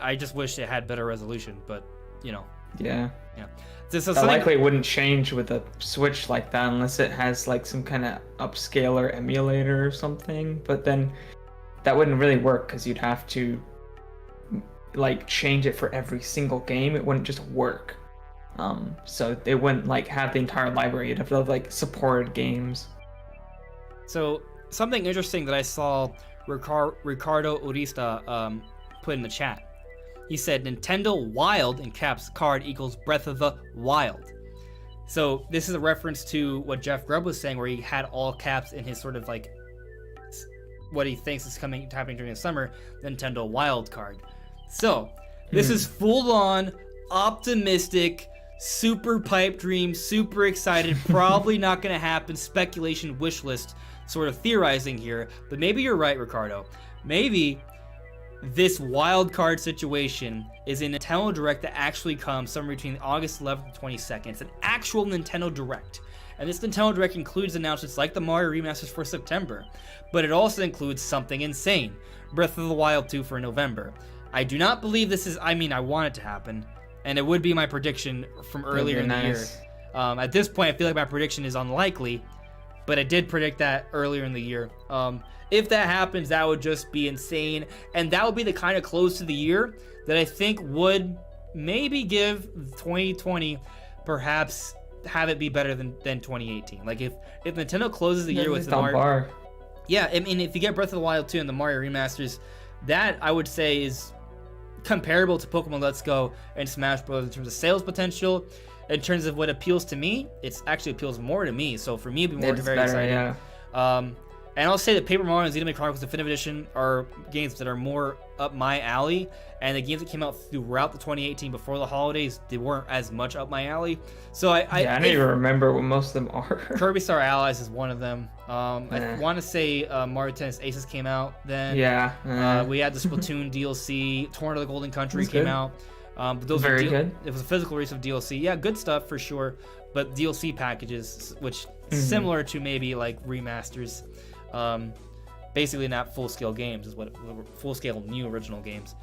Speaker 1: I just wish it had better resolution, but,
Speaker 2: Yeah.
Speaker 1: So
Speaker 2: that likely wouldn't change with a Switch like that unless it has like some kind of upscaler emulator or something. But then that wouldn't really work because you'd have to like change it for every single game. It wouldn't just work. So they wouldn't like have the entire library. You'd have to have like supported games.
Speaker 1: So something interesting that I saw Ricardo Urista put in the chat. He said Nintendo Wild in caps card equals Breath of the Wild. So this is a reference to what Jeff Grubb was saying, where he had all caps in his sort of like what he thinks is happening during the summer, Nintendo Wild card. So this is full on optimistic, super pipe dream, super excited, probably not going to happen, speculation, wish list, sort of theorizing here. But maybe you're right, Ricardo. Maybe this wild card situation is a Nintendo Direct that actually comes somewhere between August 11th and 22nd. It's an actual Nintendo Direct. And this Nintendo Direct includes announcements like the Mario remasters for September, but it also includes something insane, Breath of the Wild 2 for November. I do not believe this is, I want it to happen, and it would be my prediction from earlier in the year. At this point, I feel like my prediction is unlikely, but I did predict that earlier in the year. If that happens, that would just be insane, and that would be the kind of close to the year that I think would maybe give 2020 perhaps have it be better than 2018. Like if Nintendo closes the year with the Mario, yeah, I mean if you get Breath of the Wild 2 and the Mario remasters, that I would say is comparable to Pokemon Let's Go and Smash Bros. In terms of sales potential. In terms of what appeals to me, it actually appeals more to me. So for me, it'd be very exciting. Yeah. And I'll say that Paper Mario and Xenoblade Chronicles Definitive Edition are games that are more up my alley, and the games that came out throughout the 2018 before the holidays, they weren't as much up my alley. So I
Speaker 2: don't even remember what most of them are.
Speaker 1: Kirby Star Allies is one of them. I want to say Mario Tennis Aces came out then.
Speaker 2: Yeah.
Speaker 1: We had the Splatoon DLC. Torn to the Golden Country came out. But those
Speaker 2: very good.
Speaker 1: It was a physical release of DLC. Yeah, good stuff for sure. But DLC packages, which similar to maybe like remasters. Basically not full-scale games is what full-scale new original games.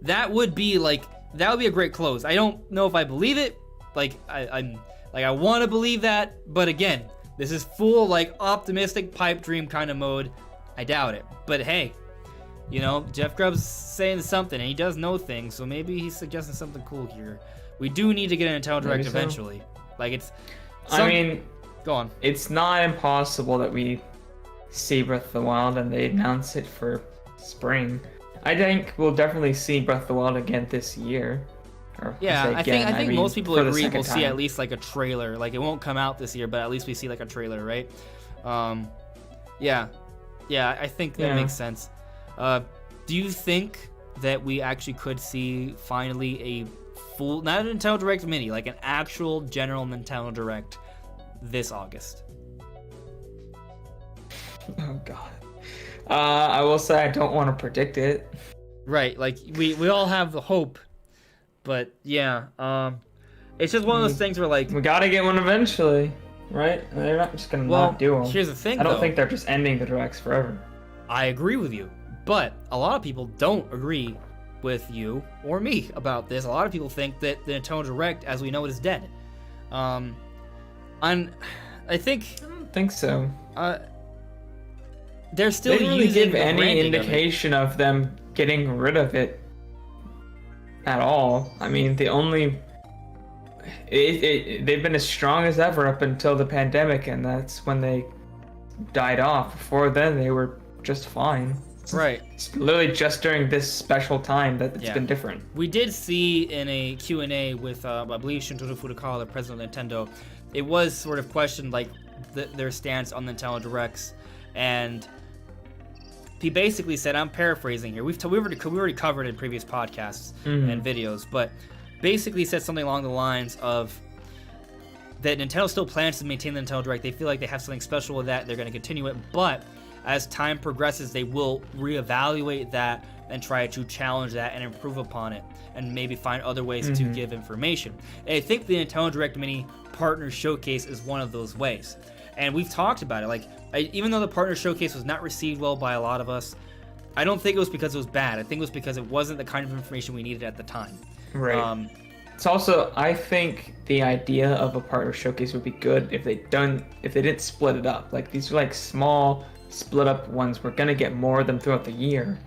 Speaker 1: That would be a great close. I don't know if I believe it. I want to believe that, but again, this is full like optimistic pipe dream kind of mode. I doubt it. But hey, Jeff Grubb's saying something and he does know things, so maybe he's suggesting something cool here. We do need to get a Nintendo Direct eventually. Go on.
Speaker 2: It's not impossible that we see Breath of the Wild and they announce it for spring. I think we'll definitely see Breath of the Wild again this year.
Speaker 1: I think most people agree we'll see at least like a trailer. Like it won't come out this year, but at least we see like a trailer, right? Yeah, I think that makes sense. Do you think that we actually could see finally a full, not a Nintendo Direct Mini, like an actual general Nintendo Direct this August?
Speaker 2: Oh god. I will say I don't want to predict it.
Speaker 1: Right, like we all have the hope, but yeah, it's just one of those things where like
Speaker 2: we gotta get one eventually, right? They're not just gonna not do them.
Speaker 1: Here's the thing,
Speaker 2: I don't think they're just ending the Directs forever.
Speaker 1: I agree with you, but a lot of people don't agree with you or me about this. A lot of people think that the Nintendo Direct, as we know it, is dead. I don't
Speaker 2: think so.
Speaker 1: They're still
Speaker 2: they didn't really
Speaker 1: using
Speaker 2: give any indication of them getting rid of it at all. I mean, they've been as strong as ever up until the pandemic, and that's when they died off. Before then, they were just fine.
Speaker 1: Right.
Speaker 2: It's literally just during this special time that it's been different.
Speaker 1: We did see in a Q&A with, I believe, Shintaro Furukawa, the president of Nintendo, it was sort of questioned like their stance on Nintendo Directs, and he basically said, I'm paraphrasing here, we already covered it in previous podcasts and videos, but basically said something along the lines of that Nintendo still plans to maintain the Nintendo Direct. They feel like they have something special with that. They're going to continue it, but as time progresses, they will reevaluate that and try to challenge that and improve upon it, and maybe find other ways to give information. And I think the Nintendo Direct Mini Partner Showcase is one of those ways. And we've talked about it. Like, even though the Partner Showcase was not received well by a lot of us, I don't think it was because it was bad. I think it was because it wasn't the kind of information we needed at the time.
Speaker 2: Right. It's also, I think the idea of a Partner Showcase would be good if they didn't split it up. Like, these are like small split up ones. We're gonna get more of them throughout the year.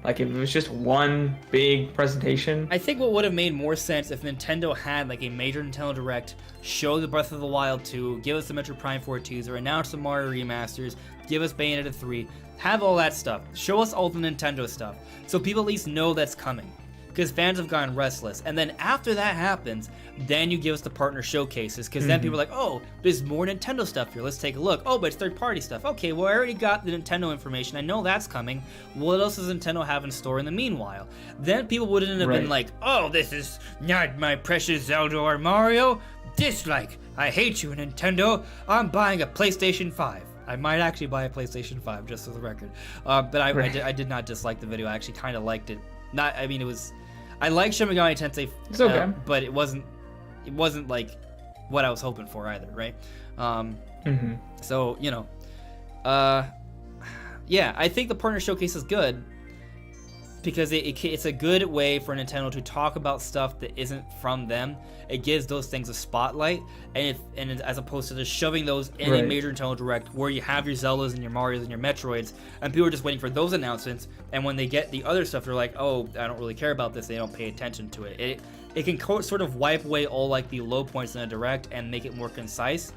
Speaker 2: Like, if it was just one big presentation.
Speaker 1: I think what would have made more sense if Nintendo had like a major Nintendo Direct, show the Breath of the Wild 2, give us the Metroid Prime 4 teaser, announce the Mario remasters, give us Bayonetta 3, have all that stuff, show us all the Nintendo stuff, so people at least know that's coming. Because fans have gotten restless. And then after that happens, then you give us the partner showcases. Because then people are like, oh, there's more Nintendo stuff here. Let's take a look. Oh, but it's third-party stuff. Okay, well, I already got the Nintendo information. I know that's coming. What else does Nintendo have in store in the meanwhile? Then people wouldn't have been like, oh, this is not my precious Zelda or Mario. Dislike. I hate you, Nintendo. I'm buying a PlayStation 5. I might actually buy a PlayStation 5, just for the record. But I did not dislike the video. I actually kind of liked it. I like Shin Megami Tensei,
Speaker 2: it's okay.
Speaker 1: But it wasn't like what I was hoping for either, right? So, you know, yeah, I think the partner showcase is good because it's a good way for Nintendo to talk about stuff that isn't from them. It gives those things a spotlight, and as opposed to just shoving those in a major Nintendo Direct where you have your Zeldas and your Marios and your Metroids, and people are just waiting for those announcements, and when they get the other stuff, they're like, oh, I don't really care about this, they don't pay attention to it. It can sort of wipe away all like the low points in a Direct and make it more concise.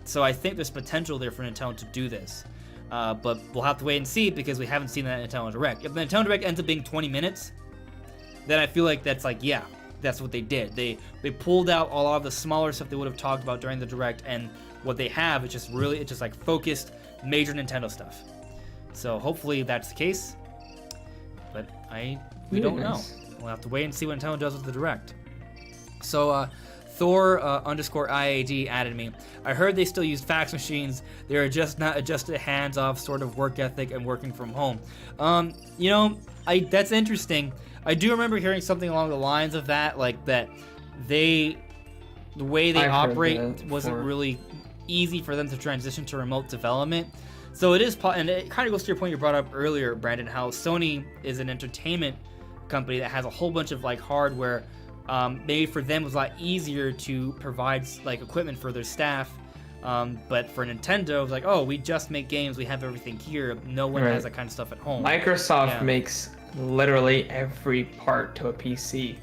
Speaker 1: So I think there's potential there for Nintendo to do this. But we'll have to wait and see because we haven't seen that Nintendo Direct. If the Nintendo Direct ends up being 20 minutes, then I feel like that's like, yeah, that's what they did. They pulled out a lot of the smaller stuff they would have talked about during the Direct, and what they have is just like focused major Nintendo stuff. So hopefully that's the case, but we don't know. We'll have to wait and see what Nintendo does with the Direct. So Thor_IAD added me. I heard they still use fax machines. They are just not adjusted hands-off sort of work ethic and working from home. You know, that's interesting. I do remember hearing something along the lines of that, like that the way they operate wasn't really easy for them to transition to remote development. So it is, and it kind of goes to your point you brought up earlier, Brandon, how Sony is an entertainment company that has a whole bunch of like hardware. Maybe for them it was a lot easier to provide like equipment for their staff, but for Nintendo it was like, oh, we just make games, we have everything here, no one has that kind of stuff at home.
Speaker 2: Microsoft makes literally every part to a PC,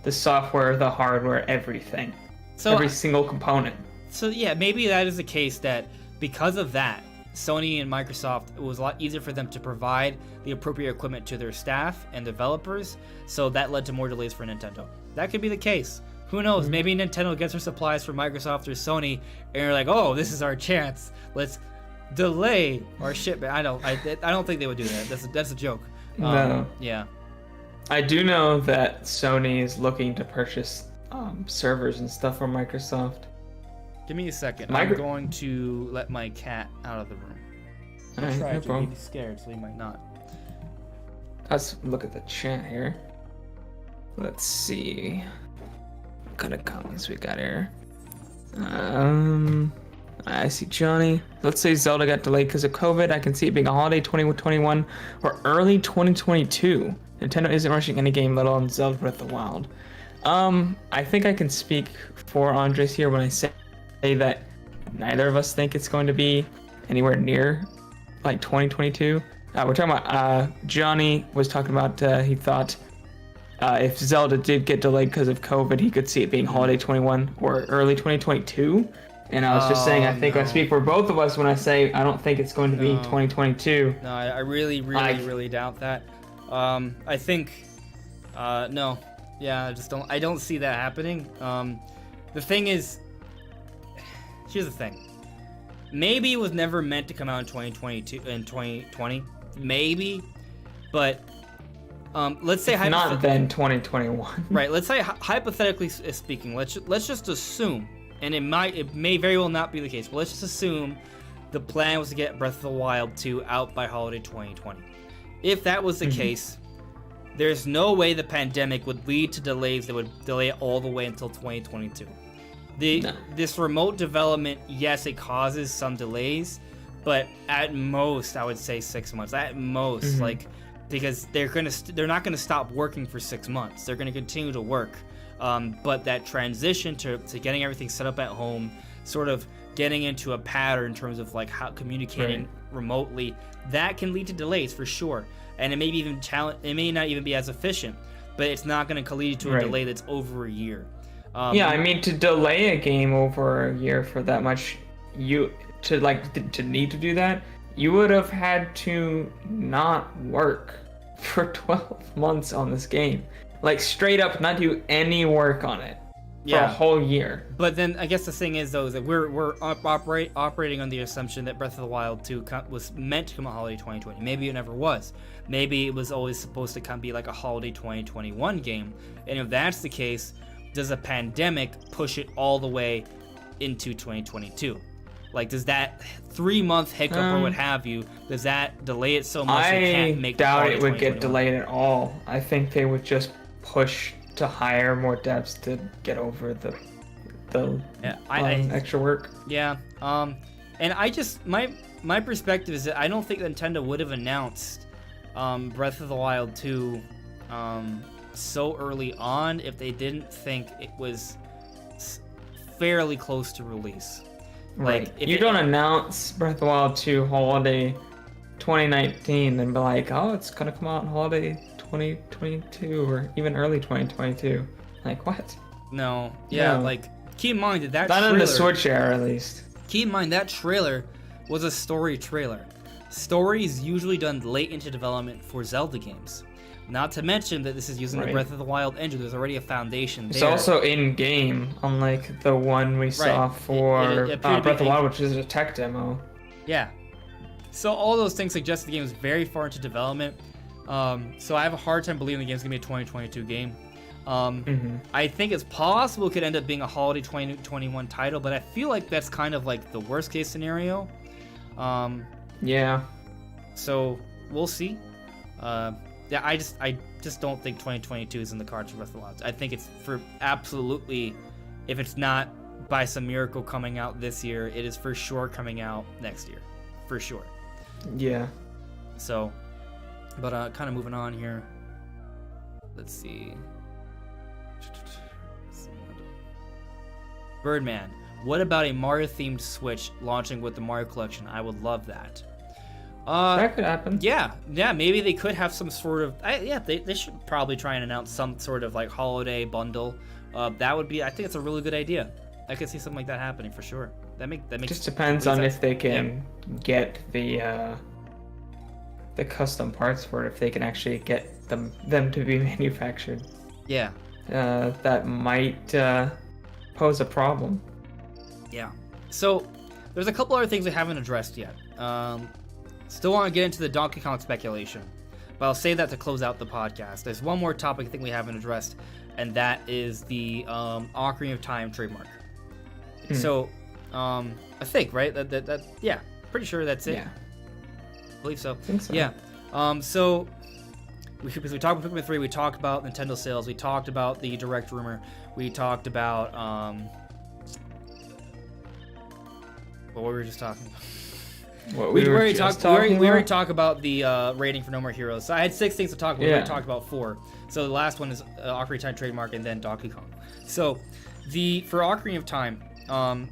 Speaker 2: the software, the hardware, everything, so every single component. So
Speaker 1: yeah, maybe that is the case, that because of that, Sony and Microsoft, it was a lot easier for them to provide the appropriate equipment to their staff and developers, so that led to more delays for Nintendo. That could be the case. Who knows? Maybe Nintendo gets their supplies from Microsoft or Sony, and they're like, "Oh, this is our chance. Let's delay our shipment." I don't think they would do that. That's a joke.
Speaker 2: No.
Speaker 1: Yeah.
Speaker 2: I do know that Sony is looking to purchase servers and stuff from Microsoft.
Speaker 1: Give me a second. I'm going to let my cat out of the room. I'm trying to be scared, so he might not.
Speaker 2: Let's look at the chat here. Let's see. What kind of comments we got here? I see Johnny. Let's say Zelda got delayed because of COVID. I can see it being a holiday 2021 or early 2022. Nintendo isn't rushing any game, let alone Zelda Breath of the Wild. I think I can speak for Andres here when I say that neither of us think it's going to be anywhere near like 2022. We're talking about Johnny was talking about he thought if Zelda did get delayed because of COVID, he could see it being holiday 21 or early 2022. And I was just saying, I think I speak for both of us when I say I don't think it's going to be 2022.
Speaker 1: No, I really doubt that. I think no. Yeah, I don't see that happening. The thing is, here's the thing. Maybe it was never meant to come out in 2020. Maybe, but let's say
Speaker 2: not then 2021.
Speaker 1: Right. Let's say hypothetically speaking, let's just assume, and it may very well not be the case, but let's just assume the plan was to get Breath of the Wild 2 out by holiday 2020. If that was the case, there's no way the pandemic would lead to delays that would delay it all the way until 2022. This remote development, yes, it causes some delays, but at most, I would say 6 months. At most, because they're not gonna stop working for 6 months. They're gonna continue to work, but that transition to getting everything set up at home, sort of getting into a pattern in terms of like how communicating remotely, that can lead to delays for sure. And it may be even it may not even be as efficient, but it's not going to lead to a delay that's over a year.
Speaker 2: I mean, to delay a game over a year for that much, to need to do that, you would have had to not work for 12 months on this game, like straight up not do any work on it for a whole year.
Speaker 1: But then I guess the thing is though, is that we're operating on the assumption that Breath of the Wild 2 was meant to come out holiday 2020. Maybe it never was. Maybe it was always supposed to be like a holiday 2021 game. And if that's the case, does a pandemic push it all the way into 2022? Like, does that 3-month hiccup or what have you, does that delay it so much it can't make the
Speaker 2: doubt it would get delayed at all. I think they would just push to hire more devs to get over the extra work.
Speaker 1: Yeah. And I just my perspective is that I don't think Nintendo would have announced Breath of the Wild 2 so early on if they didn't think it was fairly close to release.
Speaker 2: Right. Like, you don't announce Breath of the Wild 2 holiday 2019 and be like, oh, it's gonna come out in holiday 2022 or even early 2022. Like, what?
Speaker 1: No. Yeah, like, keep in mind that
Speaker 2: not
Speaker 1: trailer,
Speaker 2: in the Switch era, at least.
Speaker 1: Keep in mind that trailer was a story trailer. Story is usually done late into development for Zelda games. Not to mention that this is using the Breath of the Wild engine. There's already a foundation there.
Speaker 2: It's also in-game, unlike the one we saw for Breath of the Wild, which is a tech demo.
Speaker 1: Yeah. So all those things suggest the game is very far into development. So I have a hard time believing the game's going to be a 2022 game. I think it's possible it could end up being a holiday 2021 title, but I feel like that's kind of like the worst case scenario.
Speaker 2: Yeah.
Speaker 1: So we'll see. Yeah, I just don't think 2022 is in the cards for Breath of the Wild. I think it's for absolutely, if it's not by some miracle coming out this year, it is for sure coming out next year. For sure.
Speaker 2: Yeah.
Speaker 1: So, but kind of moving on here. Let's see. Birdman. What about a Mario-themed Switch launching with the Mario Collection? I would love that.
Speaker 2: That could happen.
Speaker 1: Yeah, maybe they could have some sort of. They should probably try and announce some sort of like holiday bundle. That would be. I think it's a really good idea. I could see something like that happening for sure. That makes.
Speaker 2: Just depends on if they can get the custom parts for it. If they can actually get them to be manufactured.
Speaker 1: Yeah.
Speaker 2: That might pose a problem.
Speaker 1: Yeah. So there's a couple other things we haven't addressed yet. Still want to get into the Donkey Kong speculation, but I'll save that to close out the podcast. There's one more topic I think we haven't addressed, and that is the Ocarina of Time trademark. So, I think, right? That yeah, pretty sure that's it.
Speaker 2: Yeah.
Speaker 1: I believe so.
Speaker 2: I think so.
Speaker 1: Yeah. So, because we talked about Pikmin 3, we talked about Nintendo sales, we talked about the Direct rumor, we talked about what were we just talking about? We already talked about the rating for No More Heroes. So I had 6 things to talk about. We already talked about 4. So the last one is Ocarina of Time trademark and then Donkey Kong. So for Ocarina of Time,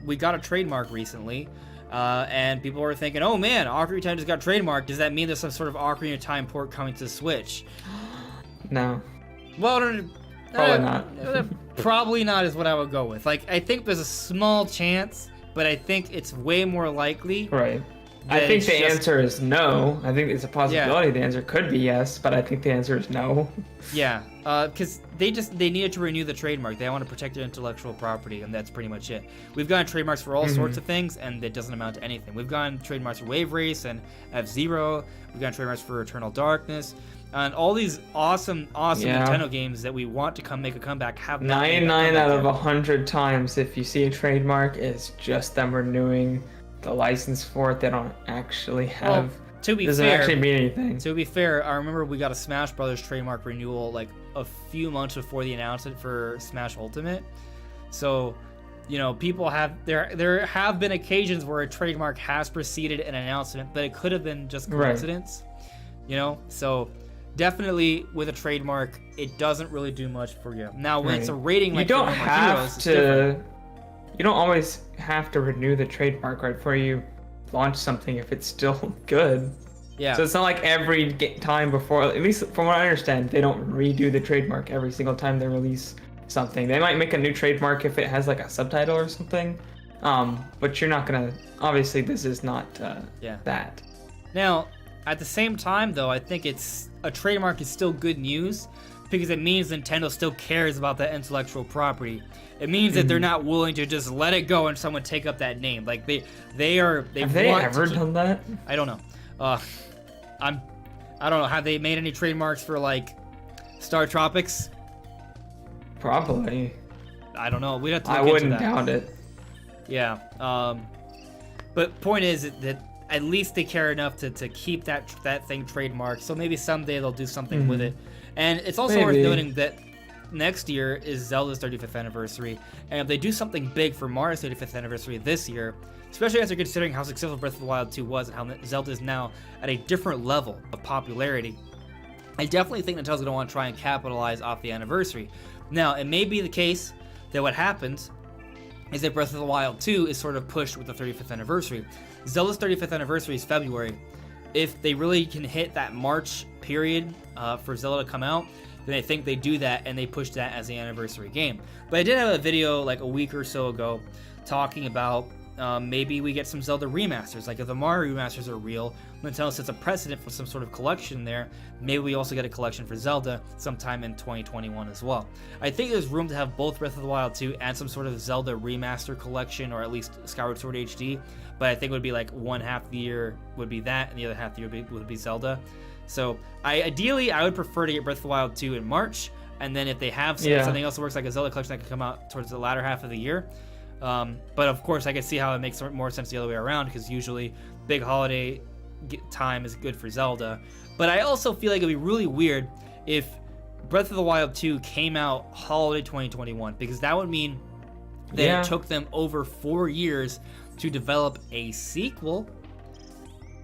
Speaker 1: we got a trademark recently, and people were thinking, oh man, Ocarina of Time just got trademarked. Does that mean there's some sort of Ocarina of Time port coming to Switch?
Speaker 2: No.
Speaker 1: Well,
Speaker 2: probably not.
Speaker 1: Probably not is what I would go with. Like, I think there's a small chance, but I think it's way more likely.
Speaker 2: Right. I think the answer is no. I think it's a possibility. The answer could be yes, but I think the answer is no.
Speaker 1: Yeah, because they needed to renew the trademark. They want to protect their intellectual property, and that's pretty much it. We've gotten trademarks for all sorts of things, and it doesn't amount to anything. We've gotten trademarks for Wave Race and F-Zero. We've gotten trademarks for Eternal Darkness. And all these awesome
Speaker 2: Yeah.
Speaker 1: Nintendo games that we want to make a comeback have not made a
Speaker 2: 99
Speaker 1: comeback
Speaker 2: out of
Speaker 1: yet.
Speaker 2: 100 times, if you see a trademark, it's just them renewing the license for it. They don't actually have.
Speaker 1: Well, to be
Speaker 2: doesn't
Speaker 1: fair,
Speaker 2: actually mean anything.
Speaker 1: To be fair, I remember we got a Smash Brothers trademark renewal like a few months before the announcement for Smash Ultimate. So, you know, people have there have been occasions where a trademark has preceded an announcement, but it could have been just coincidence. Right. You know, so definitely with a trademark, it doesn't really do much for you. Now, when it's a rating like
Speaker 2: you don't have
Speaker 1: Heroes,
Speaker 2: to. You don't always have to renew the trademark right before you launch something if it's still good.
Speaker 1: Yeah.
Speaker 2: So it's not like every time before, at least from what I understand, they don't redo the trademark every single time they release something. They might make a new trademark if it has like a subtitle or something. But you're not gonna. Obviously, this is not that.
Speaker 1: Now, at the same time, though, I think a trademark is still good news because it means Nintendo still cares about that intellectual property. It means that they're not willing to just let it go and someone take up that name. Like they
Speaker 2: Have they ever done that?
Speaker 1: I don't know. I don't know. Have they made any trademarks for like Star Tropics?
Speaker 2: Probably.
Speaker 1: I don't know. We'd have to look
Speaker 2: I
Speaker 1: into
Speaker 2: wouldn't
Speaker 1: that.
Speaker 2: doubt it.
Speaker 1: Yeah. But point is that at least they care enough to keep that thing trademarked. So maybe someday they'll do something with it. And it's also worth noting that next year is Zelda's 35th anniversary, and if they do something big for Mario's 35th anniversary this year, especially after considering how successful Breath of the Wild 2 was and how Zelda is now at a different level of popularity, I definitely think Nintendo's going to want to try and capitalize off the anniversary. Now, it may be the case that what happens is that Breath of the Wild 2 is sort of pushed with the 35th anniversary. Zelda's 35th anniversary is February. If they really can hit that March period for Zelda to come out, then I think they do that and they push that as the anniversary game. But I did have a video like a week or so ago talking about maybe we get some Zelda remasters. Like if the Mario remasters are real, Nintendo sets a precedent for some sort of collection there. Maybe we also get a collection for Zelda sometime in 2021 as well. I think there's room to have both Breath of the Wild 2 and some sort of Zelda remaster collection, or at least Skyward Sword HD. But I think it would be like one half the year would be that, and the other half the year would be Zelda. So ideally, I would prefer to get Breath of the Wild 2 in March, and then if they have something else that works like a Zelda collection that could come out towards the latter half of the year. But of course, I can see how it makes more sense the other way around, because usually big holiday time is good for Zelda. But I also feel like it'd be really weird if Breath of the Wild 2 came out holiday 2021, because that would mean that it took them over 4 years to develop a sequel.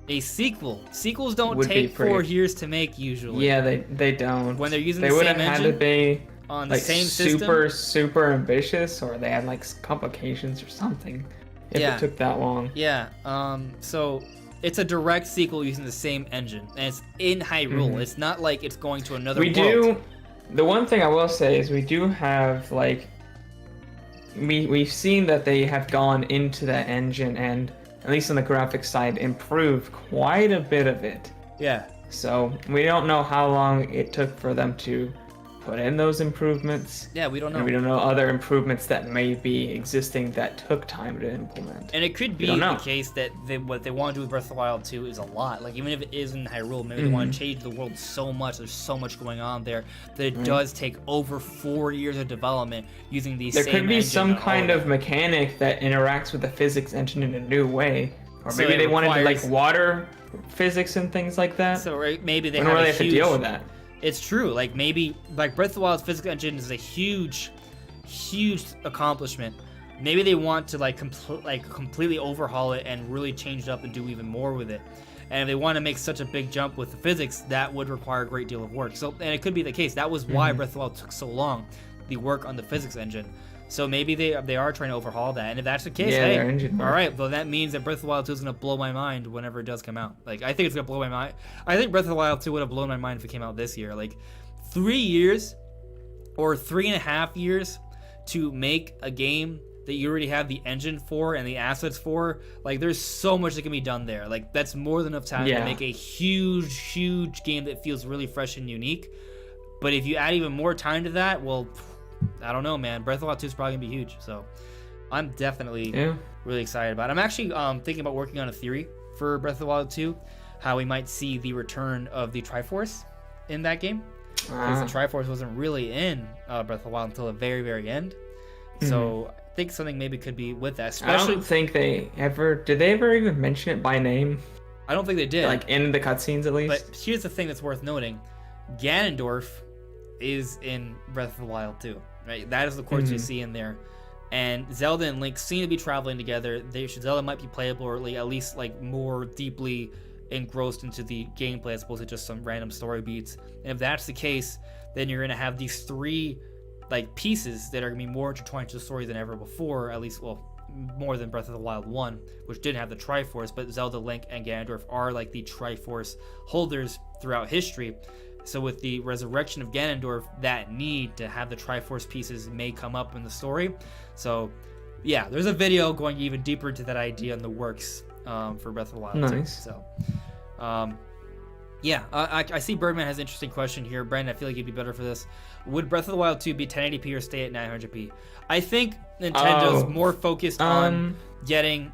Speaker 1: Sequels don't take 4 years to make usually.
Speaker 2: Yeah, they don't.
Speaker 1: When they're using
Speaker 2: the same engine. They would have had to be
Speaker 1: on the
Speaker 2: like
Speaker 1: same
Speaker 2: super ambitious, or they had like complications or something if it took that long.
Speaker 1: Yeah. So it's a direct sequel using the same engine, and it's in Hyrule. It's not like it's going to another world.
Speaker 2: The one thing I will say is we do have like we've seen that they have gone into that engine and, at least on the graphics side, improved quite a bit of it.
Speaker 1: Yeah.
Speaker 2: So we don't know how long it took for them to put in those improvements.
Speaker 1: Yeah, we don't know.
Speaker 2: And we don't know other improvements that may be existing that took time to implement.
Speaker 1: And it could be the case that what they want to do with Breath of the Wild 2 is a lot. Like, even if it is in Hyrule, maybe they want to change the world so much, there's so much going on there, that it does take over 4 years of development using these same
Speaker 2: There could be some kind of
Speaker 1: them.
Speaker 2: Mechanic that interacts with the physics engine in a new way. Or maybe they wanted to, like, water physics and things like that.
Speaker 1: So maybe they
Speaker 2: have to deal with that.
Speaker 1: It's true. Like, maybe like Breath of the Wild's physics engine is a huge accomplishment. Maybe they want to completely overhaul it and really change it up and do even more with it. And if they want to make such a big jump with the physics, that would require a great deal of work. So, and it could be the case. That was why Breath of the Wild took so long, the work on the physics engine. So maybe they are trying to overhaul that. And if that's the case, hey, all right, well, that means that Breath of the Wild 2 is going to blow my mind whenever it does come out. Like, I think it's going to blow my mind. I think Breath of the Wild 2 would have blown my mind if it came out this year. Like, 3 years or 3.5 years to make a game that you already have the engine for and the assets for. Like, there's so much that can be done there. Like, that's more than enough time to make a huge game that feels really fresh and unique. But if you add even more time to that, well, I don't know, man. Breath of the Wild 2 is probably going to be huge. So I'm definitely really excited about it. I'm actually thinking about working on a theory for Breath of the Wild 2, how we might see the return of the Triforce in that game, because the Triforce wasn't really in Breath of the Wild until the very, very end. So I think something maybe could be with that. Especially,
Speaker 2: I don't think did they ever even mention it by name?
Speaker 1: I don't think they did.
Speaker 2: Like in the cutscenes at least.
Speaker 1: But here's the thing that's worth noting. Ganondorf is in Breath of the Wild too, right? That is the course you see in there. And Zelda and Link seem to be traveling together. Zelda might be playable, or at least like more deeply engrossed into the gameplay as opposed to just some random story beats. And if that's the case, then you're gonna have these three like pieces that are gonna be more intertwined to the story than ever before. At least, well, more than Breath of the Wild 1, which didn't have the Triforce, but Zelda, Link, and Ganondorf are like the Triforce holders throughout history. So with the resurrection of Ganondorf, that need to have the Triforce pieces may come up in the story. So yeah, there's a video going even deeper into that idea in the works for Breath of the Wild.
Speaker 2: Nice.
Speaker 1: Too. So yeah, I see Birdman has an interesting question here. Brandon, I feel like you'd be better for this. Would Breath of the Wild 2 be 1080p or stay at 900p? I think Nintendo's more focused on getting...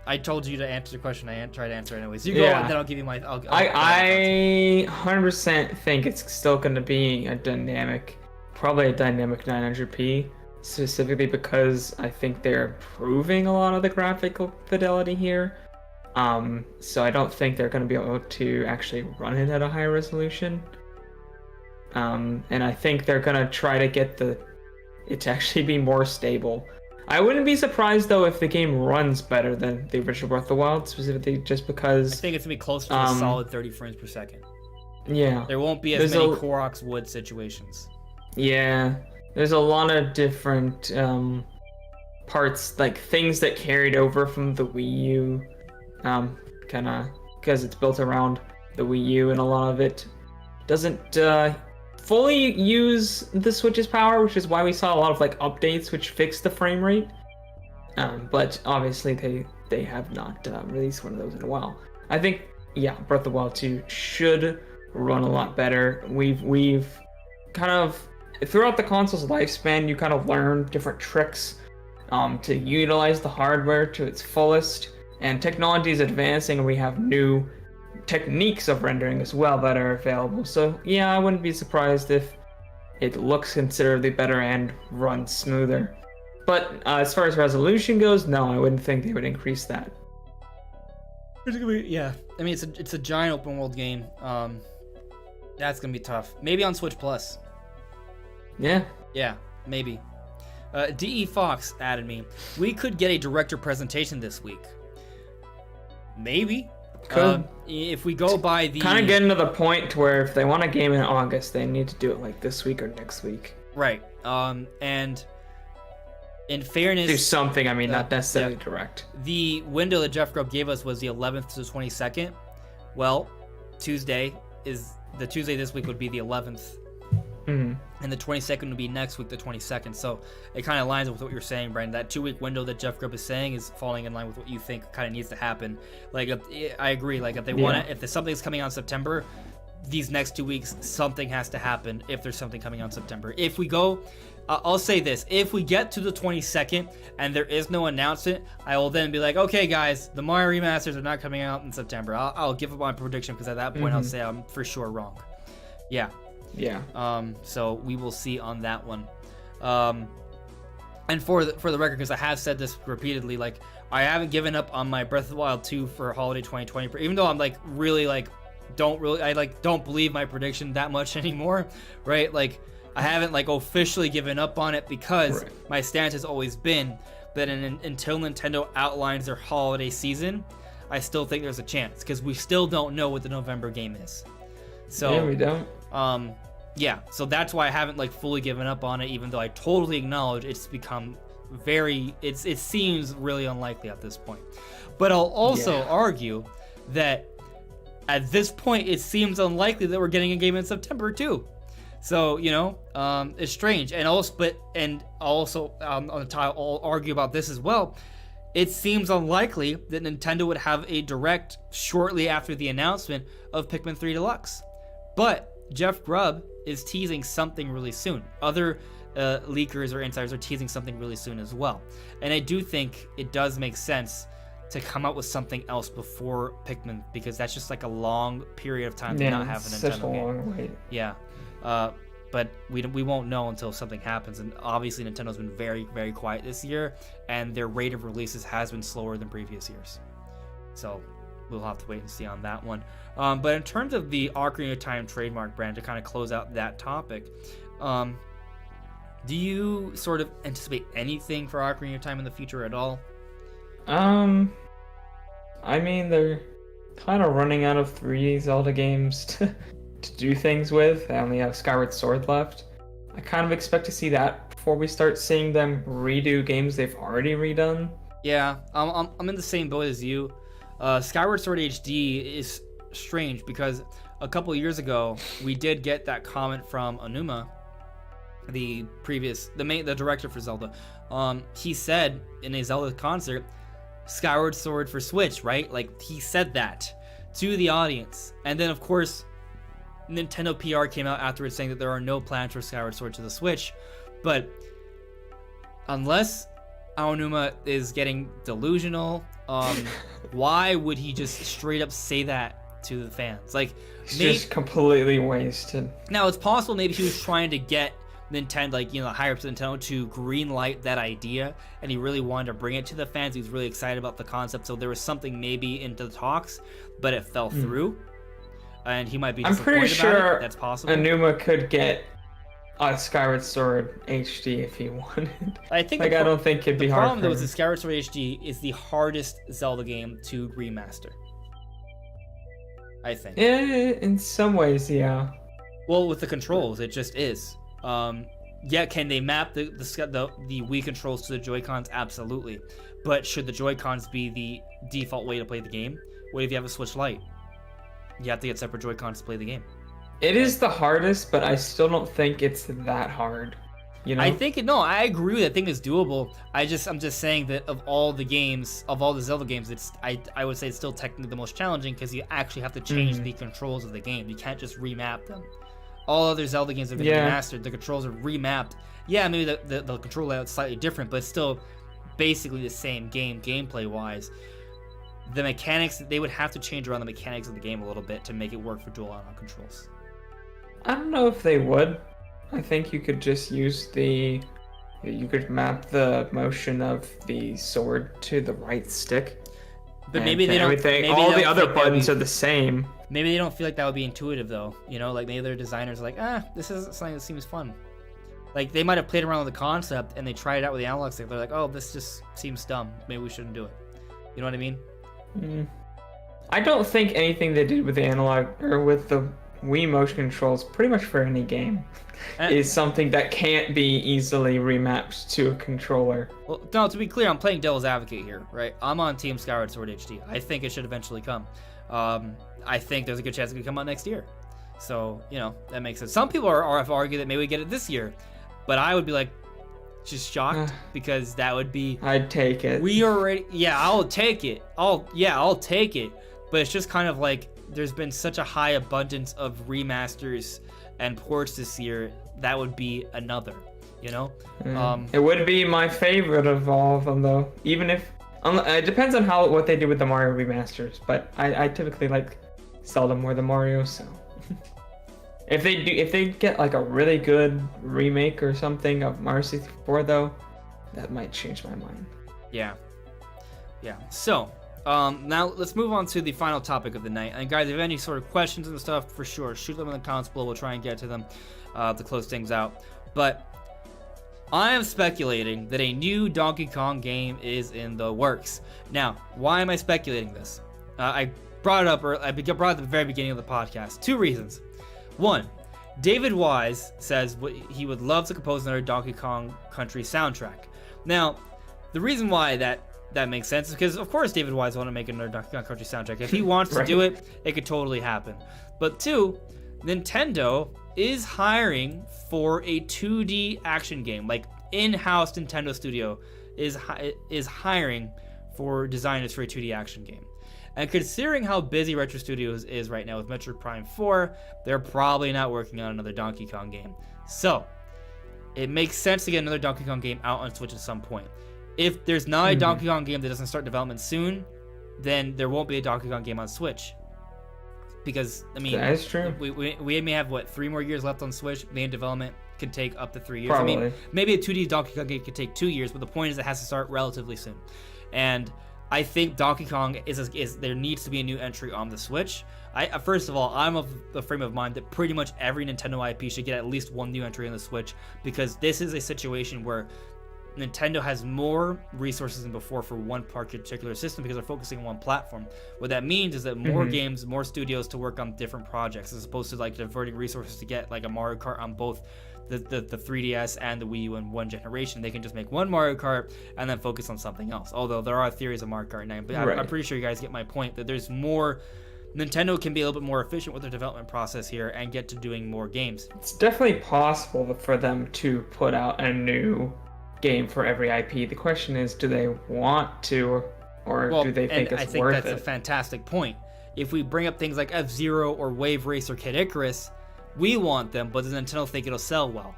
Speaker 1: I told you to answer the question. I tried to answer it anyways. You go, and then I'll give you my...
Speaker 2: I 100% think it's still going to be probably a dynamic 900p, specifically because I think they're improving a lot of the graphical fidelity here. So I don't think they're going to be able to actually run it at a high resolution. And I think they're going to try to get it to actually be more stable. I wouldn't be surprised, though, if the game runs better than the original Breath of the Wild, specifically just because...
Speaker 1: I think it's going to be close to a solid 30 frames per second.
Speaker 2: Yeah.
Speaker 1: There won't be as many Koroks Wood situations.
Speaker 2: Yeah. There's a lot of different parts, like things that carried over from the Wii U, kind of, because it's built around the Wii U, and a lot of it doesn't fully use the Switch's power, which is why we saw a lot of like updates which fixed the frame rate. But obviously they have not released one of those in a while. I think Breath of the Wild 2 should run a lot better. We've kind of throughout the console's lifespan, you kind of learn different tricks to utilize the hardware to its fullest, and technology is advancing, and we have new techniques of rendering as well that are available. So yeah, I wouldn't be surprised if it looks considerably better and runs smoother. But as far as resolution goes, no, I wouldn't think they would increase that.
Speaker 1: Yeah, I mean it's a giant open world game. That's gonna be tough. Maybe on Switch Plus.
Speaker 2: Yeah,
Speaker 1: maybe. DE Fox added me. We could get a director presentation this week. Maybe. If we go by the...
Speaker 2: Kind of getting to the point to where if they want a game in August, they need to do it like this week or next week.
Speaker 1: Right. And in fairness...
Speaker 2: Do something, not necessarily direct.
Speaker 1: The window that Jeff Grubb gave us was the 11th to the 22nd. Well, Tuesday this week would be the 11th.
Speaker 2: Mm-hmm.
Speaker 1: And the 22nd would be next week, the 22nd. So it kind of lines up with what you're saying, Brian. That 2-week window that Jeff Grubb is saying is falling in line with what you think kind of needs to happen. Like, I agree. Like, if they want to, if something's coming out in September, these next 2 weeks, something has to happen if there's something coming out in September. If we go, I'll say this. If we get to the 22nd and there is no announcement, I will then be like, okay, guys, the Mario remasters are not coming out in September. I'll give up my prediction because at that point I'll say I'm for sure wrong. Yeah. So we will see on that one. And for the record, because I have said this repeatedly, like I haven't given up on my Breath of the Wild 2 for holiday 2020, even though I'm like really like don't believe my prediction that much anymore, right? Like I haven't like officially given up on it because my stance has always been that until Nintendo outlines their holiday season, I still think there's a chance because we still don't know what the November game is. So
Speaker 2: yeah, we don't.
Speaker 1: So that's why I haven't like fully given up on it, even though I totally acknowledge it's become it seems really unlikely at this point. But I'll also argue that at this point it seems unlikely that we're getting a game in September too. So, it's strange. And also, I'll argue about this as well. It seems unlikely that Nintendo would have a direct shortly after the announcement of Pikmin 3 Deluxe. But Jeff Grubb is teasing something really soon. Other leakers or insiders are teasing something really soon as well. And I do think it does make sense to come out with something else before Pikmin, because that's just like a long period of time to not have a Nintendo
Speaker 2: such a
Speaker 1: game.
Speaker 2: long wait.
Speaker 1: Yeah. But we won't know until something happens, and obviously Nintendo's been very, very quiet this year, and their rate of releases has been slower than previous years. So we'll have to wait and see on that one. But in terms of the Ocarina of Time trademark brand, to kind of close out that topic, do you sort of anticipate anything for Ocarina of Time in the future at all?
Speaker 2: I mean, they're kind of running out of 3 Zelda games to do things with. I only have Skyward Sword left. I kind of expect to see that before we start seeing them redo games they've already redone.
Speaker 1: Yeah, I'm in the same boat as you. Skyward Sword HD is strange because a couple years ago we did get that comment from Aonuma, the director for Zelda. He said in a Zelda concert, Skyward Sword for Switch, right? Like, he said that to the audience, and then of course Nintendo PR came out afterwards saying that there are no plans for Skyward Sword to the Switch. But unless Aonuma is getting delusional, why would he just straight up say that to the fans? Like,
Speaker 2: it's just completely wasted.
Speaker 1: Now, it's possible maybe he was trying to get Nintendo, like, you know, higher ups of Nintendo to green light that idea, and he really wanted to bring it to the fans. He was really excited about the concept, so there was something maybe into the talks, but it fell through, and he might be disappointed.
Speaker 2: I'm pretty sure
Speaker 1: it. That's possible.
Speaker 2: Aonuma could get a Skyward Sword HD if he wanted.
Speaker 1: I think
Speaker 2: I don't think it'd be hard.
Speaker 1: The problem though
Speaker 2: him.
Speaker 1: is the Skyward Sword HD is the hardest Zelda game to remaster, I think.
Speaker 2: Yeah, in some ways, yeah.
Speaker 1: Well, with the controls, it just is. Yeah, can they map the Wii controls to the Joy-Cons? Absolutely. But should the Joy-Cons be the default way to play the game? What if you have a Switch Lite? You have to get separate Joy-Cons to play the game.
Speaker 2: It is the hardest, but I still don't think it's that hard. You know?
Speaker 1: I agree with it. I think it's doable. I'm just saying that of all the Zelda games, I would say it's still technically the most challenging because you actually have to change the controls of the game. You can't just remap them. All other Zelda games have been remastered. The controls are remapped. Yeah, maybe the control layout's slightly different, but it's still basically the same game gameplay-wise. The mechanics, they would have to change around the mechanics of the game a little bit to make it work for dual analog controls.
Speaker 2: I don't know if they would. I think you could just use you could map the motion of the sword to the right stick.
Speaker 1: But maybe they don't.
Speaker 2: All the other buttons are the same.
Speaker 1: Maybe they don't feel like that would be intuitive, though. You know, like maybe their designers are like, this is something that seems fun. Like, they might have played around with the concept and they tried it out with the analog stick. They're like, oh, this just seems dumb. Maybe we shouldn't do it. You know what I mean?
Speaker 2: I don't think anything they did with the analog or with the Wii motion controls, pretty much for any game, is something that can't be easily remapped to a controller.
Speaker 1: Well, no, to be clear, I'm playing devil's advocate here, right? I'm on Team Skyward Sword HD. I think it should eventually come. I think there's a good chance it could come out next year. So, you know, that makes sense. Some people have argued that maybe we get it this year, but I would be like, just shocked because that would be.
Speaker 2: I'd take it.
Speaker 1: I'll take it. I'll take it. But it's just kind of like there's been such a high abundance of remasters and ports this year. That would be another, you know.
Speaker 2: It would be my favorite of all of them, though. Even if it depends on what they do with the Mario remasters. But I typically like Zelda more than Mario, so. If they get like a really good remake or something of Mario 64, though, that might change my mind.
Speaker 1: Yeah. So, now let's move on to the final topic of the night. And guys, if you have any sort of questions and stuff, for sure, shoot them in the comments below. We'll try and get to them to close things out. But I am speculating that a new Donkey Kong game is in the works. Now, why am I speculating this? I brought it up at the very beginning of the podcast. 2 reasons. 1, David Wise says he would love to compose another Donkey Kong Country soundtrack. Now, the reason why that makes sense is because, of course, David Wise want to make another Donkey Kong Country soundtrack. If he wants to do it, it could totally happen. But 2, Nintendo is hiring for a 2D action game. Like, in-house Nintendo studio is hiring for designers for a 2D action game. And considering how busy Retro Studios is right now with Metroid Prime 4, they're probably not working on another Donkey Kong game. So, it makes sense to get another Donkey Kong game out on Switch at some point. If there's not a Donkey Kong game that doesn't start development soon, then there won't be a Donkey Kong game on Switch. Because, I mean,
Speaker 2: that is true.
Speaker 1: We may have, 3 more years left on Switch. Game development could take up to 3 years.
Speaker 2: Probably.
Speaker 1: I mean, maybe a 2D Donkey Kong game could take 2 years, but the point is it has to start relatively soon. And I think Donkey Kong is there needs to be a new entry on the Switch. First of all, I'm of the frame of mind that pretty much every Nintendo IP should get at least one new entry on the Switch, because this is a situation where Nintendo has more resources than before for one particular system because they're focusing on one platform. What that means is that more games, more studios to work on different projects, as opposed to diverting resources to get a Mario Kart on both the 3DS and the Wii U in one generation. They can just make one Mario Kart and then focus on something else. Although there are theories of Mario Kart 9, but I'm pretty sure you guys get my point that there's more. Nintendo can be a little bit more efficient with their development process here and get to doing more games.
Speaker 2: It's definitely possible for them to put out a new game for every IP. The question is, do they want to, or do they think it's worth it?
Speaker 1: I think that's a fantastic point. If we bring up things like F-Zero or Wave Race or Kid Icarus, we want them, but does Nintendo think it'll sell well?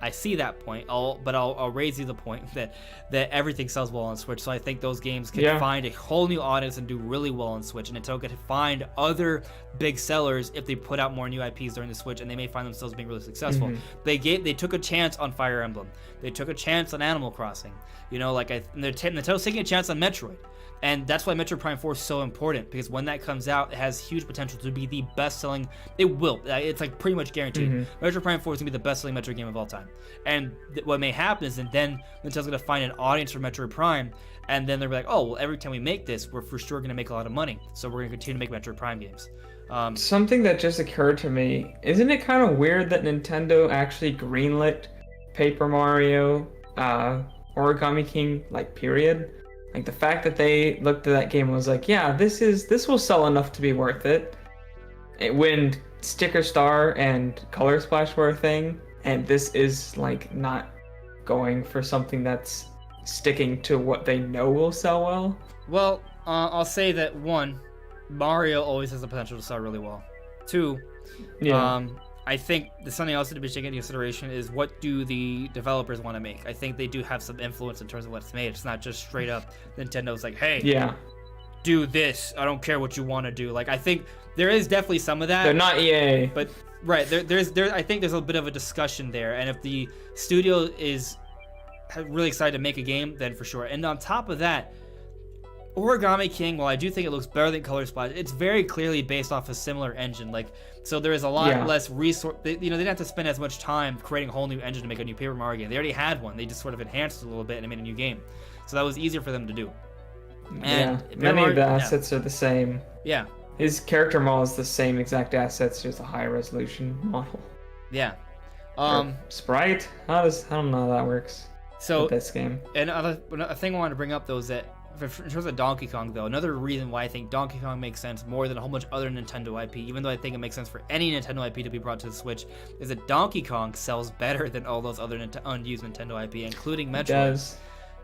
Speaker 1: I see that point. I'll raise you the point that everything sells well on Switch. So I think those games can find a whole new audience and do really well on Switch. And Nintendo could find other big sellers if they put out more new IPs during the Switch, and they may find themselves being really successful. They took a chance on Fire Emblem. They took a chance on Animal Crossing. Nintendo's taking a chance on Metroid. And that's why Metroid Prime 4 is so important, because when that comes out, it has huge potential to be the best-selling. It will. It's pretty much guaranteed. Metroid Prime 4 is going to be the best-selling Metroid game of all time. And what may happen is that then Nintendo's going to find an audience for Metroid Prime, and then they're like, oh, well, every time we make this, we're for sure going to make a lot of money. So we're going to continue to make Metroid Prime games.
Speaker 2: Something that just occurred to me, isn't it kind of weird that Nintendo actually greenlit Paper Mario, Origami King, period? The fact that they looked at that game and was like, yeah, this will sell enough to be worth it. When Sticker Star and Color Splash were a thing, and this is not going for something that's sticking to what they know will sell well.
Speaker 1: Well, I'll say that 1, Mario always has the potential to sell really well. 2, I think something else to be taken into consideration is, what do the developers want to make? I think they do have some influence in terms of what's made. It's not just straight up Nintendo's like, hey, do this. I don't care what you want to do. I think there is definitely some of that.
Speaker 2: They're not EA.
Speaker 1: But I think there's a bit of a discussion there. And if the studio is really excited to make a game, then for sure. And on top of that, Origami King, while I do think it looks better than Color Splash, it's very clearly based off a similar engine. So there is a lot less resource. They didn't have to spend as much time creating a whole new engine to make a new Paper Mario game. They already had one. They just sort of enhanced it a little bit and made a new game. So that was easier for them to do. And
Speaker 2: many of the assets are the same.
Speaker 1: Yeah.
Speaker 2: His character model is the same exact assets, just a higher resolution model.
Speaker 1: Yeah.
Speaker 2: Sprite? I don't know how that works.
Speaker 1: So
Speaker 2: with this game.
Speaker 1: And another thing I wanted to bring up though is that, in terms of Donkey Kong, though, another reason why I think Donkey Kong makes sense more than a whole bunch of other Nintendo IP, even though I think it makes sense for any Nintendo IP to be brought to the Switch, is that Donkey Kong sells better than all those other unused Nintendo IP, including Metroid.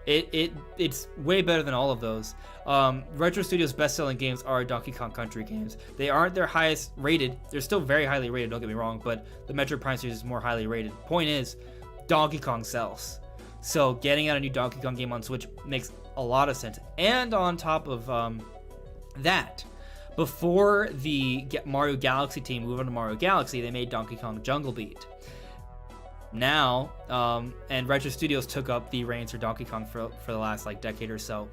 Speaker 1: It does. It's way better than all of those. Retro Studios' best-selling games are Donkey Kong Country games. They aren't their highest rated. They're still very highly rated, don't get me wrong, but the Metroid Prime series is more highly rated. Point is, Donkey Kong sells. So getting out a new Donkey Kong game on Switch makes a lot of sense. And on top of that, before the Mario Galaxy team moved on to Mario Galaxy, they made Donkey Kong Jungle Beat. Now, and Retro Studios took up the reins for Donkey Kong for the last decade or so.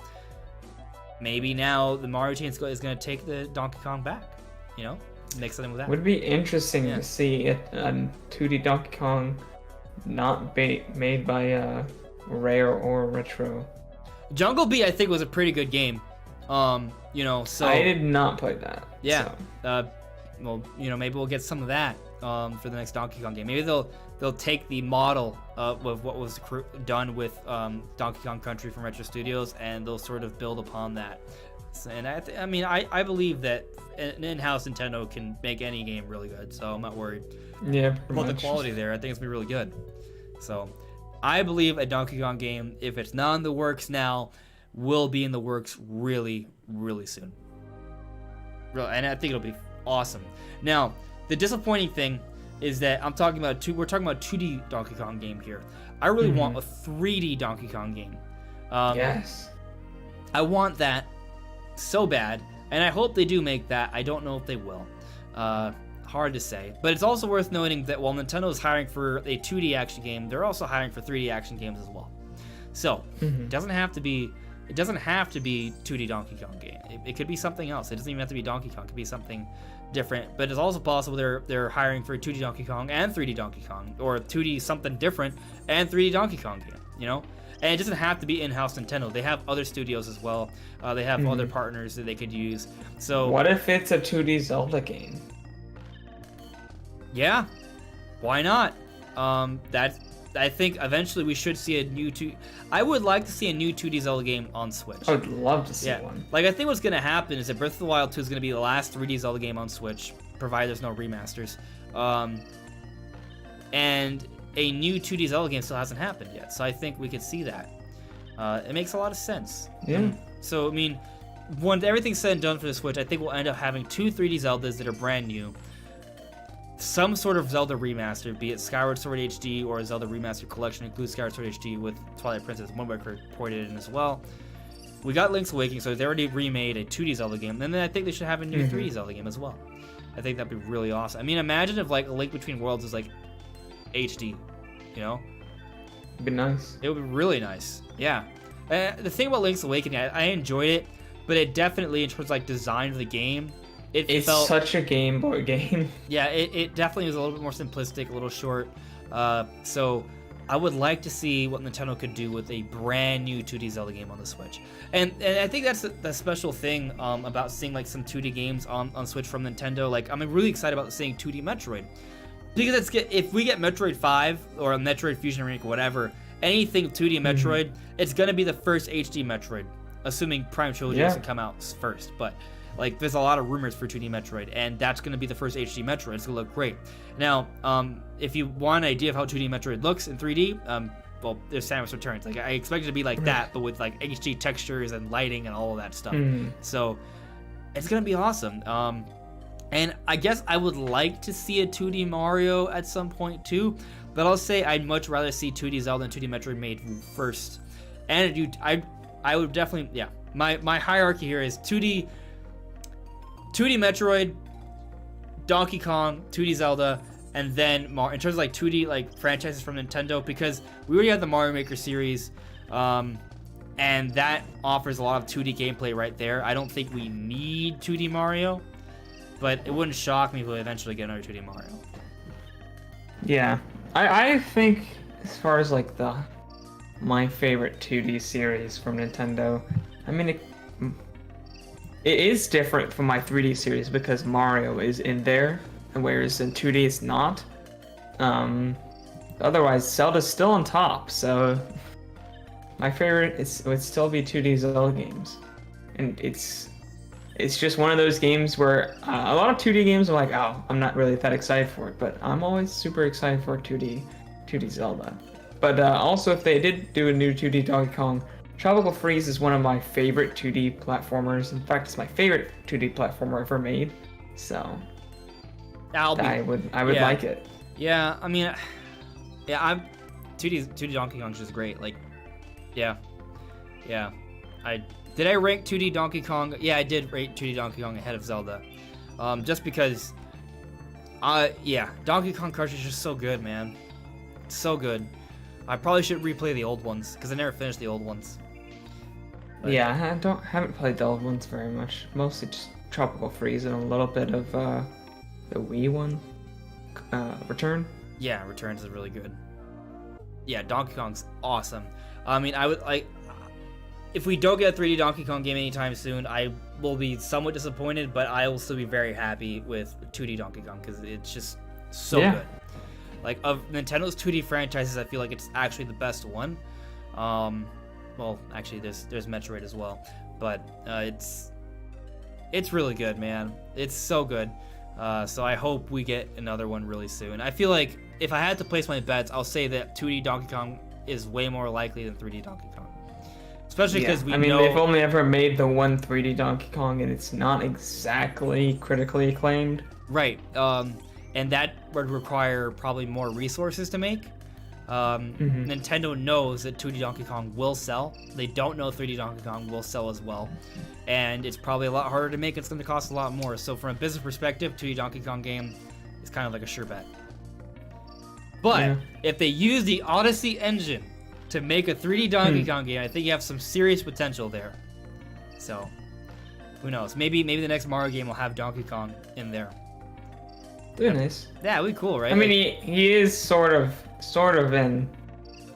Speaker 1: Maybe now the Mario team is going to take the Donkey Kong back, make something with that.
Speaker 2: Would be interesting to see a 2D Donkey Kong not made by Rare or Retro.
Speaker 1: Jungle Beat, I think, was a pretty good game. So
Speaker 2: I did not play that.
Speaker 1: Yeah. So. Maybe we'll get some of that for the next Donkey Kong game. Maybe they'll take the model of what was done with Donkey Kong Country from Retro Studios, and they'll sort of build upon that. And I believe that an in-house Nintendo can make any game really good, so I'm not worried about the quality there. I think it's gonna be really good. So I believe a Donkey Kong game, if it's not in the works now, will be in the works really, really soon. And I think it'll be awesome. Now, the disappointing thing is that we're talking about a 2D Donkey Kong game here. I really want a 3D Donkey Kong game.
Speaker 2: Yes.
Speaker 1: I want that, so bad, and I hope they do make that. I don't know if they will. Hard to say. But it's also worth noting that while Nintendo is hiring for a 2D action game, they're also hiring for 3D action games as well. So it doesn't have to be 2D Donkey Kong game. It could be something else. It doesn't even have to be Donkey Kong. It could be something different. But it's also possible they're hiring for a 2D Donkey Kong and 3D Donkey Kong, or 2D something different and 3D Donkey Kong game. You know, and it doesn't have to be in-house Nintendo. They have other studios as well. They have other partners that they could use. So
Speaker 2: what if it's a 2D Zelda game?
Speaker 1: Yeah, why not? I think eventually we should see a new I would like to see a new 2D Zelda game on Switch.
Speaker 2: I would love to see one.
Speaker 1: Like, I think what's going to happen is that Breath of the Wild 2 is going to be the last 3D Zelda game on Switch, provided there's no remasters. And a new 2D Zelda game still hasn't happened yet, so I think we could see that. It makes a lot of sense.
Speaker 2: Yeah.
Speaker 1: So, I mean, when everything's said and done for the Switch, I think we'll end up having 2 3D Zeldas that are brand new. Some sort of Zelda remaster, be it Skyward Sword HD or a Zelda Remastered Collection, includes Skyward Sword HD with Twilight Princess Wind Waker ported in as well. We got Link's Awakening, so they already remade a 2D Zelda game, and then I think they should have a new 3D Zelda game as well. I think that'd be really awesome. I mean, imagine if like A Link Between Worlds is like HD, you know?
Speaker 2: It'd be nice.
Speaker 1: It would be really nice. Yeah. The thing about Link's Awakening, I enjoyed it, but it definitely, in terms of like design of the game, it felt
Speaker 2: such a Game Boy game.
Speaker 1: Yeah, it definitely was a little bit more simplistic, a little short. So I would like to see what Nintendo could do with a brand new 2D Zelda game on the Switch. And I think that's the special thing about seeing like some 2D games on Switch from Nintendo. Like, I'm really excited about seeing 2D Metroid. Because if we get Metroid 5 or a Metroid Fusion Remake or whatever, anything 2D Metroid, it's going to be the first HD Metroid, assuming Prime Trilogy doesn't come out first. But like, there's a lot of rumors for 2D Metroid, and that's going to be the first HD Metroid. It's going to look great. Now, if you want an idea of how 2D Metroid looks in 3D, well, there's Samus Returns. Like, I expect it to be like that, but with like HD textures and lighting and all of that stuff. So it's going to be awesome. And I guess I would like to see a 2D Mario at some point too, but I'll say I'd much rather see 2D Zelda and 2D Metroid made first. And I would definitely, yeah. My hierarchy here is 2D Metroid, Donkey Kong, 2D Zelda, and then in terms of like 2D like franchises from Nintendo, because we already have the Mario Maker series, and that offers a lot of 2D gameplay right there. I don't think we need 2D Mario, but it wouldn't shock me if we eventually get another 2D Mario.
Speaker 2: Yeah, I think as far as like my favorite 2D series from Nintendo, I mean it is different from my 3D series because Mario is in there, whereas in 2D it's not. Otherwise, Zelda's still on top, so my favorite would still be 2D Zelda games. And it's just one of those games where a lot of 2D games are like, oh, I'm not really that excited for it, but I'm always super excited for 2D Zelda. But also, if they did do a new 2D Donkey Kong, Tropical Freeze is one of my favorite 2D platformers. In fact, it's my favorite 2D platformer ever made. So I would like it.
Speaker 1: Yeah, I mean, yeah, 2D Donkey Kong is just great. Like, yeah. Did I rank 2D Donkey Kong? Yeah, I did rate 2D Donkey Kong ahead of Zelda, just because. Yeah, Donkey Kong cartridge is just so good, man. It's so good. I probably should replay the old ones because I never finished the old ones. But
Speaker 2: yeah, I haven't played the old ones very much. Mostly just Tropical Freeze and a little bit of the Wii one, Return.
Speaker 1: Yeah, Returns is really good. Yeah, Donkey Kong's awesome. I mean, I would like. If we don't get a 3D Donkey Kong game anytime soon, I will be somewhat disappointed, but I will still be very happy with 2D Donkey Kong because it's just so good. Like, of Nintendo's 2D franchises, I feel like it's actually the best one. Well, actually, there's Metroid as well, but it's really good, man. It's so good. So I hope we get another one really soon. I feel like if I had to place my bets, I'll say that 2D Donkey Kong is way more likely than 3D Donkey Kong. Especially because we know...
Speaker 2: they've only ever made the one 3D Donkey Kong, and it's not exactly critically acclaimed.
Speaker 1: Right. And that would require probably more resources to make. Nintendo knows that 2D Donkey Kong will sell. They don't know 3D Donkey Kong will sell as well. And it's probably a lot harder to make. It's going to cost a lot more. So from a business perspective, 2D Donkey Kong game is kind of like a sure bet. But if they use the Odyssey engine to make a 3D Donkey Kong game, I think you have some serious potential there. So, who knows? Maybe the next Mario game will have Donkey Kong in there.
Speaker 2: That'd be nice.
Speaker 1: Yeah, it'd be cool, right?
Speaker 2: I mean, he is sort of in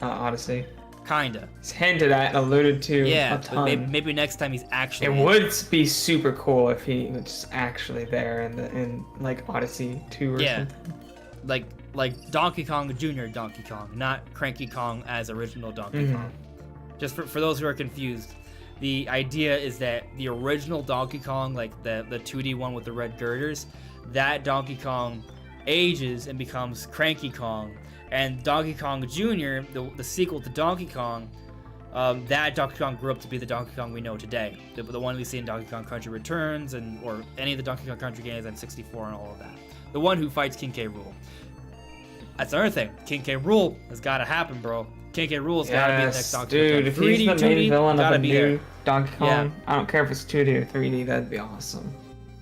Speaker 2: Odyssey.
Speaker 1: Kinda.
Speaker 2: It's hinted at, alluded to a ton.
Speaker 1: But maybe next time he's actually.
Speaker 2: It would be super cool if he was actually there in like Odyssey 2 or something.
Speaker 1: Like Donkey Kong Jr. Donkey Kong, not Cranky Kong as original Donkey Kong. Just for those who are confused, the idea is that the original Donkey Kong, like the 2D one with the red girders, that Donkey Kong ages and becomes Cranky Kong, and Donkey Kong Jr., the sequel to Donkey Kong, that Donkey Kong grew up to be the Donkey Kong we know today, the one we see in Donkey Kong Country Returns or any of the Donkey Kong Country games and 64 and all of that. The one who fights King K. Rool. That's another thing. King K. Rool has got to happen, bro. King K. Rool's got to be the next Donkey Kong.
Speaker 2: Dude, if he's the main villain of a new Donkey Kong,
Speaker 1: yeah.
Speaker 2: I don't care if it's 2D or 3D, that'd be awesome.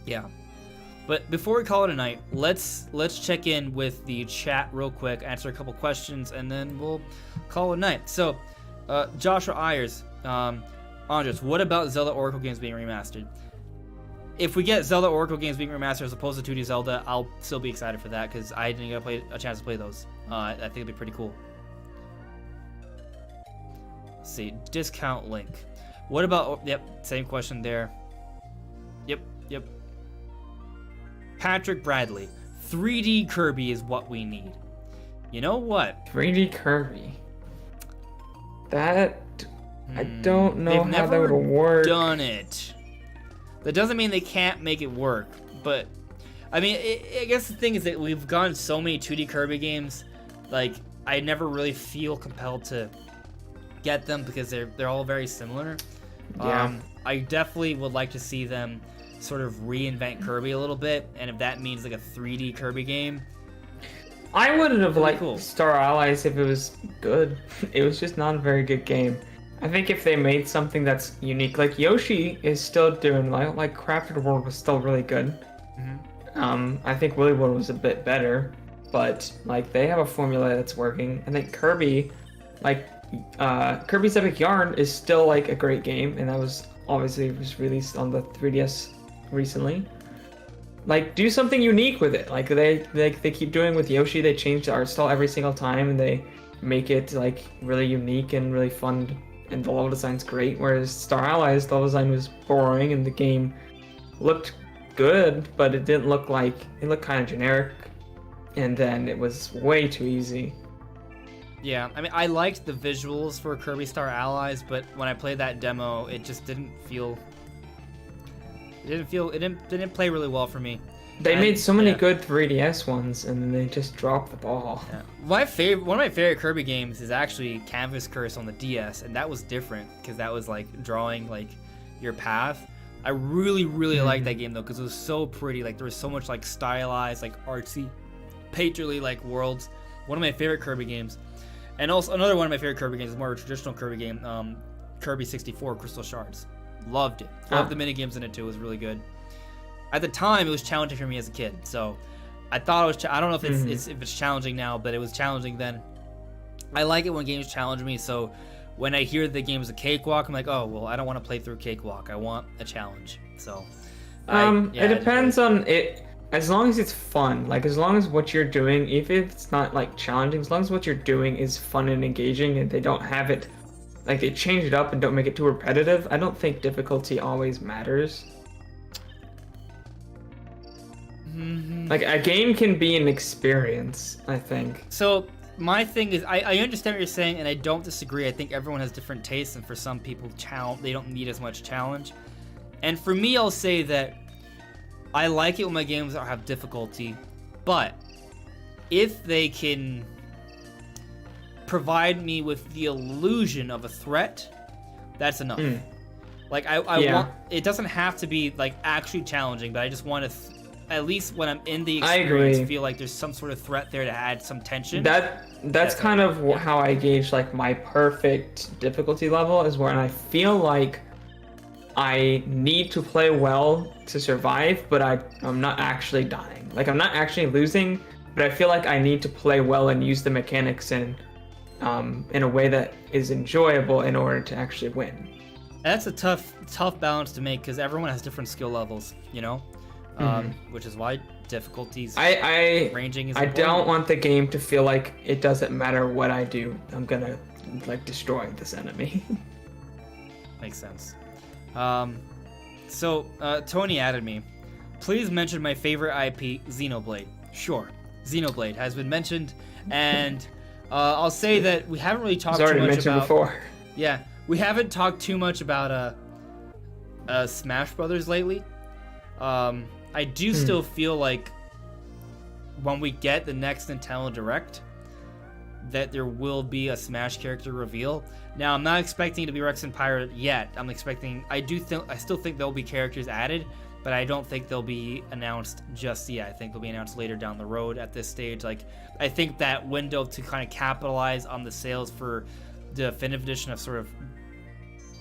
Speaker 1: Yeah. But before we call it a night, let's check in with the chat real quick, answer a couple questions, and then we'll call it a night. So, Joshua Ayers, Andres, what about Zelda Oracle games being remastered? If we get Zelda Oracle games being remastered as opposed to 2D Zelda, I'll still be excited for that because I didn't get a chance to play those. I think it'd be pretty cool. Let's see, discount link. What about? Yep, same question there. Yep. Patrick Bradley, 3D Kirby is what we need. You know what?
Speaker 2: 3D Kirby. That I don't know how that would work.
Speaker 1: Done it. That doesn't mean they can't make it work, but I mean, I guess the thing is that we've gotten so many 2D Kirby games, like I never really feel compelled to get them because they're all very similar.
Speaker 2: Yeah.
Speaker 1: I definitely would like to see them sort of reinvent Kirby a little bit, and if that means like a 3D Kirby game,
Speaker 2: I wouldn't have liked
Speaker 1: cool.
Speaker 2: Star Allies if it was good. It was just not a very good game. I think if they made something that's unique, like Yoshi is still doing, like Crafted World was still really good. I think Willy World was a bit better, but like they have a formula that's working. I think Kirby, like Kirby's Epic Yarn is still like a great game, and that was obviously released on the 3DS recently. Like do something unique with it. Like they keep doing with Yoshi. They change the art style every single time, and they make it like really unique and really fun. And the level design's great, whereas Star Allies, the level design was boring and the game looked good, but it didn't look like, it looked kind of generic, and then it was way too easy.
Speaker 1: Yeah, I mean, I liked the visuals for Kirby Star Allies, but when I played that demo, it just didn't play really well for me.
Speaker 2: They made so many good 3DS ones, and then they just dropped the ball.
Speaker 1: Yeah. One of my favorite Kirby games is actually Canvas Curse on the DS, and that was different because that was like drawing like your path. I really liked that game though because it was so pretty. Like there was so much like stylized, like artsy, painterly like worlds. One of my favorite Kirby games, and also another one of my favorite Kirby games is more of a traditional Kirby game, Kirby 64 Crystal Shards. Loved it. Loved the mini games in it too. It was really good. At the time, it was challenging for me as a kid, so I thought it was. I don't know if it's challenging now, but it was challenging then. I like it when games challenge me, so when I hear the game is a cakewalk, I'm like, oh well, I don't want to play through cakewalk. I want a challenge. So,
Speaker 2: it depends on it. As long as it's fun, like as long as what you're doing, if it's not like challenging, as long as what you're doing is fun and engaging, and they don't have it, like they change it up and don't make it too repetitive. I don't think difficulty always matters. Like a game can be an experience, I think.
Speaker 1: So my thing is, I understand what you're saying, and I don't disagree. I think everyone has different tastes, and for some people, they don't need as much challenge. And for me, I'll say that I like it when my games have difficulty, but if they can provide me with the illusion of a threat, that's enough. Like I want, it doesn't have to be like actually challenging, but I just want at least when I'm in the
Speaker 2: I
Speaker 1: experience,
Speaker 2: agree.
Speaker 1: feel like there's some sort of threat there to add some tension.
Speaker 2: That's kind of how I gauge like my perfect difficulty level is when I feel like I need to play well to survive, but I'm not actually dying. Like I'm not actually losing, but I feel like I need to play well and use the mechanics in a way that is enjoyable in order to actually win.
Speaker 1: That's a tough balance to make because everyone has different skill levels, you know, which is why difficulties ranging is important.
Speaker 2: I don't want the game to feel like it doesn't matter what I do. I'm gonna like destroy this enemy.
Speaker 1: Makes sense. So Tony added me. Please mention my favorite IP, Xenoblade. Sure, Xenoblade has been mentioned, and I'll say that we haven't really talked too much about.
Speaker 2: Before.
Speaker 1: Yeah, we haven't talked too much about Smash Brothers lately. I do still feel like when we get the next Nintendo Direct, that there will be a Smash character reveal. Now, I'm not expecting it to be Rex and Pirate yet. I still think there'll be characters added, but I don't think they'll be announced just yet. I think they'll be announced later down the road at this stage. Like, I think that window to kind of capitalize on the sales for the Definitive Edition have sort of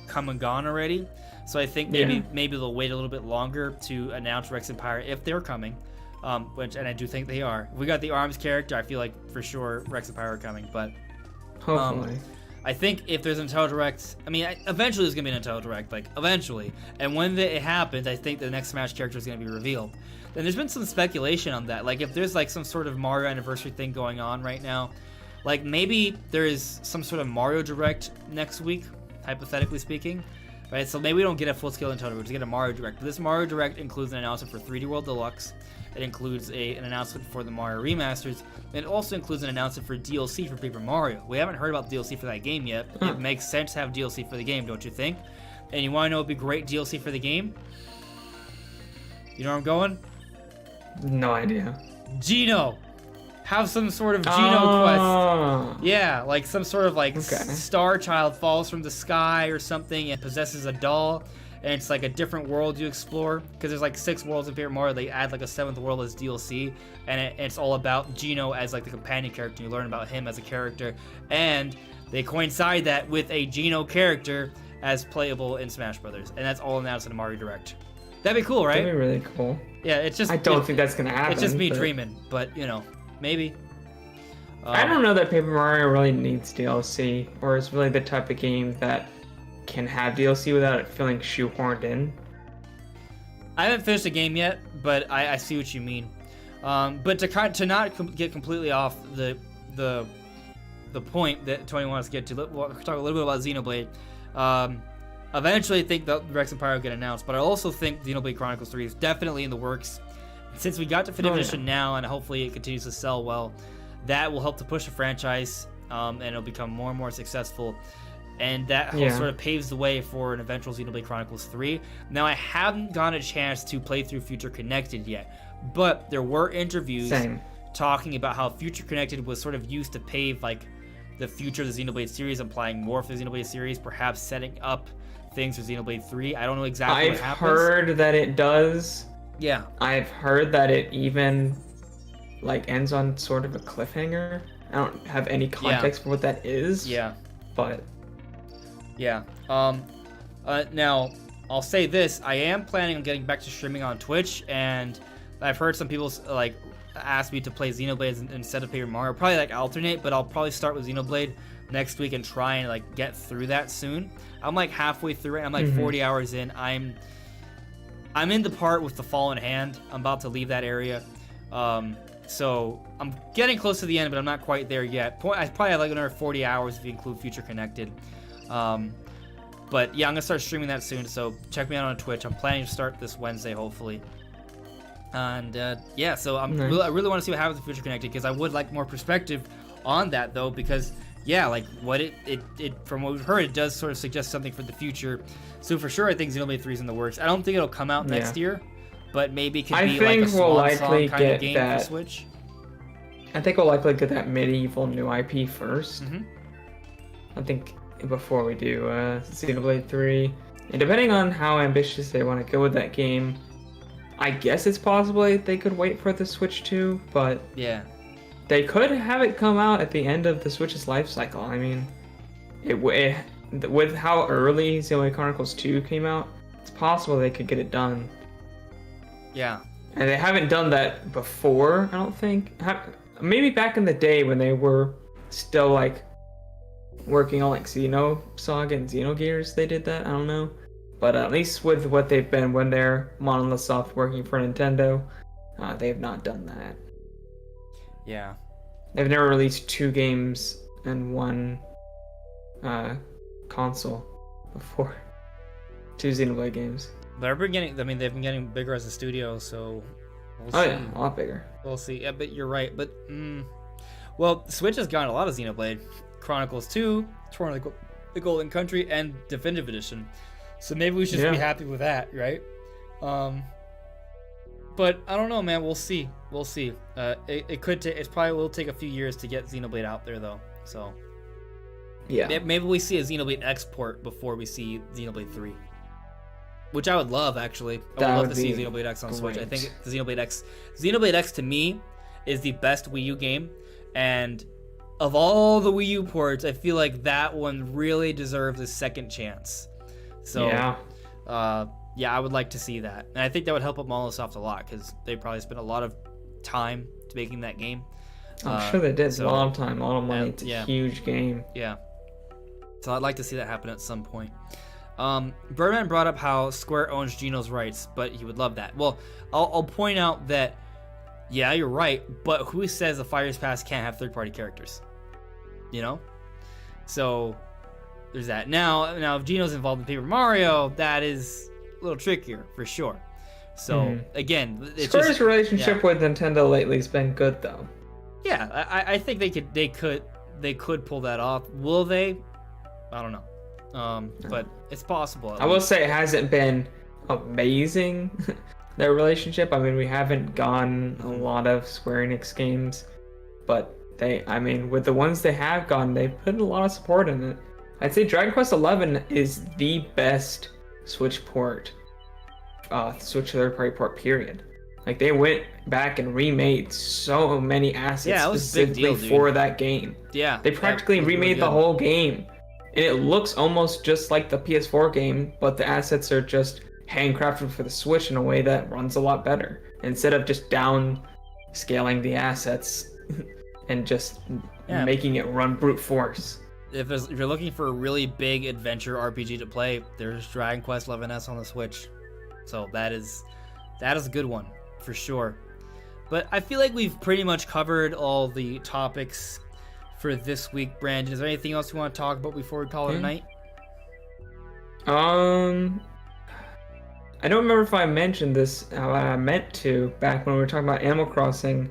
Speaker 1: come and gone already. So I think maybe they'll wait a little bit longer to announce Rex and Pirate if they're coming. And I do think they are. If we got the ARMS character, I feel like for sure Rex and Pirate are coming, but
Speaker 2: hopefully.
Speaker 1: I think if there's a Nintendo Direct, eventually there's going to be a Nintendo Direct, like, eventually. And when it happens, I think the next Smash character is going to be revealed. And there's been some speculation on that. Like, if there's, like, some sort of Mario Anniversary thing going on right now, like, maybe there is some sort of Mario Direct next week, hypothetically speaking. Right? So maybe we don't get a full-scale Nintendo Direct, we just get a Mario Direct. But this Mario Direct includes an announcement for 3D World Deluxe. It includes an announcement for the Mario remasters, and it also includes an announcement for DLC for Paper Mario. We haven't heard about the DLC for that game yet. It makes sense to have DLC for the game, don't you think? And you want to know what would be great DLC for the game? You know where I'm going?
Speaker 2: No idea.
Speaker 1: Geno! Have some sort of Geno quest. Yeah, like some sort of like star child falls from the sky or something and possesses a doll. And it's like a different world you explore, because there's like 6 worlds in Paper Mario. They add like a 7th world as DLC, and it's all about Geno as like the companion character. You learn about him as a character, and they coincide that with a Geno character as playable in Smash Brothers, and that's all announced in the Mario Direct. That'd be cool, right?
Speaker 2: That'd be really cool.
Speaker 1: Yeah, it's just.
Speaker 2: I don't think that's gonna happen.
Speaker 1: It's just me dreaming, but you know, maybe.
Speaker 2: I don't know that Paper Mario really needs DLC, or is really the type of game that can have DLC without it feeling shoehorned in.
Speaker 1: I haven't finished the game yet, but I see what you mean. But to not get completely off the point that Tony wants to get to, we'll talk a little bit about Xenoblade. Eventually, I think that Rex and Pyro get announced, but I also think Xenoblade Chronicles 3 is definitely in the works. Since we got Definitive Edition now, and hopefully it continues to sell well, that will help to push the franchise, and it'll become more and more successful. And that sort of paves the way for an eventual Xenoblade Chronicles 3. Now, I haven't gotten a chance to play through Future Connected yet, but there were interviews talking about how Future Connected was sort of used to pave like the future of the Xenoblade series, implying more for the Xenoblade series, perhaps setting up things for Xenoblade 3. I don't know exactly what happens.
Speaker 2: I've heard that it does.
Speaker 1: Yeah.
Speaker 2: I've heard that it even like ends on sort of a cliffhanger. I don't have any context for what that is.
Speaker 1: Yeah.
Speaker 2: But
Speaker 1: yeah. Now, I'll say this. I am planning on getting back to streaming on Twitch, and I've heard some people like ask me to play Xenoblade instead of Paper Mario. Probably like alternate, but I'll probably start with Xenoblade next week and try and like get through that soon. I'm like halfway through it. I'm like 40 hours in. I'm in the part with the fallen hand. I'm about to leave that area. So I'm getting close to the end, but I'm not quite there yet. I probably have like another 40 hours if you include Future Connected. But yeah, I'm gonna start streaming that soon, so check me out on Twitch. I'm planning to start this Wednesday, hopefully. And yeah, so I really want to see what happens with Future Connected, because I would like more perspective on that, though, because yeah, like what it from what we've heard, it does sort of suggest something for the future. So for sure, I think Xenoblade 3 is in the works. I don't think it'll come out next year, but maybe it could be like a swan song kind of game for Switch.
Speaker 2: I think we'll likely get that medieval new IP first. I think before we do Xenoblade 3. And depending on how ambitious they want to go with that game, I guess it's possible they could wait for the Switch 2, but
Speaker 1: Yeah.
Speaker 2: they could have it come out at the end of the Switch's life cycle. I mean, with how early Xenoblade Chronicles 2 came out, it's possible they could get it done.
Speaker 1: Yeah.
Speaker 2: And they haven't done that before, I don't think. Maybe back in the day when they were still like working on like Xenosaga and Xenogears, they did that. I don't know. But at least with what they've been when they're Monolith Soft working for Nintendo, they have not done that.
Speaker 1: Yeah.
Speaker 2: They've never released 2 games in one console before. 2 Xenoblade games.
Speaker 1: They've been getting bigger as a studio, so we'll
Speaker 2: Oh
Speaker 1: see.
Speaker 2: yeah, a lot bigger.
Speaker 1: We'll see. Yeah, but you're right. But well, Switch has gotten a lot of Xenoblade Chronicles 2, Torn the Golden Country, and Definitive Edition. So maybe we should just be happy with that, right? But I don't know, man. We'll see. We'll see. It probably will take a few years to get Xenoblade out there, though. So
Speaker 2: yeah,
Speaker 1: maybe we see a Xenoblade X port before we see Xenoblade 3. Which I would love, actually. I would love to see Xenoblade X on Switch. I think the Xenoblade X to me is the best Wii U game, and of all the Wii U ports, I feel like that one really deserves a second chance. So, yeah, I would like to see that, and I think that would help Monolith Soft a lot because they probably spent a lot of time to making that game.
Speaker 2: I'm sure they did. A lot of time, a lot of money. It's a huge game.
Speaker 1: Yeah. So I'd like to see that happen at some point. Birdman brought up how Square owns Geno's rights, but he would love that. Well, I'll point out that, yeah, you're right, but who says the Fires Pass can't have third-party characters? You know? So, there's that. Now, if Geno's involved in Paper Mario, that is a little trickier, for sure. So, again, it's
Speaker 2: Square's relationship with Nintendo lately has been good, though.
Speaker 1: Yeah, I think they could pull that off. Will they? I don't know. But it's possible.
Speaker 2: I will say it hasn't been amazing, their relationship. I mean, we haven't gotten a lot of Square Enix games, but with the ones they have gotten, they've put a lot of support in it. I'd say Dragon Quest XI is the best Switch port, Switch third-party port, period. Like, they went back and remade so many assets specifically for that game.
Speaker 1: Yeah.
Speaker 2: They practically remade the whole game. And it looks almost just like the PS4 game, but the assets are just handcrafted for the Switch in a way that runs a lot better. Instead of just downscaling the assets and just making it run brute force.
Speaker 1: If you're looking for a really big adventure RPG to play, there's Dragon Quest XI's on the Switch. So that is a good one, for sure. But I feel like we've pretty much covered all the topics for this week. Brandon, is there anything else you want to talk about before we call it a night?
Speaker 2: I don't remember if I mentioned this. I meant to back when we were talking about Animal Crossing.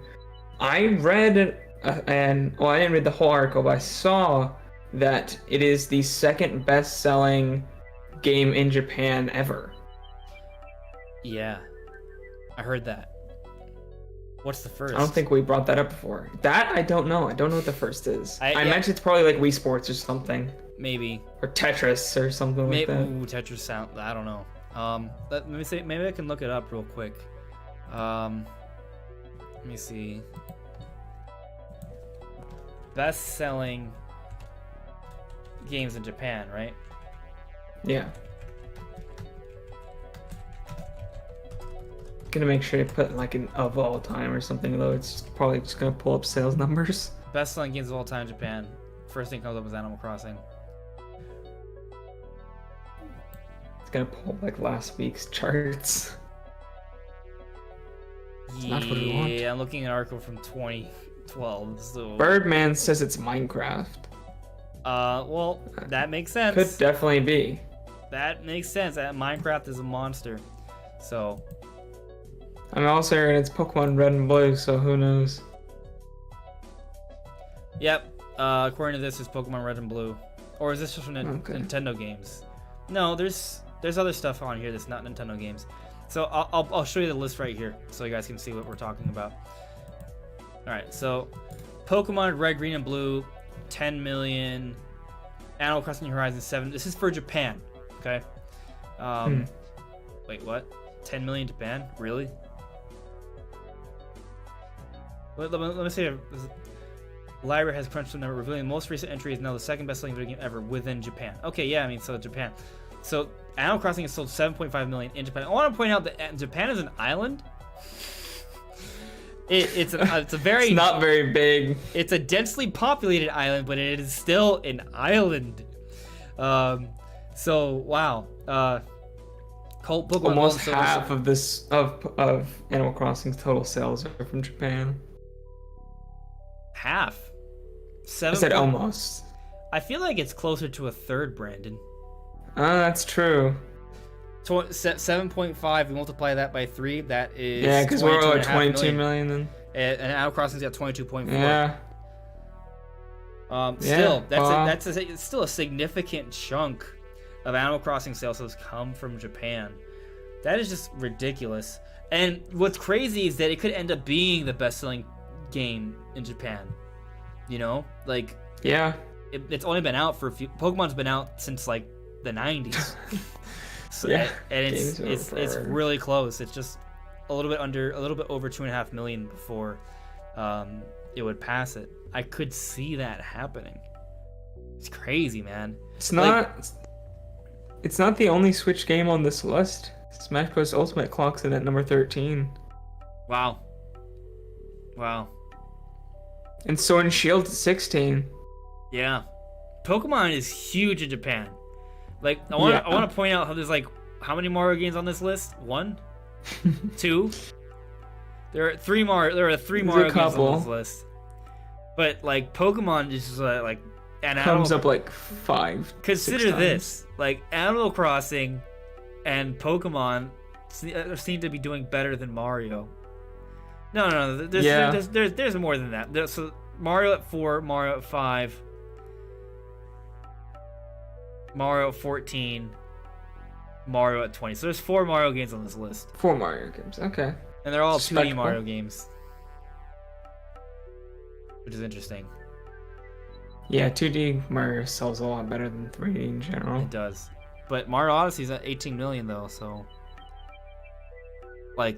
Speaker 2: I read I didn't read the whole article, but I saw that it is the second best-selling game in Japan ever.
Speaker 1: Yeah, I heard that. What's the first?
Speaker 2: I don't think we brought that up before. That I don't know. I don't know what the first is. I imagine it's probably like Wii Sports or something.
Speaker 1: Maybe.
Speaker 2: Or Tetris or something like that.
Speaker 1: Ooh, Tetris sound. I don't know. Let me see. Maybe I can look it up real quick. Let me see. Best-selling games in Japan, right?
Speaker 2: Yeah. Gonna make sure you put like an of all time or something, though. It's probably just gonna pull up sales numbers.
Speaker 1: Best-selling games of all time in Japan. First thing comes up is Animal Crossing.
Speaker 2: It's gonna pull up like last week's charts. It's not what we want.
Speaker 1: Yeah, I'm looking at an article from 2012. So
Speaker 2: Birdman says it's Minecraft.
Speaker 1: Well, that makes sense.
Speaker 2: Could definitely be.
Speaker 1: That makes sense. Minecraft is a monster. So
Speaker 2: I'm also hearing it's Pokemon Red and Blue, so who knows?
Speaker 1: Yep. According to this, it's Pokemon Red and Blue. Or is this just from Nintendo games? No, there's other stuff on here that's not Nintendo games. So I'll show you the list right here, so you guys can see what we're talking about. All right. So Pokemon Red, Green, and Blue, 10 million. Animal Crossing Horizon 7. This is for Japan. Okay. Wait, what? 10 million Japan? Really? Let me say, the library has crunched the number, revealing the most recent entry is now the second best-selling video game ever within Japan. Okay, yeah, I mean, so Japan. So Animal Crossing has sold 7.5 million in Japan. I want to point out that Japan is an island. It's a very...
Speaker 2: It's not very big.
Speaker 1: It's a densely populated island, but it is still an island. So, wow. Pokemon
Speaker 2: almost half of this of Animal Crossing's total sales are from Japan.
Speaker 1: Half.
Speaker 2: I said almost.
Speaker 1: I feel like it's closer to a third, Brandon.
Speaker 2: That's true.
Speaker 1: 7.5. We multiply that by 3. That is
Speaker 2: because we're at 22 million then.
Speaker 1: And Animal Crossing's at 22.4.
Speaker 2: Yeah.
Speaker 1: Still, it's still a significant chunk of Animal Crossing sales has come from Japan. That is just ridiculous. And what's crazy is that it could end up being the best-selling game in Japan. You know, like it's only been out for a few. Pokemon's been out since like the 90s. So, and it's really close. It's just a little bit over 2.5 million before it would pass it. I could see that happening. It's crazy, man.
Speaker 2: It's not the only Switch game on this list. Smash Bros. Ultimate clocks in at number 13.
Speaker 1: Wow.
Speaker 2: And Sword and Shield at 16.
Speaker 1: Yeah. Pokemon is huge in Japan. Like, I want to point out how there's like, how many Mario games on this list? 1? 2? There are 3 Mario games on this list. But like, Pokemon is just like, and
Speaker 2: comes up like 5.
Speaker 1: Consider this, like Animal Crossing and Pokemon seem to be doing better than Mario. No. There's more than that. So Mario at 4, Mario at 5, Mario at 14, Mario at 20. So there's 4 Mario games on this list.
Speaker 2: 4 Mario games, okay.
Speaker 1: And they're all 2D Mario games, which is interesting.
Speaker 2: Yeah, 2D Mario sells a lot better than 3D in general.
Speaker 1: It does. But Mario Odyssey's at 18 million though, so like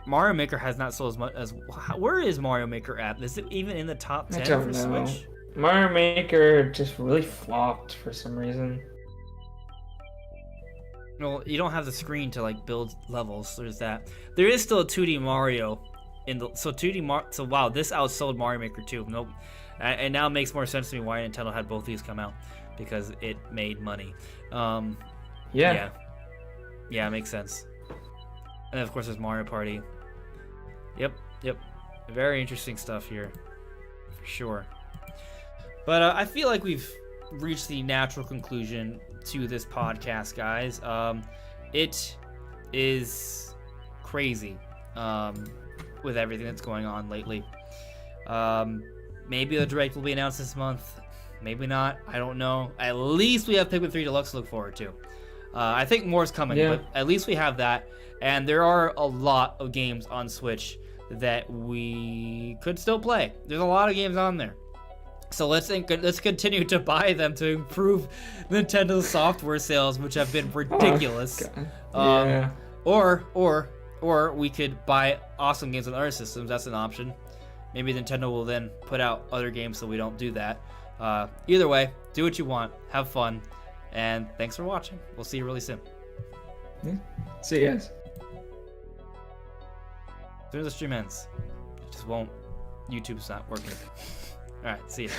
Speaker 1: Mario Maker has not sold as much as. Where is Mario Maker at? Is it even in the top 10 for Switch?
Speaker 2: Mario Maker just really flopped for some reason.
Speaker 1: Well, you don't have the screen to like build levels. So there's that. There is still a 2D Mario in the so wow, this outsold Mario Maker 2. Nope. And now it makes more sense to me why Nintendo had both these come out, because it made money. Yeah, it makes sense. And then of course there's Mario Party. Yep. Very interesting stuff here, for sure. But I feel like we've reached the natural conclusion to this podcast, guys. It is crazy with everything that's going on lately. Maybe the Direct will be announced this month. Maybe not. I don't know. At least we have Pikmin 3 Deluxe to look forward to. I think more is coming, but at least we have that. And there are a lot of games on Switch that we could still play. There's a lot of games on there. So let's continue to buy them to improve Nintendo's software sales, which have been ridiculous. Or we could buy awesome games on other systems. That's an option. Maybe Nintendo will then put out other games so we don't do that. Either way, do what you want, have fun, and thanks for watching. We'll see you really soon.
Speaker 2: Yeah. See you guys.
Speaker 1: As soon as the stream ends, it just won't. YouTube's not working. All right, see you.